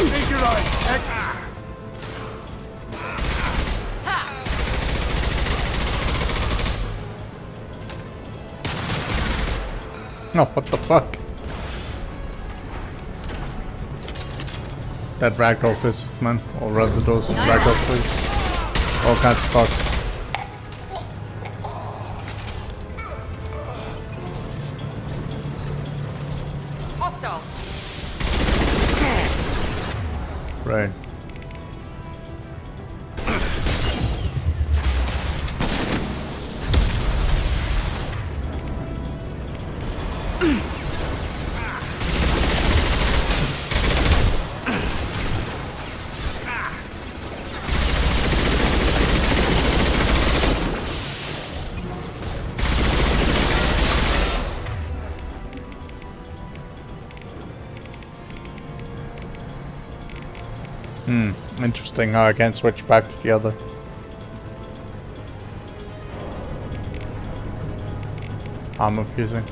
Take your eye. No, what the fuck? That ragdoll physics, man. Or rather those ragdoll physics. All kinds of fuck. Hostile! Right. Interesting how I can't switch back to the other. Armor piercing.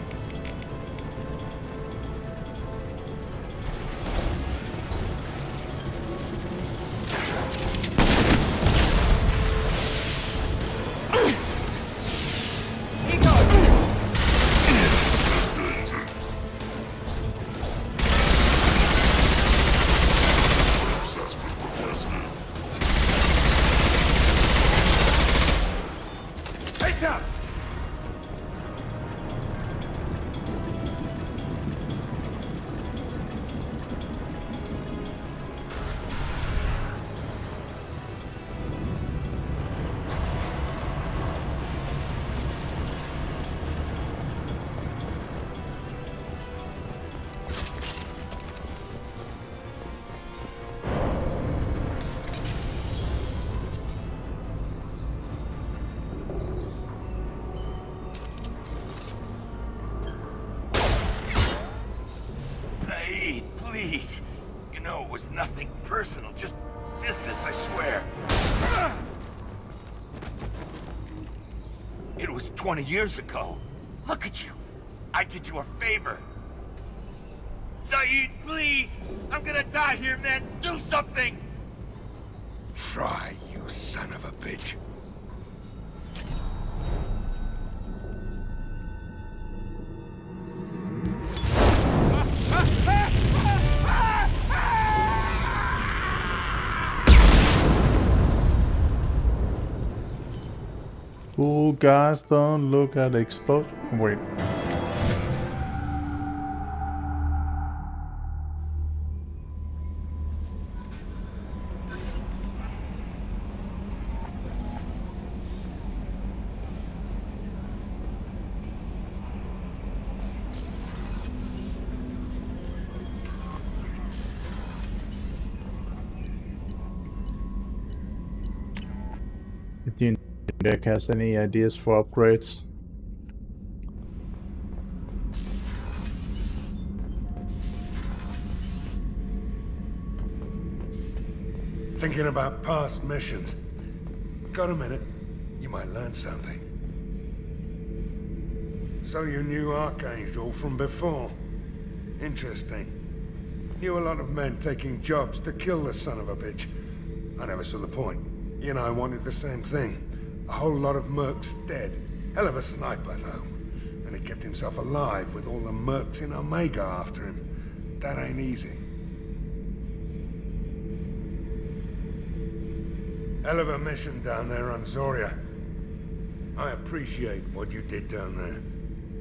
Peter! Saeed, please. You know it was nothing personal, just business, I swear. It was 20 years ago. Look at you. I did you a favor. Saeed, please! I'm gonna die here, man! Do something! Try, you son of a bitch. Cool guys don't look at the explosion. Wait. If the deck has any ideas for upgrades. Thinking about past missions. Got a minute? You might learn something. So you knew Archangel from before? Interesting. Knew a lot of men taking jobs to kill the son of a bitch. I never saw the point. You and I wanted the same thing. A whole lot of mercs dead. Hell of a sniper, though. And he kept himself alive with all the mercs in Omega after him. That ain't easy. Hell of a mission down there on Zoria. I appreciate what you did down there.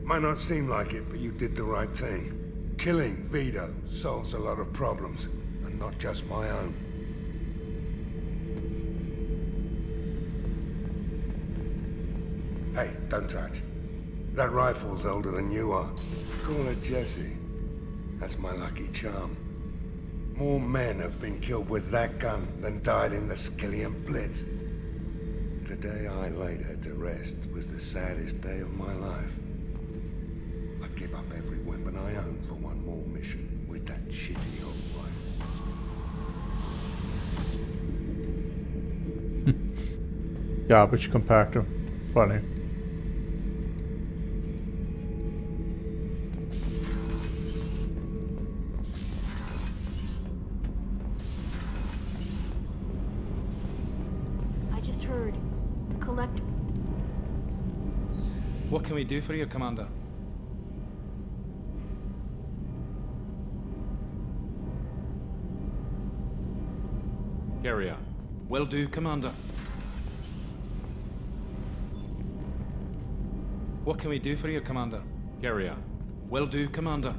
Might not seem like it, but you did the right thing. Killing Vito solves a lot of problems, and not just my own. Hey, don't touch. That rifle's older than you are. Call it Jesse. That's my lucky charm. More men have been killed with that gun than died in the Skillian Blitz. The day I laid her to rest was the saddest day of my life. I'd give up every weapon I own for one more mission with that shitty old rifle. Garbage compactor. Funny. What can we do for you, Commander? Carry on. Will do, Commander. What can we do for you, Commander? Carry on. Will do, Commander.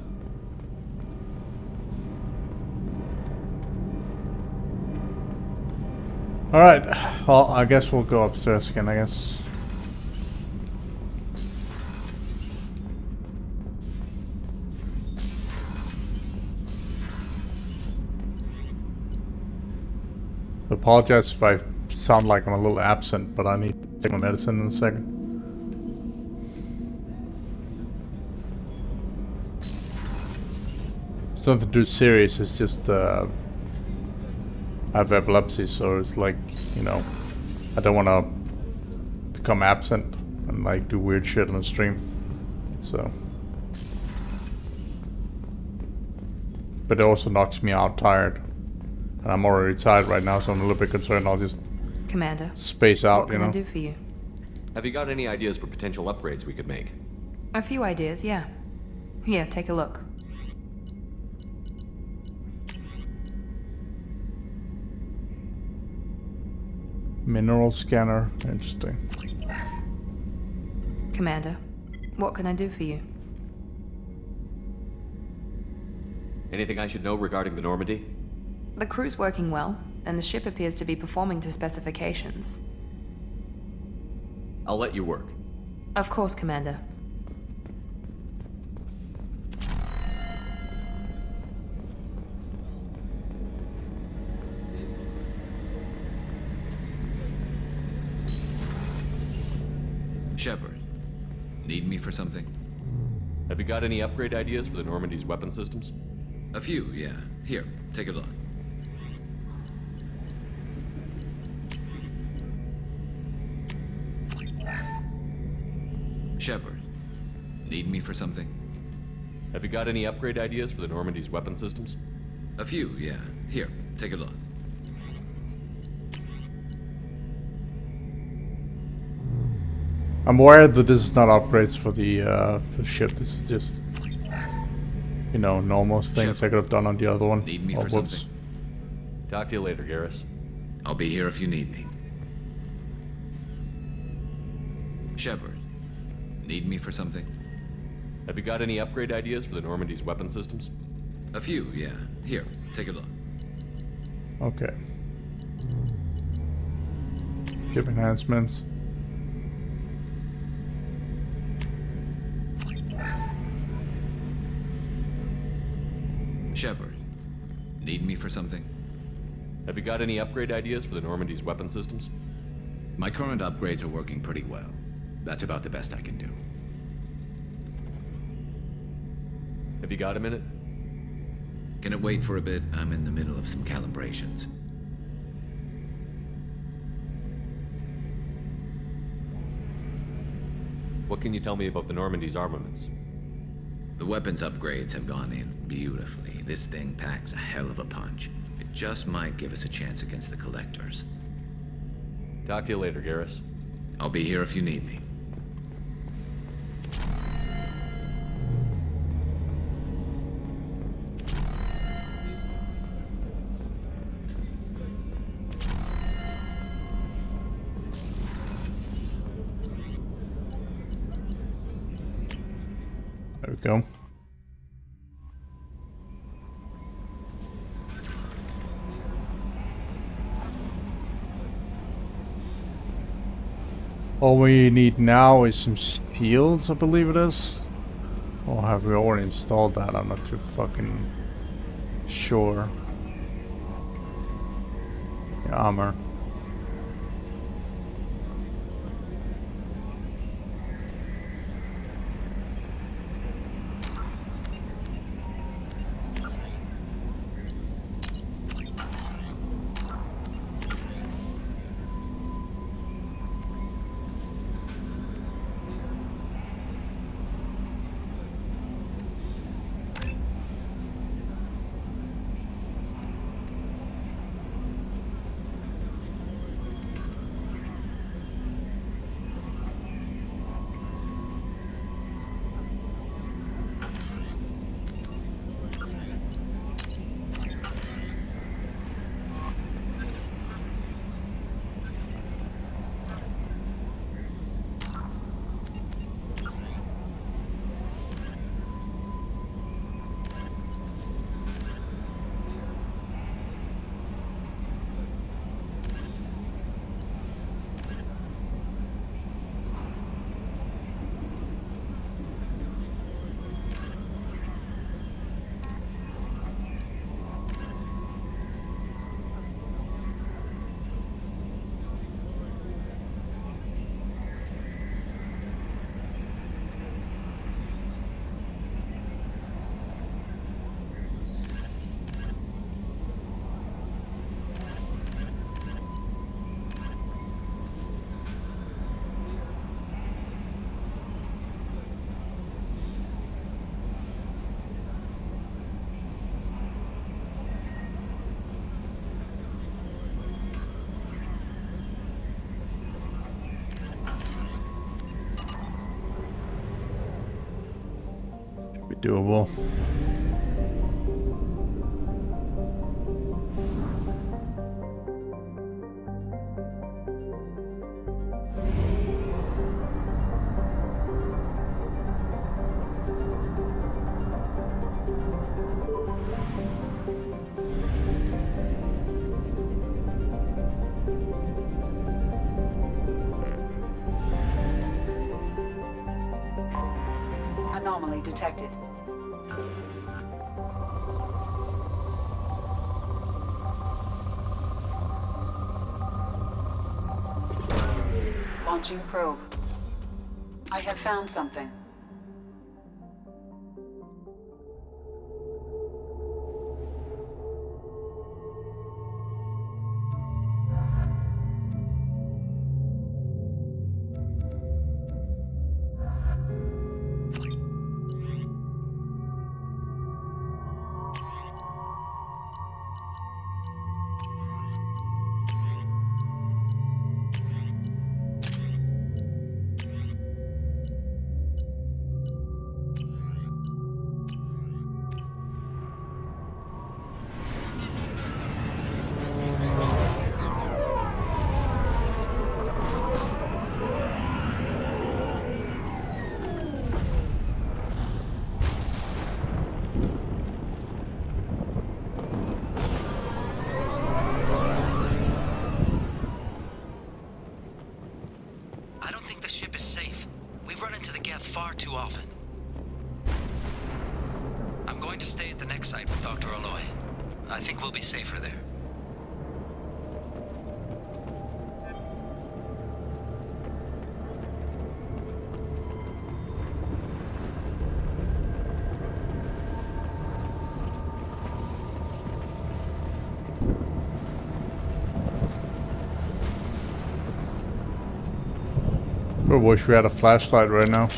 Alright, well, I guess we'll go upstairs again, I guess. I apologize if I sound like I'm a little absent, but I need to take my medicine in a second. It's nothing too serious, it's just I have epilepsy, so it's like, you know, I don't want to become absent and like do weird shit on the stream. So, but it also knocks me out tired. And I'm already tired right now, so I'm a little bit concerned I'll just Commander, space out, what can I do for you? Have you got any ideas for potential upgrades we could make? A few ideas, yeah. Here, take a look. Mineral scanner, interesting. Commander, what can I do for you? Anything I should know regarding the Normandy? The crew's working well, and the ship appears to be performing to specifications. I'll let you work. Of course, Commander. Shepard, need me for something? Have you got any upgrade ideas for the Normandy's weapon systems? A few, yeah. Here, take a look. Shepard, need me for something? Have you got any upgrade ideas for the Normandy's weapon systems? A few, yeah. Here, take a look. I'm aware that this is not upgrades for the ship. This is just, you know, normal things I could have done on the other one. Need me Oh, for whoops. something? Talk to you later, Garrus. I'll be here if you need me. Shepard, need me for something? Have you got any upgrade ideas for the Normandy's weapon systems? A few, yeah. Here, take a look. Okay. Ship enhancements. Shepard, need me for something? Have you got any upgrade ideas for the Normandy's weapon systems? My current upgrades are working pretty well. That's about the best I can do. Have you got a minute? Can it wait for a bit? I'm in the middle of some calibrations. What can you tell me about the Normandy's armaments? The weapons upgrades have gone in beautifully. This thing packs a hell of a punch. It just might give us a chance against the Collectors. Talk to you later, Garrus. I'll be here if you need me. There we go. All we need now is some steels, I believe it is. Or have we already installed that? I'm not too fucking sure. The armor. Doable. Anomaly detected. Launching probe. I have found something. next site with Dr. Aloy. I think we'll be safer there. I wish we had a flashlight right now.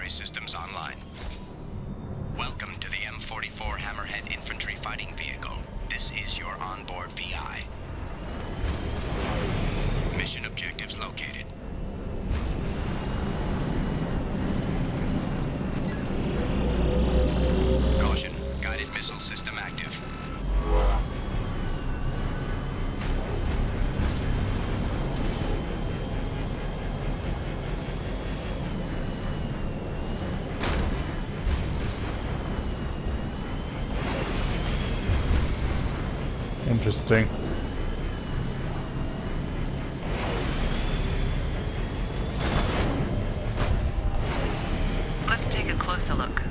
Systems online. Welcome to the M44 Hammerhead Infantry Fighting Vehicle. This is your onboard VI. Mission objectives located. Caution, guided missile system active. Interesting. Let's take a closer look.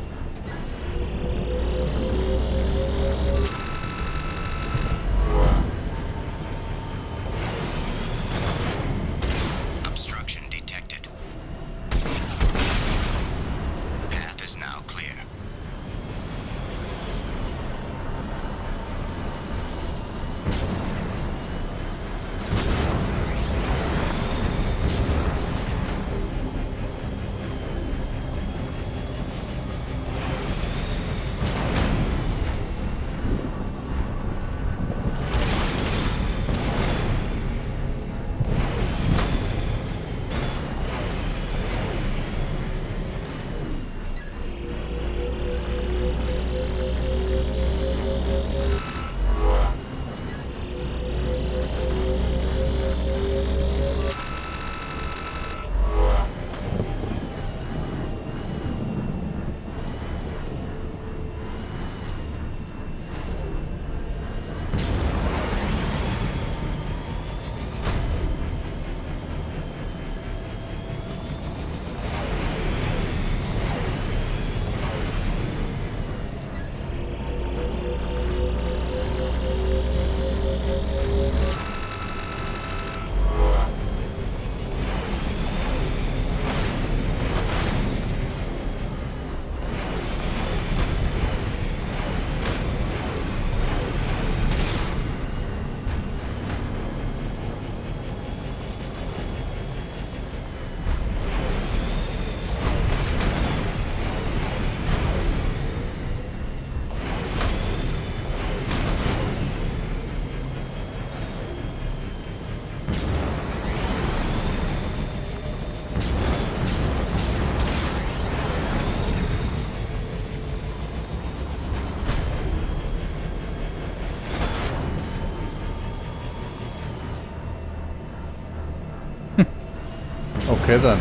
Obstruction detected. Path is now clear. Okay then.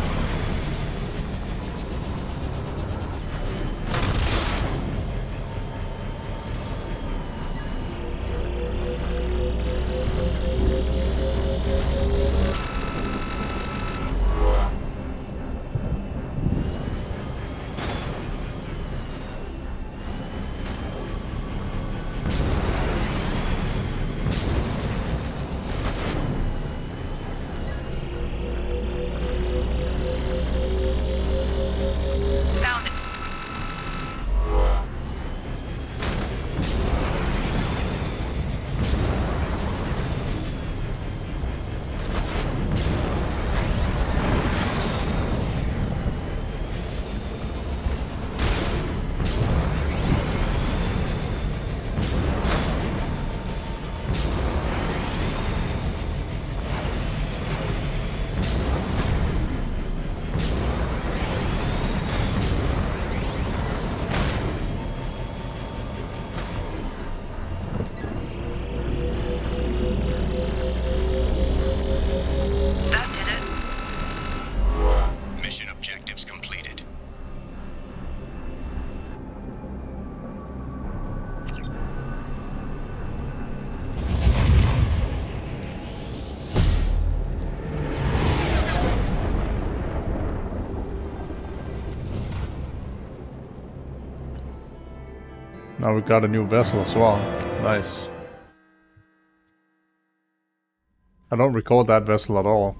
Now we got a new vessel as well. Nice. I don't recall that vessel at all.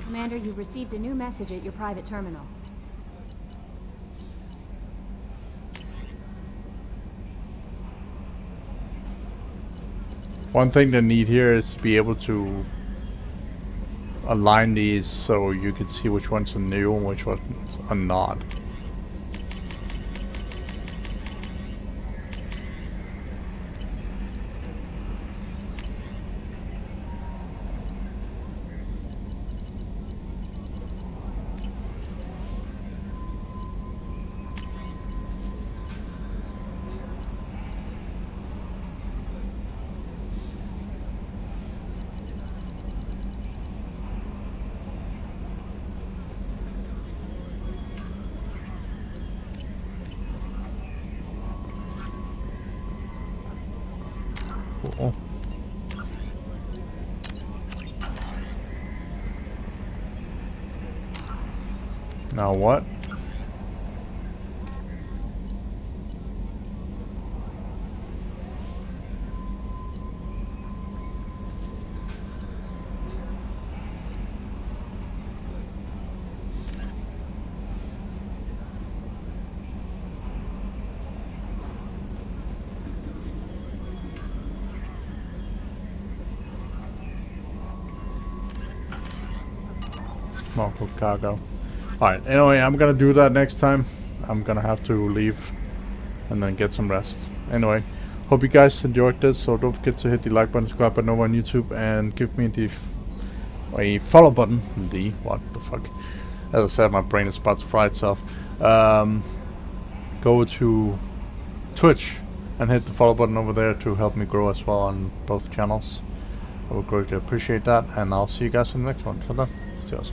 Commander, you've received a new message at your private terminal. One thing they need here is to be able to align these so you can see which ones are new and which ones are not. Cool. Now what? Small cargo. Alright, anyway, I'm gonna do that next time. I'm gonna have to leave and then get some rest. Anyway, hope you guys enjoyed this, so don't forget to hit the like button, subscribe button over on YouTube, and give me a follow button. What the fuck? As I said, my brain is about to fry itself. Go to Twitch and hit the follow button over there to help me grow as well on both channels. I would greatly appreciate that, and I'll see you guys in the next one. So then, see you guys.